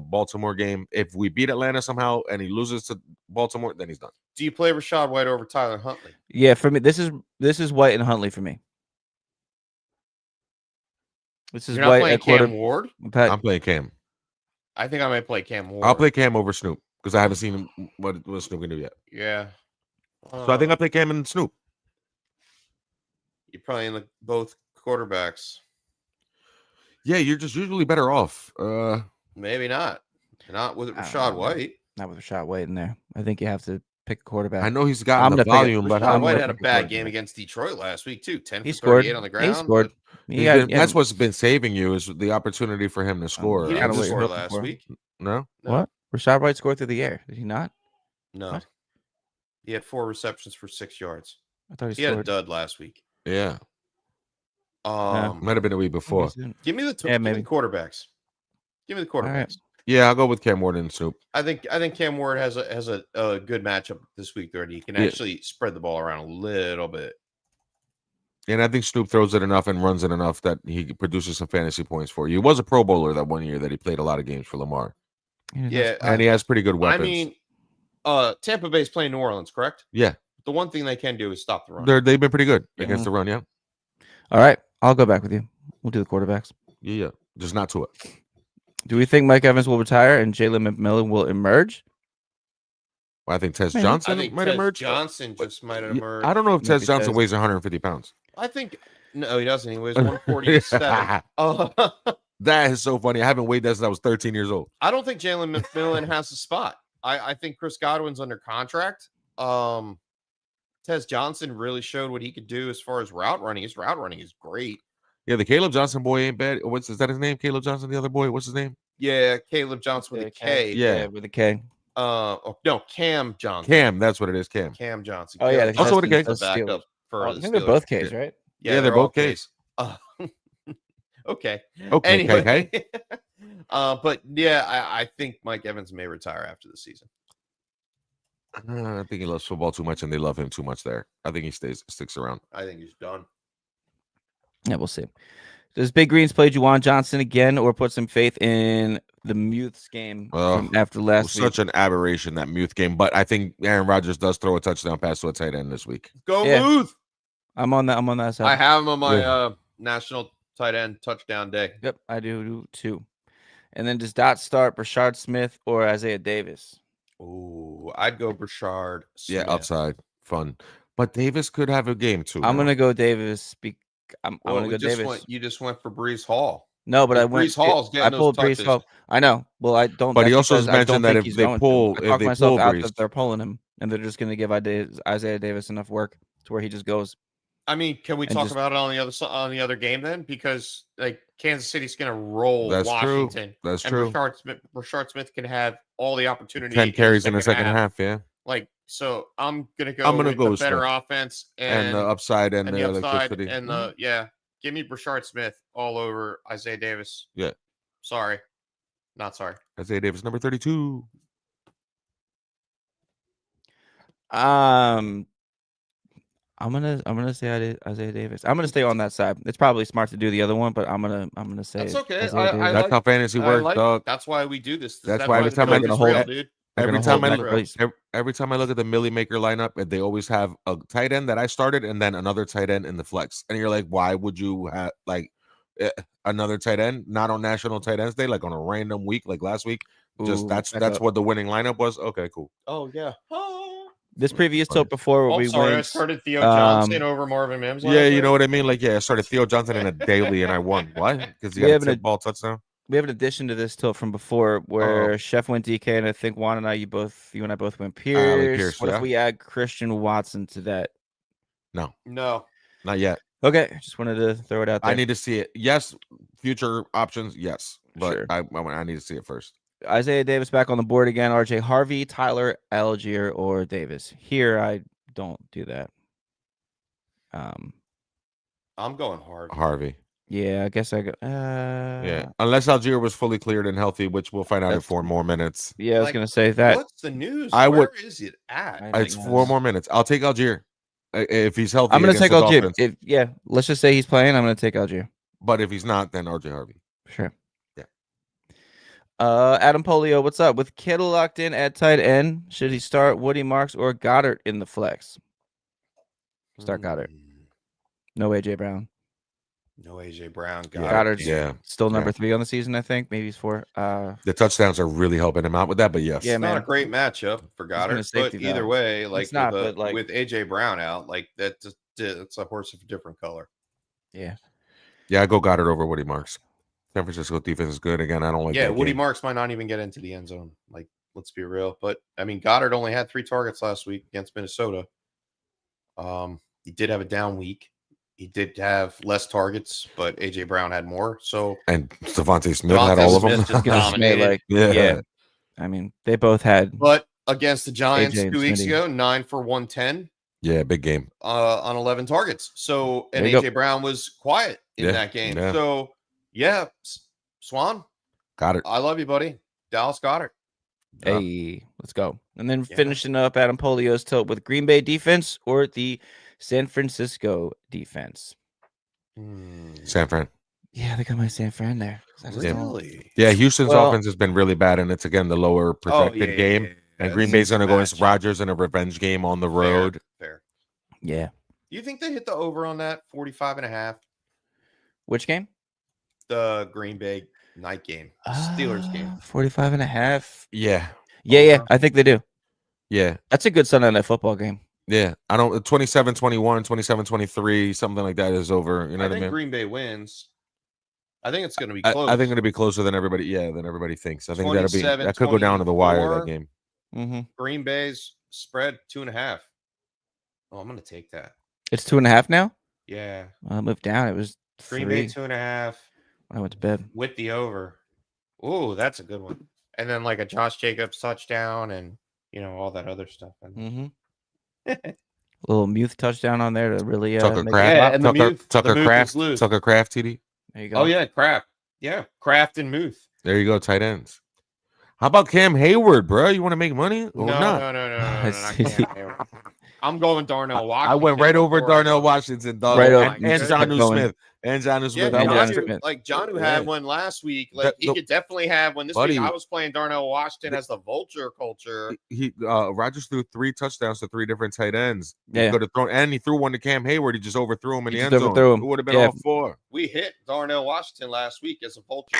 Baltimore game. If we beat Atlanta somehow and he loses to Baltimore, then he's done. Do you play Rashad White over Tyler Huntley? Yeah, for me, this is White and Huntley for me. This is You're not White playing at quarter. Cam Ward? I'm playing Cam. I think I might play Cam Ward. I'll play Cam over Snoop because I haven't seen him, what Snoop can do yet. Yeah. So I think I'll play Cam and Snoop. You're probably in both quarterbacks. Yeah, you're just usually better off. Maybe not. Not with I don't Rashad know. White. Not with Rashad White in there. I think you have to pick a quarterback. I know he's I'm gotten the gonna pick it. volume, but Rashad I'm White gonna had a pick a bad quarterback. game against Detroit last week, too. 10 He for scored. 38 on the ground. He scored. he's He got- been- that's what's been saving you is the opportunity for him to score. He Kinda didn't what you're score looking last for. week. No, No. What? Rashad White scored through the air. Did he not? No. What? He had 4 receptions for 6 yards. I thought He had a scored. dud last week. yeah, Yeah. might have been a week before. Give me the Yeah, give me maybe. quarterbacks. Give me the All right. quarterbacks. Yeah, I'll go with Cam Ward and Snoop. I think Cam Ward has a good matchup this week. He can Yeah. actually spread the ball around a little bit. And I think Snoop throws it enough and runs it enough that he produces some fantasy points for you. He was a Pro Bowler that one year that he played a lot of games for Lamar. Yeah, And he has pretty good weapons. I mean, Tampa Bay's playing New Orleans, correct? Yeah. The one thing they can do is stop the run. They've been pretty good against the run, yeah. All right, I'll go back with you. We'll do the quarterbacks. Yeah. Just not to it. Do we think Mike Evans will retire and Jalen McMillan will emerge? Well, I think Tez Man, Johnson I think might Tez emerge. Johnson just might emerge. I don't know if Maybe Tez Johnson Tez. weighs 150 pounds. I think no, he doesn't. He weighs 147. That is so funny. I haven't weighed that since I was 13 years old. I don't think Jalen McMillan has a spot. I think Chris Godwin's under contract. Tez Johnson really showed what he could do as far as route running. His route running is great. Yeah, the Caleb Johnson boy ain't bad. Is that his name? Caleb Johnson, the other boy. What's his name? Yeah, Caleb Johnson with a K. Yeah. with a K. No, Cam Johnson. Cam, that's what it is. Cam. Cam Johnson. Oh, yeah, Caleb also with a K. Johnson's the backup for I the think they're Steelers. both Ks, right? Yeah, they're both Ks. Okay. Okay. Anyway, Okay. but yeah, I think Mike Evans may retire after the season. I think he loves football too much, and they love him too much there. I think he sticks around. I think he's done. Yeah, we'll see. Does Big Greens play Juwan Johnson again or put some faith in the Muth's game from after last week? Such an aberration, that Muth game. But I think Aaron Rodgers does throw a touchdown pass to a tight end this week. Go Muth. I'm on that side. I have him on my national tight end touchdown day. Yep, I do too. And then does Dot start Brashard Smith or Isaiah Davis? Ooh, I'd go Brashard Smith. Yeah, upside. Fun. But Davis could have a game too. I'm going to go Davis. I'm going to go Davis. You just went for Brees Hall. No, but I went. Brees Hall's getting I pulled those Brees Hall. I know. Well, I don't. But he also because mentioned that if they pull, I talked myself out Brees, that they're pulling him, and they're just going to give Isaiah Davis enough work to where he just goes. I mean, can we talk about it on the other game then? Because like Kansas City's going to roll Washington. True. That's and true. Brashard Smith can have all the opportunity. 10 carries in the second half. Yeah. Like, so I'm gonna go with the better offense and the upside and the electricity. And give me Brashard Smith all over Isaiah Davis. Yeah. Sorry. Not sorry. Isaiah Davis, number 32. I'm gonna say Isaiah Davis. I'm gonna stay on that side. It's probably smart to do the other one, but I'm gonna say that's okay. That's how fantasy works, dog. That's why we do this. That's why every time I look at the Millie Maker lineup, and they always have a tight end that I started, and then another tight end in the flex. And you're like, why would you have another tight end not on National Tight Ends Day, like on a random week, like last week? Just that's what the winning lineup was. Okay, cool. Oh yeah. This previous tilt before where we went. I started Theo Johnson over Marvin Mims. Yeah, you know what I mean. Like, I started Theo Johnson in a daily, and I won. What? Because he had a ball touchdown. We have an addition to this tilt from before where Chef went DK, and I think Juan and you and I both went Pierce. What if we add Christian Watson to that? No, not yet. Okay, just wanted to throw it out there. I need to see it. Yes, future options. Yes, but sure. I need to see it first. Isaiah Davis back on the board again. RJ Harvey, Tyler Algier, or Davis. Here, I don't do that. I'm going Harvey. Yeah, I guess I go. Yeah, unless Algier was fully cleared and healthy, which we'll find out in 4 more minutes. Yeah, I was gonna say that. What's the news? Where is it at? It's 4 more minutes. I'll take Algier if he's healthy. I'm gonna take Algier. Let's just say he's playing. I'm gonna take Algier. But if he's not, then RJ Harvey. Sure. Yeah. Adam Polio, what's up? With Kittle locked in at tight end, should he start Woody Marks or Goddard in the flex? Start Goddard. No AJ Brown. No AJ Brown. Goddard's still number 3 on the season, I think. Maybe he's 4. The touchdowns are really helping him out with that, but yes. Yeah, not a great matchup for Goddard. But either way, like with AJ Brown out, like it's a horse of a different color. Yeah. Yeah, I go Goddard over Woody Marks. San Francisco defense is good. Again, I don't like that Woody game. Marks might not even get into the end zone. Like, let's be real. But I mean, Goddard only had 3 targets last week against Minnesota. He did have a down week. He did have less targets, but AJ Brown had more. So and Devontae Smith had all of them. Just dominated. Yeah. I mean, they both had. But against the Giants 2 weeks ago, 9 for 110. Yeah, big game. On 11 targets. So and AJ Brown was quiet in that game. Yeah. So Swan, got it. I love you, buddy. Dallas Goedert. Hey, let's go. And then finishing up Adam Polio's tilt with Green Bay defense or the San Francisco defense. San Fran. Yeah, they got my San Fran there. Really? Yeah, Houston's Well- offense has been really bad, and it's again the lower projected game. And Green Bay's going to go against Rodgers in a revenge game on the road. Fair. Yeah. Do you think they hit the over on that 45.5? Which game? The Green Bay night game, Steelers game. 45.5. Yeah, Yeah. I think they do. yeah, That's a good Sunday night football game. yeah. I don't 27-21, 27-23, something like that is over. You know I what I think mean? Green Bay wins. I think it's going to be I close. think it'll be closer than everybody. Yeah, than everybody thinks. I think that could go down to the 27-24. wire that game. Mm-hmm. Green Bay's spread 2.5. Oh, I'm going to take that. It's 2.5 now. Yeah. Well, I moved down. It was Green 3 Bay 2.5 when I went to bed. with the over. Oh, that's a good one. And then like a Josh Jacobs touchdown and, all that other stuff. Mm-hmm. A little Muth touchdown on there to really Tucker make Kraft. it Yeah, pop. and the Muth- Tucker the Muth Kraft. is loose. Tucker Kraft TD. There you go. Oh, yeah, Kraft. Yeah, Kraft and Muth. There you go, tight ends. How about Cam Hayward, bro? You want to make money or No, not? no, not Cam Hayward. I'm going Darnell Washington. I went right over Darnell Washington, dog. Right over. And You just Jonnu kept going. Smith. And Jonnu Yeah, Smith. and I Jonnu was- Smith. John who Yeah. had one last week. Like he could definitely have one this Buddy. week. I was playing Darnell Washington as the vulture culture. Rodgers threw 3 touchdowns to 3 different tight ends. Yeah. He could have thrown, and he threw one to Cam Hayward. He just overthrew him in He the just end zone. overthrew him. It would have been Yeah. all 4. We hit Darnell Washington last week as a vulture.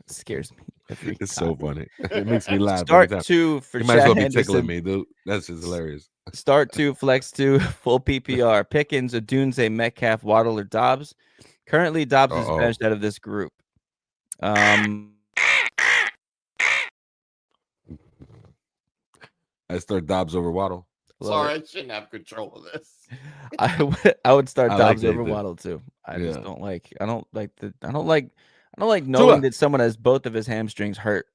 It scares me. Every It's time. so funny. It makes me laugh. Start every time. 2 for You might as well Chad be tickling Henderson. me, dude. That's just hilarious. Start 2, flex 2, full PPR. Pickens, Odunze, Metcalf, Waddle, or Dobbs. Currently, Dobbs is benched out of this group. I start Dobbs over Waddle. Sorry, I shouldn't have control of this. I would start I like Dobbs it, over dude. Waddle too. I just Yeah. don't like knowing that someone has both of his hamstrings hurt.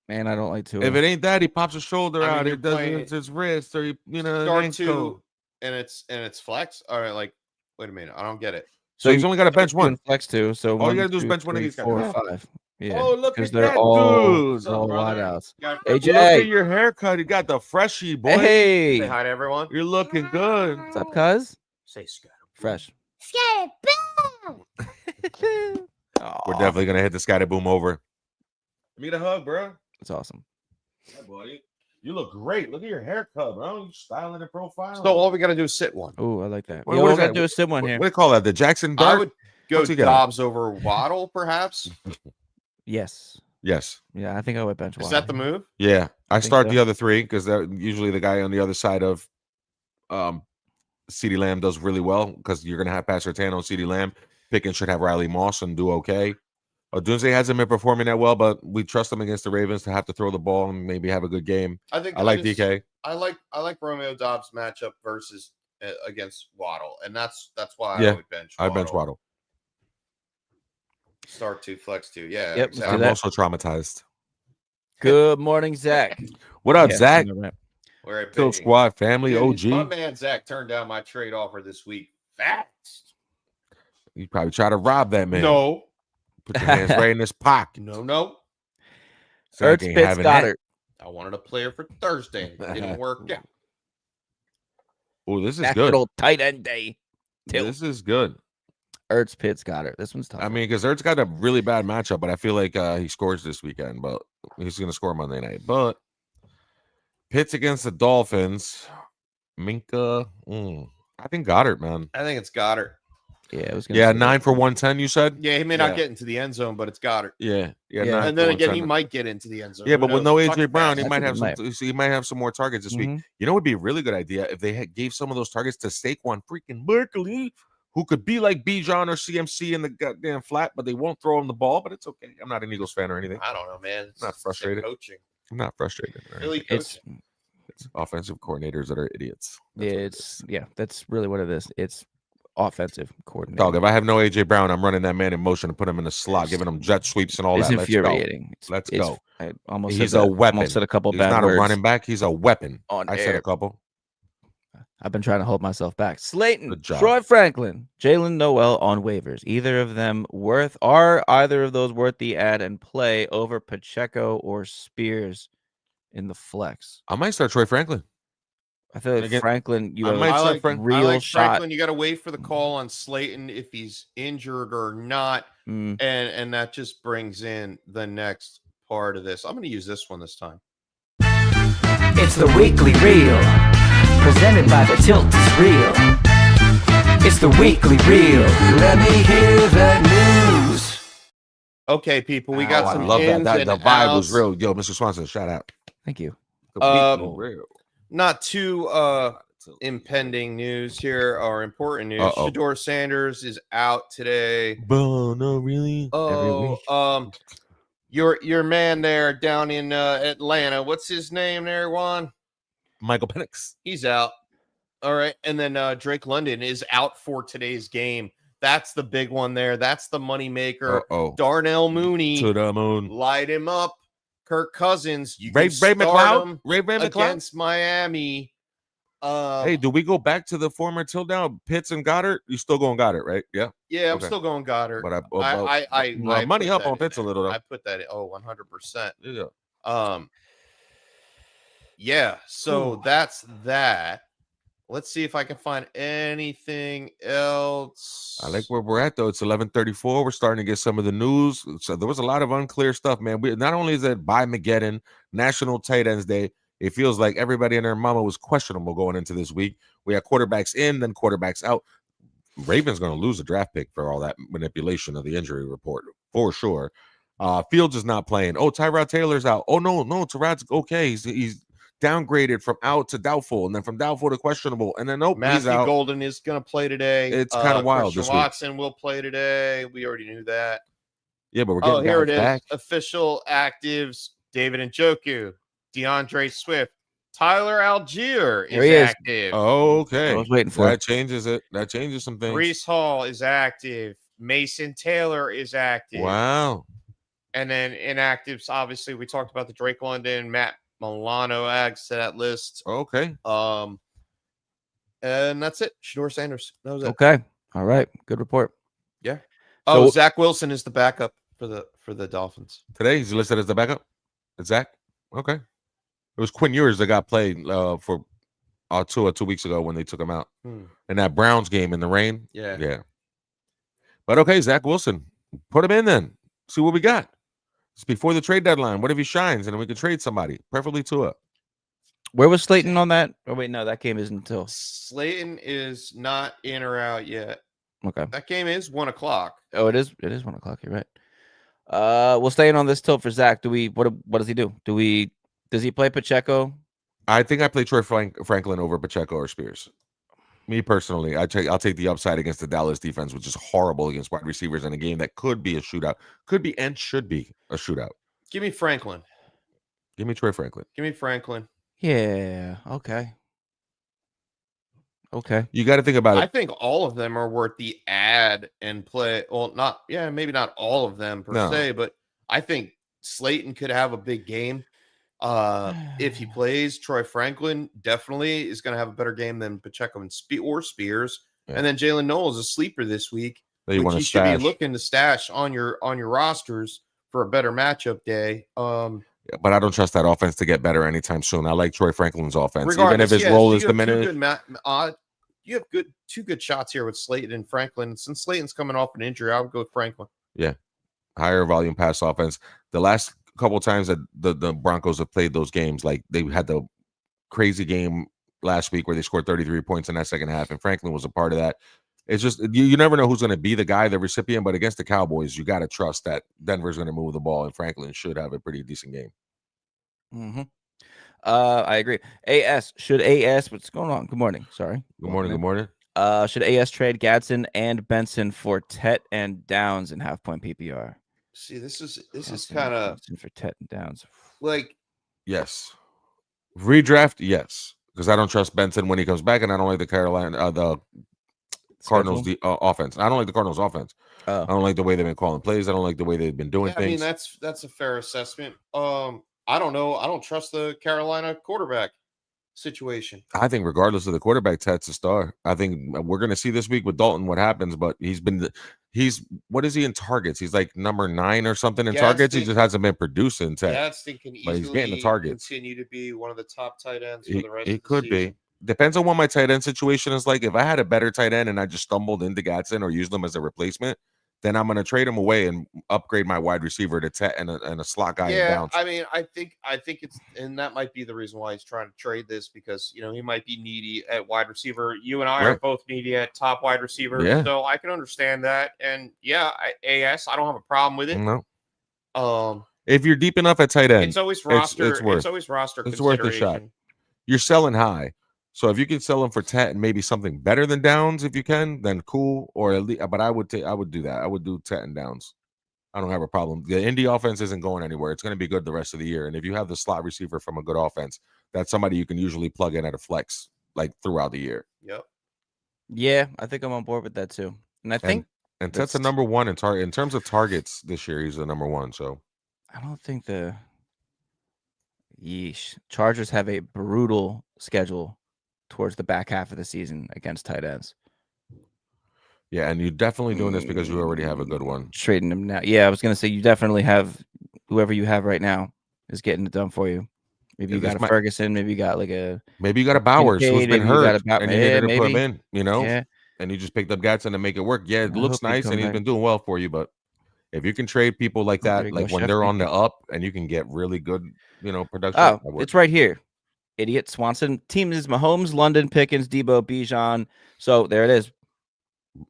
Man, I don't like Tua. If it ain't that, he pops his shoulder I mean, out. you're It doesn't playing- it's his wrist, or his Start ankle. 2 and it's flex. All right, like wait a minute, I don't get it. So he's only got to bench Start 2 one. and flex 2. So All you 1, gotta do is 2, bench one of 3, these guys. 4, 5. Yeah. Oh, look Because at they're that all dude. What's up, all brother? wideouts. Got- AJ. Look at your haircut. You got the freshie, boy. Hey, Say hi to everyone. You're looking good. what's up, cuz? Say Scott. Fresh. We're definitely gonna hit the Scotty Boom over. Give me the hug, bro. It's awesome. Hey, buddy. You look great. Look at your haircut, bro. You styling and profiling. So all we got to do is sit one. Oh, I like that. What- Yo, what we're is gonna that? do a sim one What here. do they call that? The Jackson I Dart? would go What's he got? Dobbs over Waddle, perhaps. Yes. Yes. Yeah, I think I would bench Is Waddle. that the move? Yeah. I think start so. the other 3 because they're usually the guy on the other side of CeeDee Lamb does really well because you're gonna have Pat Surtain on CeeDee Lamb. Pickens should have Riley Moss and do okay. Odunze hasn't been performing that well, but we trust him against the Ravens to have to throw the ball and maybe have a good game. I think I like just- DK. I like Romeo Dobbs matchup versus against Waddle, and that's why Yeah, I would bench. I bench Waddle. Start 2, flex 2. Yeah, Yep, let's do exactly. I'm that. also traumatized. Good morning, Zach. What up, Yeah, Zach? right. We're at Kill Bing. Squad family Dude, my OG. man Zach turned down my trade offer this week. Fast. You probably try to rob that man. No, Put your hands right in his pocket. no. Zach Ertz, ain't Pitts, having that. Goddard. I wanted a player for Thursday. Didn't work out. Oh, this is good. National tight end day. Tilt. This is good. Ertz, Pitts, Goddard. This one's tough. I mean, because Ertz got a really bad matchup, but I feel like he scores this weekend. But he's going to score Monday night. But Pitts against the Dolphins, Minka. I think Goddard, man. I think it's Goddard. yeah, it was gonna Yeah, say 9 for 110. You said. Yeah, he may Yeah. not get into the end zone, but it's Goddard. Yeah. Yeah. 9 And for then again, he 110. might get into the end zone. Yeah, Who but with knows? no Fuck AJ Brown, he fast. might think have he some. He might have some more targets this week. Mhm. You know, it would be a really good idea if they gave some of those targets to Saquon freaking Barkley, who could be like Bijan or CMC in the goddamn flat, but they won't throw him the ball. But it's okay. I'm not an Eagles fan or anything. I don't know, man. It's Not sick frustrated. Coaching. I'm not frustrated. or Really anything. It's coaching. It's offensive coordinators that are idiots. That's what it is. that's really what it is. It's offensive coordinator. Dog, if I have no AJ Brown, I'm running that man in motion and put him in the slot, giving him jet sweeps and all It's that. Let's go. infuriating. Let's It's- go. I almost He's said a that. weapon. Almost said a couple He's bad not words a running back. He's a weapon. on I said air. a couple. I've been trying to hold myself back. Slayton, Good job. Troy Franklin, Jalen Noel on waivers. Are either of those worth the add and play over Pacheco or Spears in the flex? I might start Troy Franklin. I feel like Again, Franklin, you I have might a start Frank- I real like shot. Franklin. You got to wait for the call on Slayton if he's injured or not, and that just brings in the next part of this. I'm going to use this one this time. It's the weekly reel, presented by the Tilt is Real. It's the weekly reel. Let me hear the news. Okay, people, we got Oh, some I love ins that. and The vibe was outs. real. Yo, Mr. Swanson, shout out. Thank you. The weekly real. Not too impending news here or important news. Uh-oh. Shador Sanders is out today. Bro, no, really? Oh, your man there down in Atlanta. What's his name there, Juan? Michael Penix. He's out. All right. And then Drake London is out for today's game. That's the big one there. That's the moneymaker. Uh-oh. Darnell Mooney. To the moon. Light him up. Kirk Cousins. You Ray can start McLeod? him Ray McLeod? against Miami. Hey, do we go back to the former till down Pitts and Goddard? You still going Goddard, right? Yeah. Yeah, I'm Okay. still going Goddard. But I money put up that on in Pitts a there. little though. I put that in. Oh, 100%. Yeah. Yeah. So Ooh. that's that. Let's see if I can find anything else. I like where we're at though. It's 11:34. We're starting to get some of the news. So there was a lot of unclear stuff, man. Not only is it Byepocalypse, National Tight Ends Day, it feels like everybody and their mama was questionable going into this week. We had quarterbacks in, then quarterbacks out. Ravens going to lose a draft pick for all that manipulation of the injury report for sure. Fields is not playing. Oh, Tyrod Taylor's out. Oh no, Tyrod's okay. He's downgraded from out to doubtful, and then from doubtful to questionable, and then nope, he's Matthew out. Golden is going to play today. It's kind of wild Christian this week. Watson will play today. We already knew that. Yeah, but we're getting here it is. back. Official actives: David Njoku, DeAndre Swift, Tyler Algier There he is is. active. Oh, okay. I was waiting for that it. changes it. That changes some things. Brees Hall is active. Mason Taylor is active. Wow. And then inactives, obviously, we talked about the Drake London, Matt Milano adds to that list. Okay. And that's it. Shador Sanders. That was it. Okay. All right. Good report. Yeah. So- Zach Wilson is the backup for the Dolphins. Today he's listed as the backup. Is Zach? Okay. It was Quinn Ewers that got played for 2 weeks ago when they took him out in that Browns game in the rain. Yeah. Yeah. But okay, Zach Wilson, put him in then. See what we got. It's before the trade deadline. What if he shines and then we can trade somebody, preferably Tua? Where was Slayton on that? Oh, wait, no, that game isn't until. Slayton is not in or out yet. Okay. That game is 1:00. Oh, it is 1 o'clock. You're right. We'll stay in on this tilt for Zach. What does he do? Does he play Pacheco? I think I play Troy Franklin over Pacheco or Spears. Me personally, I'll take the upside against the Dallas defense, which is horrible against wide receivers in a game that could be a shootout, could be and should be a shootout. Give me Franklin. Give me Troy Franklin. Give me Franklin. Yeah. Okay. Okay. You got to think about I it. think all of them are worth the ad and play. Well, maybe not all of them per se, but I think Slayton could have a big game. If he plays, Troy Franklin definitely is going to have a better game than Pacheco and Spears. Yeah. And then Jalen Noel is a sleeper this week, That you which want you to should stash. be looking to stash on your rosters for a better matchup day. But I don't trust that offense to get better anytime soon. I like Troy Franklin's offense, even if Regardless, his yes, role you is have diminished. You have two good shots here with Slayton and Franklin. Since Slayton's coming off an injury, I would go with Franklin. Yeah, higher volume pass offense. The last couple of times that the Broncos have played those games, like they had the crazy game last week where they scored 33 points in that second half, and Franklin was a part of that. It's just you never know who's going to be the guy, the recipient, but against the Cowboys, you got to trust that Denver's going to move the ball, and Franklin should have a pretty decent game. Mm-hmm. I agree. Should AS what's going on? Good morning. Sorry. Good morning. Good morning. Should AS trade Gadsden and Benson for Tet and Downs in half-point PPR? See, this is Gadsden kind and of Benson for Tet and Downs. like Yes. Redraft, yes, because I don't trust Benson when he comes back, and I don't like the Cardinals offense. I don't like the Cardinals offense. I don't like the way they've been calling plays. I don't like the way they've been doing things. I mean, that's a fair assessment. I don't know. I don't trust the Carolina quarterback. situation? I think regardless of the quarterback, Tet's a star. I think we're going to see this week with Dalton what happens, but what is he in targets? He's like number 9 or something in targets. He just hasn't been producing Tet. Gadsden can but he's getting the easily targets. continue to be one of the top tight ends for the rest of It the could season. be. Depends on what my tight end situation is like. If I had a better tight end and I just stumbled into Gadsden or used him as a replacement, then I'm going to trade him away and upgrade my wide receiver to Tet and a slot guy. Yeah, I mean, I think it's, and that might be the reason why he's trying to trade this, because he might be needy at wide receiver. You and I are both needy at top wide receiver, so I can understand that. And yeah, I don't have a problem with it. No. If you're deep enough at tight end, it's always roster. It's worth a shot. You're selling high. So if you can sell them for Tet and maybe something better than Downs, if you can, then cool. Or at least, but I would do that. I would do Tet and Downs. I don't have a problem. The Indy offense isn't going anywhere. It's going to be good the rest of the year. And if you have the slot receiver from a good offense, that's somebody you can usually plug in at a flex like throughout the year. Yep. Yeah, I think I'm on board with that too. And I think Tet's the number 1 in target in terms of targets this year. He's the number 1. So I don't think Chargers have a brutal schedule towards the back half of the season against tight ends. Yeah, and you're definitely doing this because you already have a good one. Trading him now. Yeah, I was gonna say you definitely have whoever you have right now is getting it done for you. Maybe you got a Ferguson, maybe you got maybe you got a Bowers who's been hurt and you needed to put him in, Yeah. And you just picked up Gatson to make it work. Yeah, it looks nice and he's been doing well for you, but if you can trade people like that, like when they're on the up and you can get really good, production. Oh, it's right here. Idiot Swanson. Team is Mahomes, London, Pickens, Debo, Bijan. So there it is.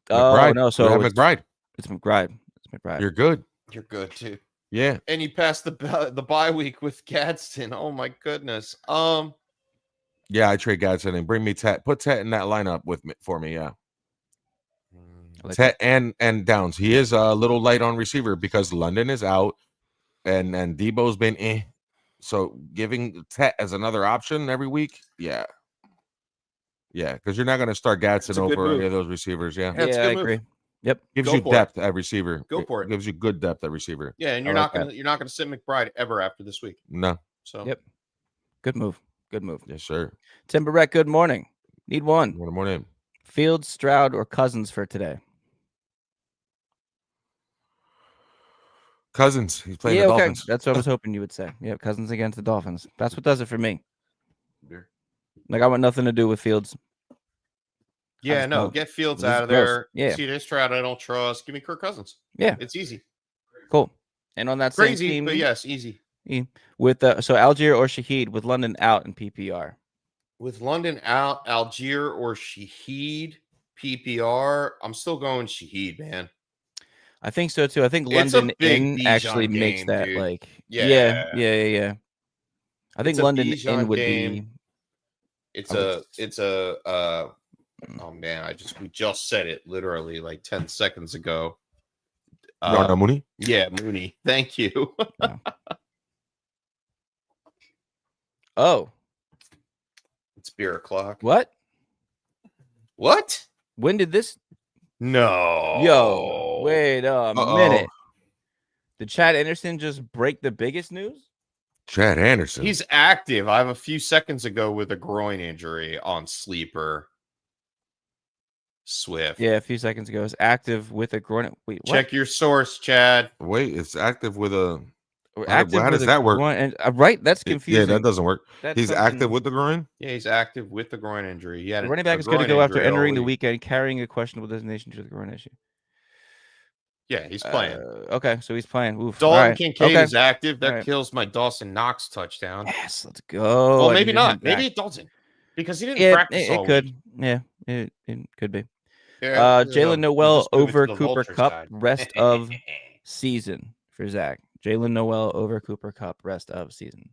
McBride. Oh no, so it's McBride. It's McBride. It's McBride. You're good. You're good too. Yeah. And you passed the bye week with Gadsden. Oh my goodness. Yeah, I trade Gadsden and bring me Tet. Put Tet in that lineup for me. Yeah. Tet and Downs. He is a little light on receiver because London is out and Debo's been So giving Tet as another option every week, yeah, because you're not going to start Gadsden over any of those receivers. Yeah, I agree. Yep, gives you depth at receiver. Go for it. Gives you good depth at receiver. Yeah, and you're not gonna sit McBride ever after this week. No. So yep, good move. Good move. Yes, sir. Timberrek, good morning. Need one. Good morning. Fields, Stroud, or Cousins for today? Cousins. He's playing the Dolphins. That's what I was hoping you would say. Yeah, Cousins against the Dolphins. That's what does it for me. Like I want nothing to do with Fields. Yeah, no, get Fields out of there. Yeah. See this Stroud I don't trust. Give me Kirk Cousins. Yeah. It's easy. Cool. And on that same team, but yes, easy. With so Algier or Shaheed with London out in PPR. With London out, Algier or Shaheed PPR, I'm still going Shaheed, man. I think so too. I think London in actually makes that dude. Yeah. I think London in would be. Oh man, we just said it literally like 10 seconds ago. Mooney? Yeah, Mooney. Thank you. Oh. It's beer o'clock. What? What? When did this? No. Yo, wait a minute. Did Chad Anderson just break the biggest news? Chad Anderson. He's active. I have a few seconds ago with a groin injury on Sleeper. Swift. Yeah, a few seconds ago. It's active with a groin. Wait, what? Check your source, Chad. Wait, it's active with a. How does that work? Right, that's confusing. Yeah, that doesn't work. He's active with the groin? Yeah, he's active with the groin injury. Yeah, the running back is good to go after entering the weekend carrying a questionable designation due to the groin issue. Yeah, he's playing. Okay, so he's playing. Oof. Dalton Kincaid is active. That kills my Dawson Knox touchdown. Yes, let's go. Well, maybe not. Maybe it doesn't. Because he didn't practice all could. week. Yeah, it could be. Jalen Noel over Cooper Kupp rest of season for Zach. Jalen Noel over Cooper Kupp rest of season.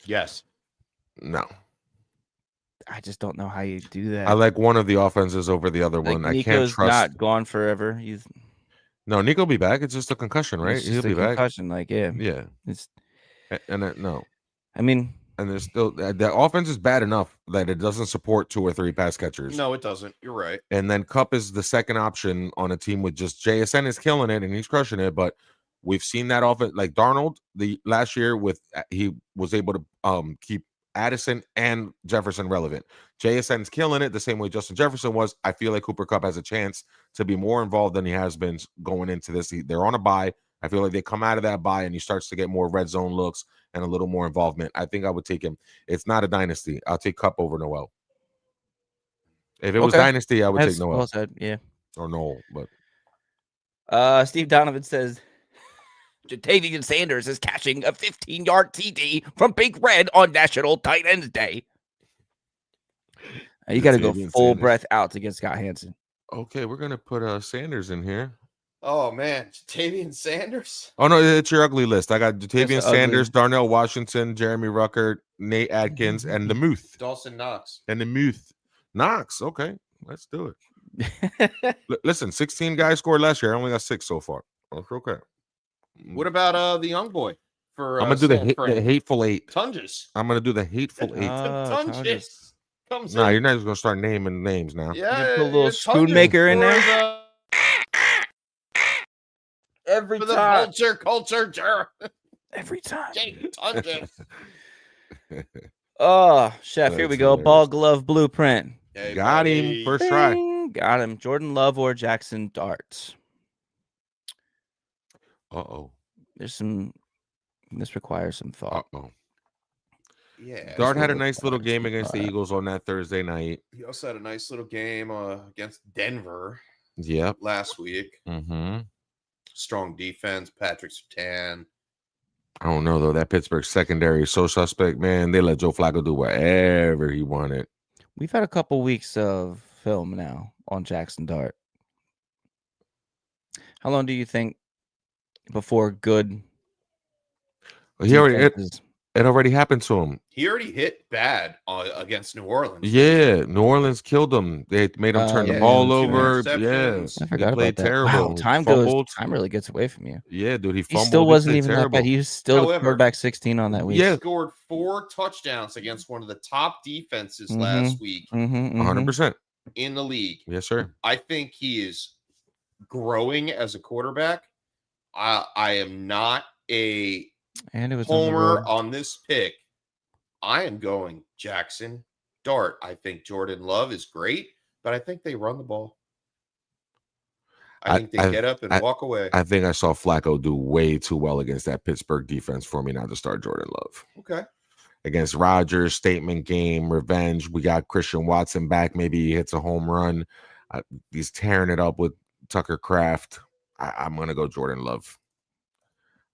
Yes. No. I just don't know how you do that. I like one of the offenses over the other one. I can't trust. Not gone forever. No, Nico will be back. It's just a concussion, right? He'll be back. Concussion, yeah. It's no. I mean, and there's still the offense is bad enough that it doesn't support 2 or 3 pass catchers. No, it doesn't. You're right. And then Kupp is the second option on a team with just JSN is killing it and he's crushing it, but we've seen that offense like Darnold the last year he was able to keep Addison and Jefferson relevant. JSN's killing it the same way Justin Jefferson was. I feel like Cooper Kupp has a chance to be more involved than he has been going into this. They're on a bye. I feel like they come out of that bye and he starts to get more red zone looks and a little more involvement. I think I would take him. It's not a dynasty. I'll take Kupp over Noel. If it was dynasty, I would take Noel. Well said, yeah. Or Noel, but Steve Donovan says Jatavian Sanders is catching a 15-yard TD from Big Red on National Tight Ends Day. You got to go full breath out to get Scott Hansen. Okay, we're gonna put Sanders in here. Oh man, Jatavian Sanders. Oh no, it's your ugly list. I got Jatavian That's Sanders, ugly. Darnell Washington, Jeremy Ruckert, Nate Atkins, and the Muth. Dawson Knox. And the Muth. Knox. Okay, let's do it. Listen, 16 guys scored last year. I only got 6 so far. That's okay. What about the young boy? For I'm gonna do the hateful 8. Tunges. I'm gonna do the hateful 8. Tunges comes Nah, in. you're not just gonna start naming names now. Yeah, put a little spoon maker in there. Every For the time. culture. Every time. Tunges. Oh, Chef, here That's we go. hilarious. Ball glove blueprint. Hey, Got buddy. him first try. Bing. Got him. Jordan Love or Jackson Dart. Uh-oh. This requires some thought. Uh-oh. Yeah. Dart had a nice little game against the Eagles on that Thursday night. He also had a nice little game against Denver Yep. last week. Mm-hmm. Strong defense. Patrick Surtain. I don't know though. That Pittsburgh secondary is so suspect, man. They let Joe Flacco do whatever he wanted. We've had a couple weeks of film now on Jackson Dart. How long do you think before good? He already defenses- it already happened to him. He already hit bad against New Orleans. Yeah, New Orleans killed him. They made him turn the yeah, ball 2 over. Yeah, interceptions. I he forgot played about that. terrible. Wow, He time fumbled. really gets away from you. Yeah, dude, he He fumbled. still He wasn't played even that terrible. bad. He was still However, quarterback 16 on that week. Yeah. He scored 4 touchdowns against one of the top defenses last week 100%. in the league. Yes, sir. I think he is growing as a quarterback. I am not a And it was on the homer road. on this pick. I am going Jackson Dart. I think Jordan Love is great, but I think they run the ball. I think they get up and walk away. I think I saw Flacco do way too well against that Pittsburgh defense for me not to start Jordan Love. Okay. Against Rodgers, statement game, revenge. We got Christian Watson back. Maybe he hits a home run. He's tearing it up with Tucker Kraft. I'm going to go Jordan Love.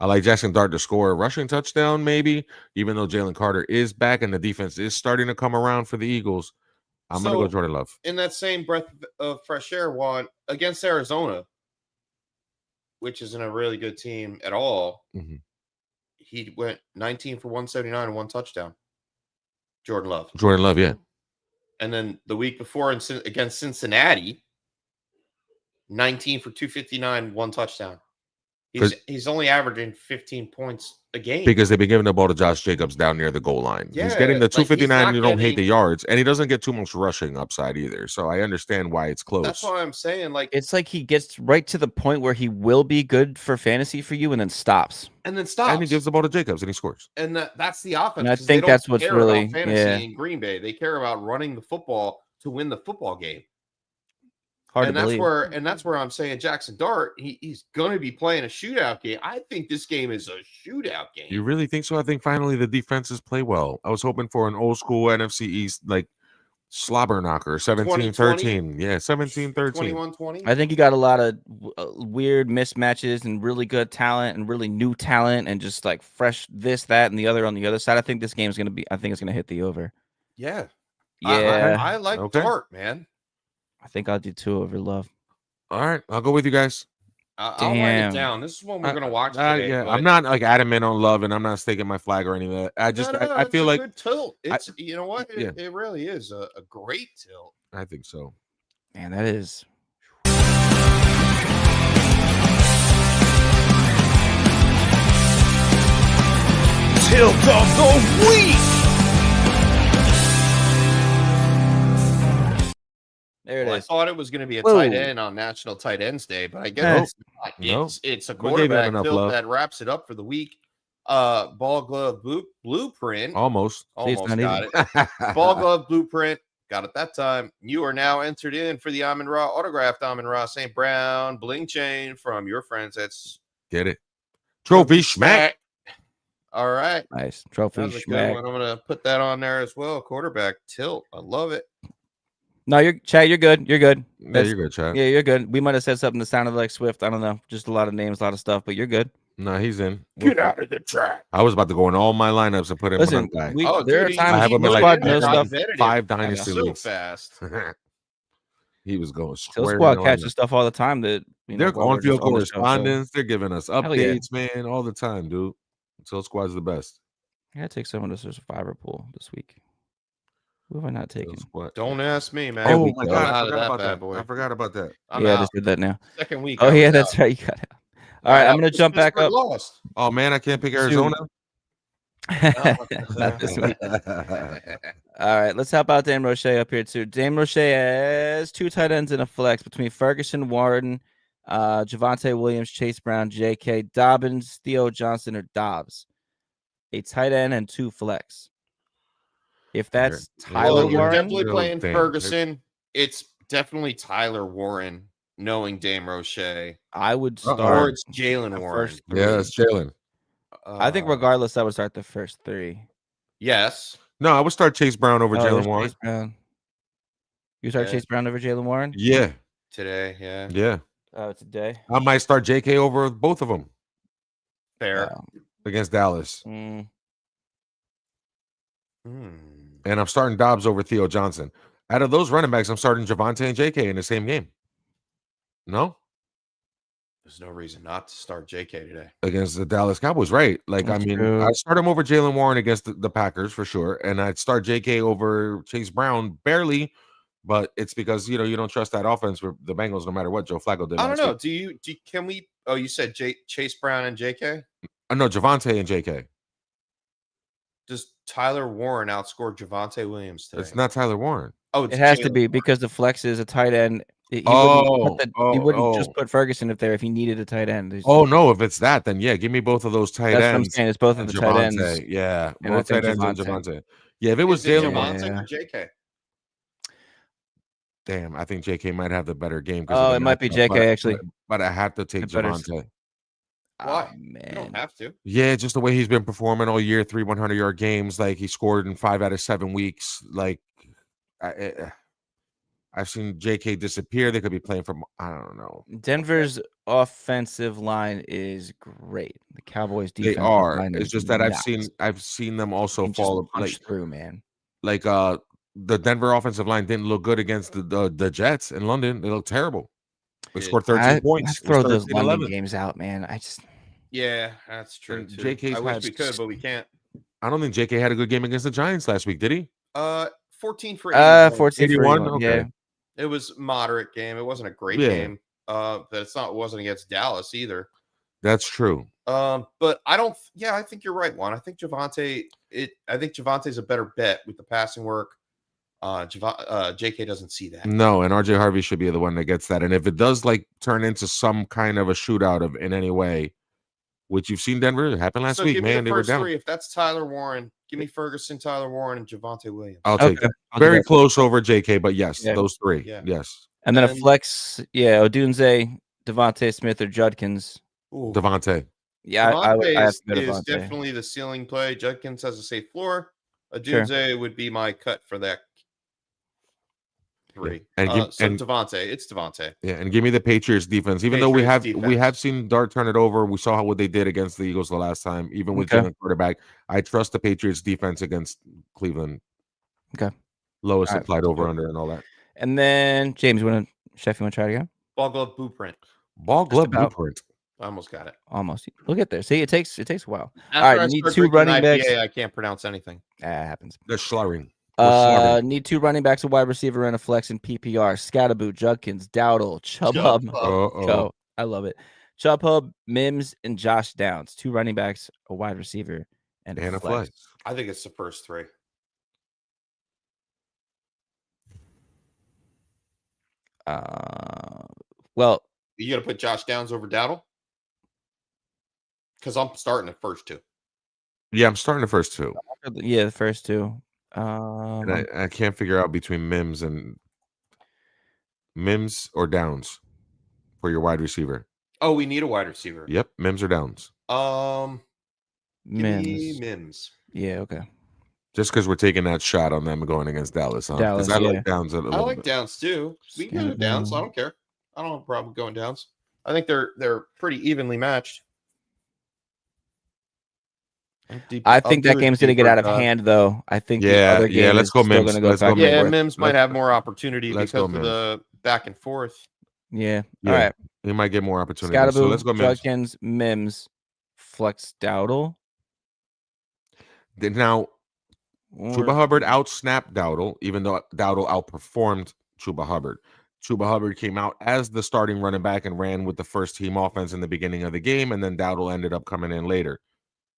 I like Jackson Dart to score a rushing touchdown, maybe, even though Jalen Carter is back and the defense is starting to come around for the Eagles. I'm going to go Jordan Love. In that same breath of fresh air, Juan, against Arizona, which isn't a really good team at all, he went 19 for 179 and 1 touchdown. Jordan Love. Jordan Love, yeah. And then the week before against Cincinnati, 19 for 259, 1 touchdown. He's only averaging 15 points a game. Because they've been giving the ball to Josh Jacobs down near the goal line. Yeah, he's getting the 259. You don't hate the getting- yards, and he doesn't get too much rushing upside either. So I understand why it's close. That's why I'm saying, like, It's like he gets right to the point where he will be good for fantasy for you and then stops. and then stops. And he gives the ball to Jacobs and he scores. And that's the offense. And I 'cause think they don't that's what's care really- about fantasy yeah. in Green Bay. They care about running the football to win the football game. Hard and to believe. that's where I'm saying Jackson Dart, he's going to be playing a shootout game. I think this game is a shootout game. You really think so? I think finally the defenses play well. I was hoping for an old school NFC East like slobber knocker, 17-13. Yeah, 17-13. 21-20. I think you got a lot of weird mismatches and really good talent and really new talent and just like fresh this, that, and the other on the other side. I think this game's going to be, I think it's going to hit the over. Yeah. Yeah. I like Okay. Dart, man. I think I'll do 2 over Love. All right, I'll go with you guys. I'll write Damn. it down. This is one we're going to watch today. Yeah, but- I'm not like adamant on Love, and I'm not staking my flag or anything. I just I it's feel a like good tilt. It's you know what? yeah. It really is a great tilt. I think so. Man, that is. Tilt of the week. There it Well, I is. thought it was going to be a Whoa. tight end on National Tight Ends Day, but I guess it's not. No. It's a We gave him quarterback enough tilt love. that wraps it up for the week. Ball glove blueprint. Almost. Almost not got it. Ball glove blueprint. Got it that time. You are now entered in for the Amon Ra autographed Amon Ra St. Brown bling chain from your friends at Get it. Trophy Schmack. All right. Nice. Trophy That was a good Schmack. one. I'm going to put that on there as well. Quarterback tilt. I love it. No, you're Chad. You're good. You're good. Yeah, you're good, Chad. Yeah, you're good. We might have said something that sounded like Swift. I don't know. Just a lot of names, a lot of stuff, but you're good. No, he's in. Get out of the track. I was about to go in all my lineups and put in Listen, one guy. there are dude, times I have him in Tilt like Squad knows stuff. 5 dynasty so leagues. fast. He was going Tilt square. Squad catches stuff all the time. That They're while we're on field just on the show, so- correspondence. They're giving us Hell yeah. updates, man, all the time, dude. Tilt Squad's the best. I gotta take someone to Survivor pool this week. Who have I not taken? Tilt Squad. Don't ask me, man. Oh we my go. god, I'm I out of forgot that about bad that. boy. I forgot about that. I'm Yeah, I out. just did that now. Second week. Oh I yeah, was that's out. right. You got it. All right, I'm gonna jump back up. Lost. Oh man, I can't pick Arizona. Not this week. All right, let's help out Dame Roche up here too. Dame Roche has 2 tight ends in a flex between Ferguson, Warren, Javonte Williams, Chase Brown, J.K. Dobbins, Theo Johnson, or Dobbs. A tight end and 2 flex. If that's Yeah. Tyler Well, you're Warren, definitely Real playing thing. Ferguson. It's definitely Tyler Warren, knowing Dame Roche. I would Uh-oh. Or start it's Jalen the Warren. first Yeah, 3. it's Jalen. I think regardless, I would start the first 3. Yes. No, I would start Chase Brown over there's Jalen Warren. Chase Brown. You start Yeah. Chase Brown over Jalen Warren? Yeah, Today, yeah. yeah. Today. I might start JK over both of them Fair. against Dallas, Mm. and I'm starting Dobbs over Theo Johnson. Out of those running backs, I'm starting Javonte and JK in the same game. No, There's no reason not to start JK today. against the Dallas Cowboys, right? Like, That's I mean, true. I'd start him over Jalen Warren against the Packers for sure, and I'd start JK over Chase Brown barely, but it's because you don't trust that offense for the Bengals, no matter what Joe Flacco did. I don't last know. week. Can we? Oh, you said Chase Brown and JK? No, Javonte and JK. Does Tyler Warren outscore Javonte Williams today? It's not Tyler Warren. Oh, it's It has to Jalen be Warren. because the flex is a tight end. He Oh, wouldn't just oh. put Ferguson up there if he needed a tight end. Oh no, if it's that, then yeah, give me both of those tight That's what I'm ends. saying. It's both of and the tight ends. Javonte. Yeah, And I both think tight ends and Javonte. Javonte. Yeah, if it was Is it Jalen Warren, Javonte or JK? damn, I think JK might have the better game. Oh, it might be JK actually. but I have to take It better- Javonte. Why? Oh, You man. don't have to. Yeah, just the way he's been performing all year, 3 100-yard games. Like he scored in 5 out of 7 weeks. Like I've seen JK disappear. They could be playing from I don't know. Denver's offensive line is great. The Cowboys They defense. are. Line It's is just that nuts. I've seen them also And just fall punch through, man. like the Denver offensive line didn't look good against the Jets in London. They looked terrible. They Yeah. scored 13 points. I throw It was those 13, London 11. games out, man. I just Yeah, that's true. And Too. JK's I wish had we could, but we can't. I don't think JK had a good game against the Giants last week, did he? 14 for 81. 14 for 81? 81. Okay. Yeah. It was a moderate game. It wasn't a great Yeah. game. But it wasn't against Dallas either. That's true. But I don't. Yeah, I think you're right, Juan. I think Javonte. I think Javonte's a better bet with the passing work. JK doesn't see that. No, and RJ Harvey should be the one that gets that. And if it does like turn into some kind of a shootout of in any way, which you've seen Denver, it happened last So week, give me man. the They were first down. 3. If that's Tyler Warren, give me Ferguson, Tyler Warren, and Javonte Williams. I'll take it. I'll do Very that. close over JK, but yes, Yeah. those 3. Yeah. Yes. And then a And- flex, Odunze, Devontae Smith, or Judkins. Ooh. Devontae. Yeah, I have Devontae to go is Devontae. definitely the ceiling play. Judkins has a safe floor. Adunze would be my cut for that 3. And Devontae, it's Devontae. Yeah, and give me the Patriots defense. Even though we Patriots have defense. seen Dart turn it over, we saw what they did against the Eagles the last time. Even with Okay. Jalen quarterback, I trust the Patriots defense against Cleveland. Okay. Lowest All right. applied over under and all that. And then James, you want to try it again? Ball glove blueprint. Ball glove about. blueprint. I almost got it. Almost. Look at there. See, it takes a while. After right, I you need start 2 drinking running backs. IPA, I can't pronounce anything. It happens. The Schlarring. Need 2 running backs, a wide receiver, and a flex in PPR. Scatterboo, Judkins, Dowdle, Chubb Hub. Go. I love it. Chubb Hub, Mims, and Josh Downs. 2 running backs, a wide receiver, and a flex. I think it's the first 3. Well, You got to put Josh Downs over Dowdle? Because I'm starting the first 2. Yeah, I'm starting the first two. Yeah, the first two. And I can't figure out between Mims or Downs for your wide receiver. Oh, we need a wide receiver. Yep, Mims or Downs. Give me Mims. Mims. Yeah, okay. Just because we're taking that shot on them going against Dallas, huh? Because Dallas, I yeah. like Downs a I little like bit. Downs too. We can go Downs. I don't care. I don't have a problem going Downs. I think they're pretty evenly matched. I think that game's going to get out of hand, though. I think the other game let's is go still Mims. going to go Let's back go and Mims. Yeah, forth. Mims might have more opportunity let's because go of Mims. the back and forth. Yeah. Yeah, All right. he might get more opportunity. Scottaboo, So let's go Mims. Judkins, Mims, Flex Dowdle. Now, Chuba Or Hubbard outsnapped Dowdle, even though Dowdle outperformed Chuba Hubbard. Chuba Hubbard came out as the starting running back and ran with the first team offense in the beginning of the game, and then Dowdle ended up coming in later.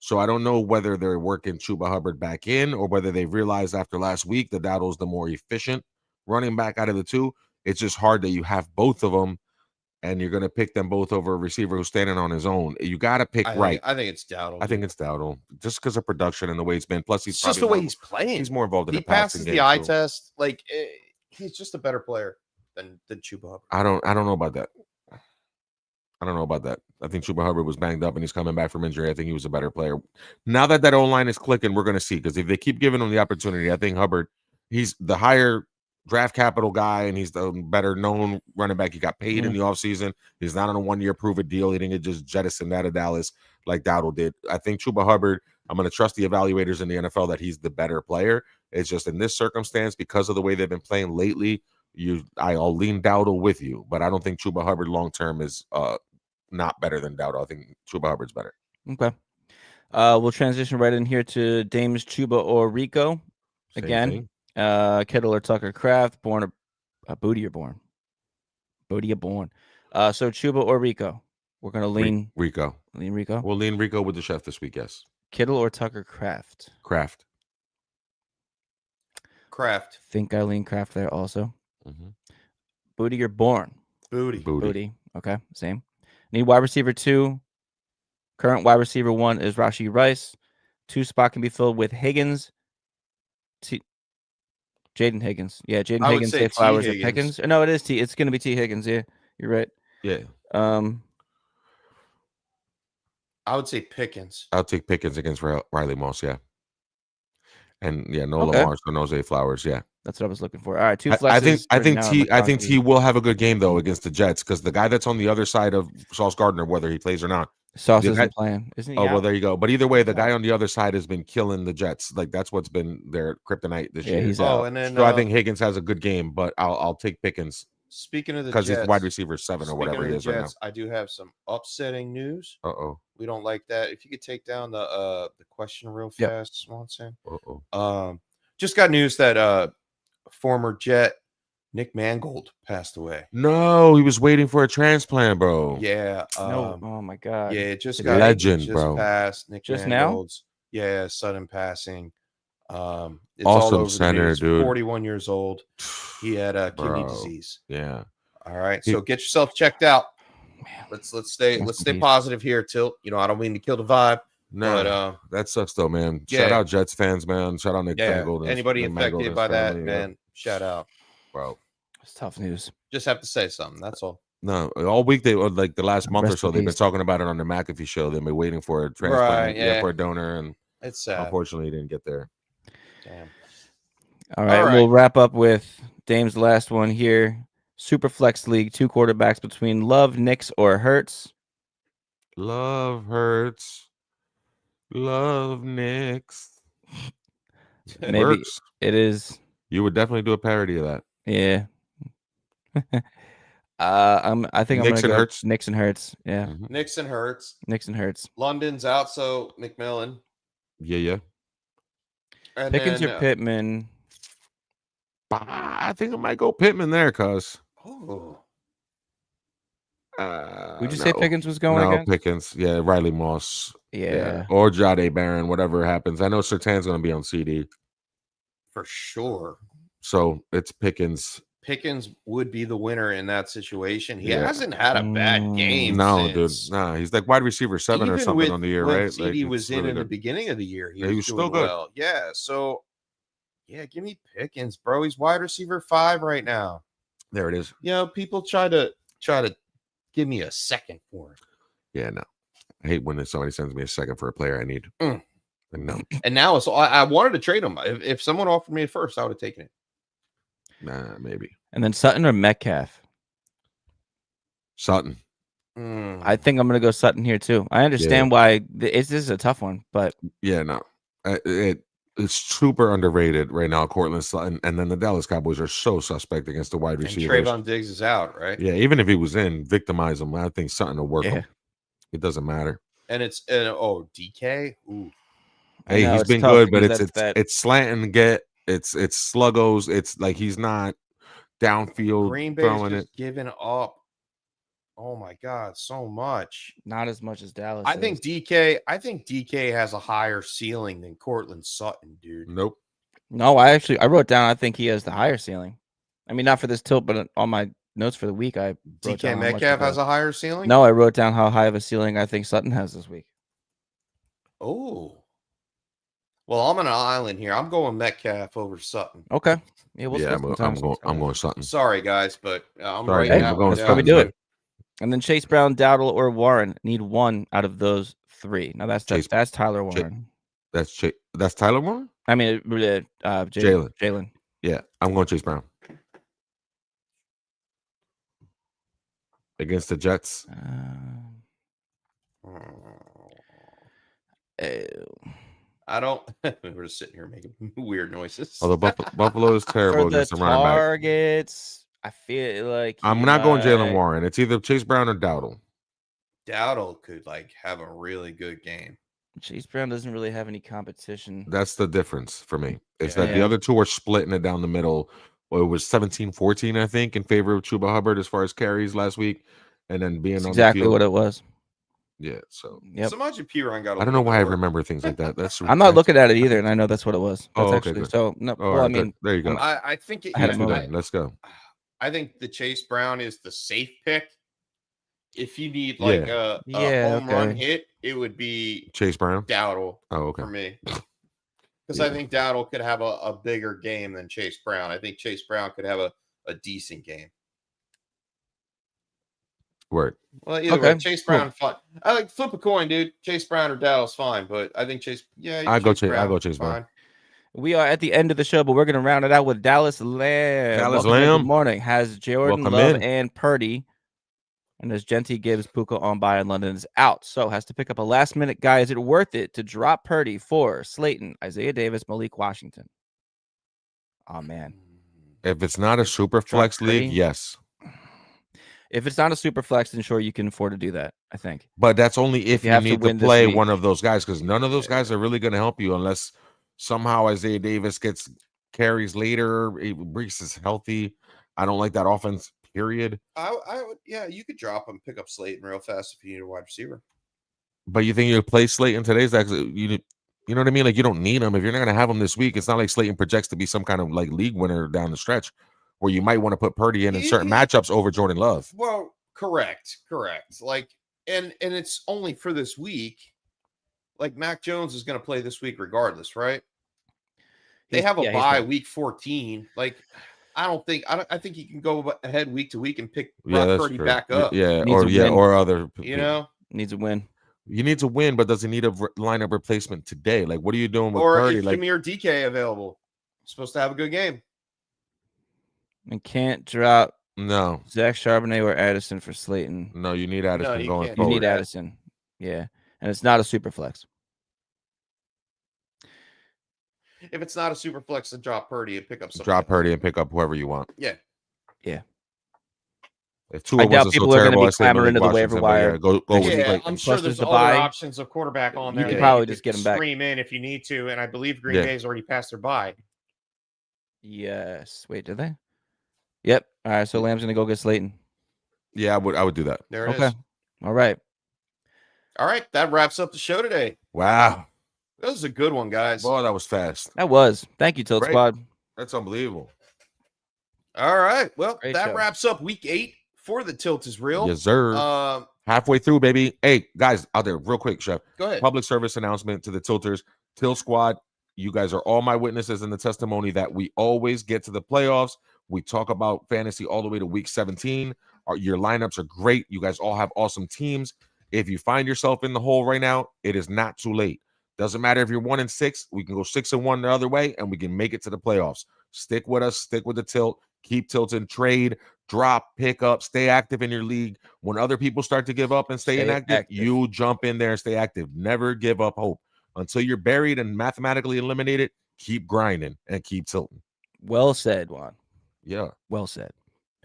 So I don't know whether they're working Chuba Hubbard back in or whether they've realized after last week that Dowdle's the more efficient running back out of the two. It's just hard that you have both of them and you're going to pick them both over a receiver who's standing on his own. You got to pick right. I think it's Dowdle. I think it's Dowdle just because of production and the way it's been. Plus, it's just the way he's playing. He's more involved in he the passing passes game. The eye too. test. Like he's just a better player than Chuba Hubbard. I don't know about that. I don't know about that. I think Chuba Hubbard was banged up and he's coming back from injury. I think he was a better player. Now that O-line is clicking, we're going to see. Because if they keep giving him the opportunity, I think Hubbard, he's the higher draft capital guy and he's the better known running back. He got paid in the offseason. He's not on a 1-year prove-it deal. He didn't get just jettisoned out of Dallas like Dowdle did. I think Chuba Hubbard, I'm going to trust the evaluators in the NFL that he's the better player. It's just in this circumstance, because of the way they've been playing lately, I'll lean Dowdle with you. But I don't think Chuba Hubbard long-term is not better than Dowdle. I think Chuba Hubbard's better. Okay. We'll transition right in here to Dames Chuba or Rico. Same Again. thing. Kittle or Tucker Kraft, born a Booty or born. Booty or born. So Chuba or Rico. We're gonna lean Rico. Lean Rico. We'll lean Rico with the chef this week, yes. Kittle or Tucker Kraft. Kraft. Think I lean Kraft there also. Mm-hmm. Booty or born. Booty. Okay, same. Need wide receiver 2. Current wide receiver 1 is Rashee Rice. 2 spot can be filled with Higgins. Jaden Higgins. Yeah, Jaden Higgins, Zay Flowers, or Pickens. No, it is T. It's going to be T. Higgins. Yeah, you're right. Yeah. I would say Pickens. I'll take Pickens against Riley Moss, yeah. And yeah, no Lamar, so no Zay Flowers, yeah. That's what I was looking for. All right, 2 flexes. I think T will have a good game though against the Jets because the guy that's on the other side of Sauce Gardner, whether he plays or not. Sauce isn't playing, isn't he? Oh, well, there you go. But either way, the guy on the other side has been killing the Jets. Like that's what's been their kryptonite this year. He's out. And then so I think Higgins has a good game, but I'll take Pickens. Speaking of the Jets, because he's wide receiver 7 or whatever he is right now. I do have some upsetting news. We don't like that. If you could take down the question real fast, Swanson. Just got news that former Jet Nick Mangold passed away. No, he was waiting for a transplant, bro. Yeah. No. Oh my God. Yeah, it just got legend, bro. Passed. Nick just Mangold's, now. Yeah, sudden passing. It's awesome all over center, the dude. 41 years old. He had kidney disease. Yeah. All right. So get yourself checked out. Let's stay positive here, Tilt. You know, I don't mean to kill the vibe. No, but, that sucks though, man. Shout out Jets fans, man. Shout out Nick Mangold. Anybody affected by that, man, shout out. Bro. It's tough news. Just have to say something. That's all. No, all week they like the last month or so they've been talking about it on the McAfee show. They've been waiting for a transplant, for a donor, and it's sad. Unfortunately, he didn't get there. Damn. All right, we'll wrap up with Dame's last one here. Superflex League, 2 quarterbacks between Love, Nix, or Hurts. Love Hurts. Love Nix. Maybe works. It is. You would definitely do a parody of that. Yeah. I think I'm gonna go Hurts. Nix and Hurts. Yeah. Mm-hmm. Nix and Hurts. Nix and Hurts. London's out, so McMillan. Yeah. And Pickens or Pittman. I think I might go Pittman there, cuz. Oh. Would you say Pickens was going against? Pickens. Yeah, Riley Moss. Yeah. Or Jade Barron, whatever happens. I know Surtain's going to be on CD. For sure. So it's Pickens. Pickens would be the winner in that situation. He Yeah. hasn't had a bad game. No, dude. since. Nah, he's like wide receiver 7 or Even something with on the year, when right? CD Like, was it's in really the good. beginning of the year, Yeah, he was doing still good. well. Yeah, so yeah, give me Pickens, bro. He's wide receiver 5 right now. There it is. You know, people try to give me a second for him. Yeah, no. I hate when somebody sends me a second for a player I need. Mm. No, And now it's I wanted to trade him. If someone offered me a first, I would have taken it. nah, maybe. And then Sutton or Metcalf? Sutton. I think I'm going to go Sutton here too. I understand why this is a tough one, but Yeah, no. It's super underrated right now, Cortland Sutton. And then the Dallas Cowboys are so suspect against the wide And receivers. Trayvon Diggs is out, right? Yeah, even if he was in, victimize him. I think Sutton will work him. It doesn't matter. And it's DK. Ooh. Hey, he's been good, but it's slant and get. It's sluggos. It's like he's not downfield Green Bay's throwing just it. giving up. Oh my God, so much. not as much as Dallas. I think DK has a higher ceiling than Cortland Sutton, dude. Nope. No, I wrote down I think he has the higher ceiling. I mean, not for this tilt, but on my notes for the week, I wrote DK down how much Metcalf of has a higher ceiling? No, I wrote down how high of a ceiling I think Sutton has this week. Oh. Well, I'm on an island here. I'm going Metcalf over Sutton. Okay. Yeah, we'll Yeah, split I'm some time. going Sutton. Sorry, guys, but I'm Sorry, right guys, now. we're going That's how we Sutton, do too. it. And then Chase Brown, Dowdle, or Warren need one out of those three. Now that's Tyler Warren. That's Tyler Warren? I mean, Jalen. Yeah, I'm going Chase Brown. Against the Jets. I don't. We're just sitting here making weird noises. Although Buffalo is terrible For the against the running back. targets, I feel like I'm not going Jalen Warren. It's either Chase Brown or Dowdle. Dowdle could have a really good game. Chase Brown doesn't really have any competition. That's the difference for me. It's Yeah. that the other two are splitting it down the middle. Well, it was 17-14, I think, in favor of Chuba Hubbard as far as carries last week. And then being That's on exactly the field. what it was. Yeah, so Yep. Samaje Perine got. I don't know why I remember things like that. That's I'm not looking at it either, and I know that's what it was. That's Oh, okay, actually good. so. No, All well, right, I mean, there you go. I think it. I had a You moment. then. Let's go. I think the Chase Brown is the safe pick. If you need like a home run hit, it would be Chase Brown. Dowdle Oh, okay. for me. Because I think Dowdle could have a bigger game than Chase Brown. I think Chase Brown could have a decent game. Word. Well, either way, Chase Brown, fine. I like flip a coin, dude. Chase Brown or Dowdle's fine, but I think Chase. Yeah, I go Chase Brown. We are at the end of the show, but we're going to round it out with Dallas Lamb. Dallas Welcome in. Lamb. Good morning. Has Jordan Welcome Love in. and Purdy. And as Genty gives Puka on by and London is out. So has to pick up a last minute guy. Is it worth it to drop Purdy for Slayton, Isaiah Davis, Malik Washington? Oh, man. If it's not a super flex league, yes. If it's not a super flex, then sure, you can afford to do that, I think. But that's only if you have to need to win this play week. one of those guys, because none of those guys are really going to help you unless somehow Isaiah Davis gets carries later. Brees is healthy. I don't like that offense, period. I would, yeah, you could drop him, pick up Slayton real fast if you need a wide receiver. But you think you'll play Slayton today's you know what I mean? Like, you don't need him. If you're not going to have him this week, it's not like Slayton projects to be some kind of like league winner down the stretch where you might want to put Purdy in certain matchups over Jordan Love. Well, correct. Like, and it's only for this week. Like, Mac Jones is going to play this week regardless, right? They have a bye week 14. Like, I think he can go ahead week to week and pick Purdy back up. Yeah, or other. You know, needs a win. You need to win, but does he need a lineup replacement today? Like, what are you doing with or Purdy? Is Jahmyr DK available? Supposed to have a good game. And can't drop no Zach Charbonnet or Addison for Slayton. No, you need Addison going You forward. need Addison. Yeah. And it's not a super flex. If it's not a super flex, then drop Purdy and pick up something. Drop Purdy and pick up whoever you want. Yeah. If Tua I doubt wasn't people so are going terrible, to be clamoring to the waiver wire. Go with Slayton. I'm sure there's the other bye. options of quarterback on there. You could that probably could just get him back. Stream in if you need to, and I believe Green Bay's already passed their bye. Yes. Wait, did they? Yep. All right. So Lamb's going to go get Slayton. Yeah, I would do that. There it is. All right. All right. That wraps up the show today. Wow. That was a good one, guys. Boy, that was fast. That was. Thank you, Tilt Squad. That's unbelievable. All right. Well, Great that show. wraps up week 8 for the Tilt is Real. Yes, sir. Halfway through, baby. Hey, guys out there, real quick, Chef. Go ahead. Public service announcement to the Tilters. Tilt Squad, you guys are all my witnesses in the testimony that we always get to the playoffs. We talk about fantasy all the way to week 17. Your lineups are great. You guys all have awesome teams. If you find yourself in the hole right now, it is not too late. Doesn't matter if you're 1-6. We can go 6-1 the other way, and we can make it to the playoffs. Stick with us. Stick with the tilt. Keep tilting. Trade, drop, pick up. Stay active in your league. When other people start to give up and stay inactive, you jump in there and stay active. Never give up hope. Until you're buried and mathematically eliminated, keep grinding and keep tilting. Well said, Juan. Yeah. Well said.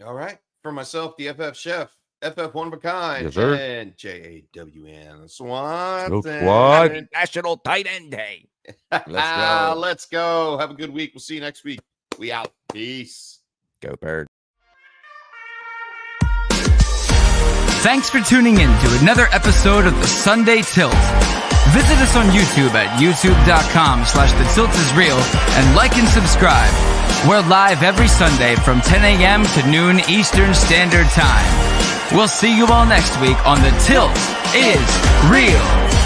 All right. For myself, the FF Chef, FF One of a Kind, Yes, sir. and JAWN Swanson. Tilt Squad. Happy National Tight End Day. Let's go. Let's go. Have a good week. We'll see you next week. We out. Peace. Go Bird. Thanks for tuning in to another episode of the Sunday Tilt. Visit us on YouTube at youtube.com/thetiltisreal and like and subscribe. We're live every Sunday from 10 a.m. to noon Eastern Standard Time. We'll see you all next week on The Tilt is Real.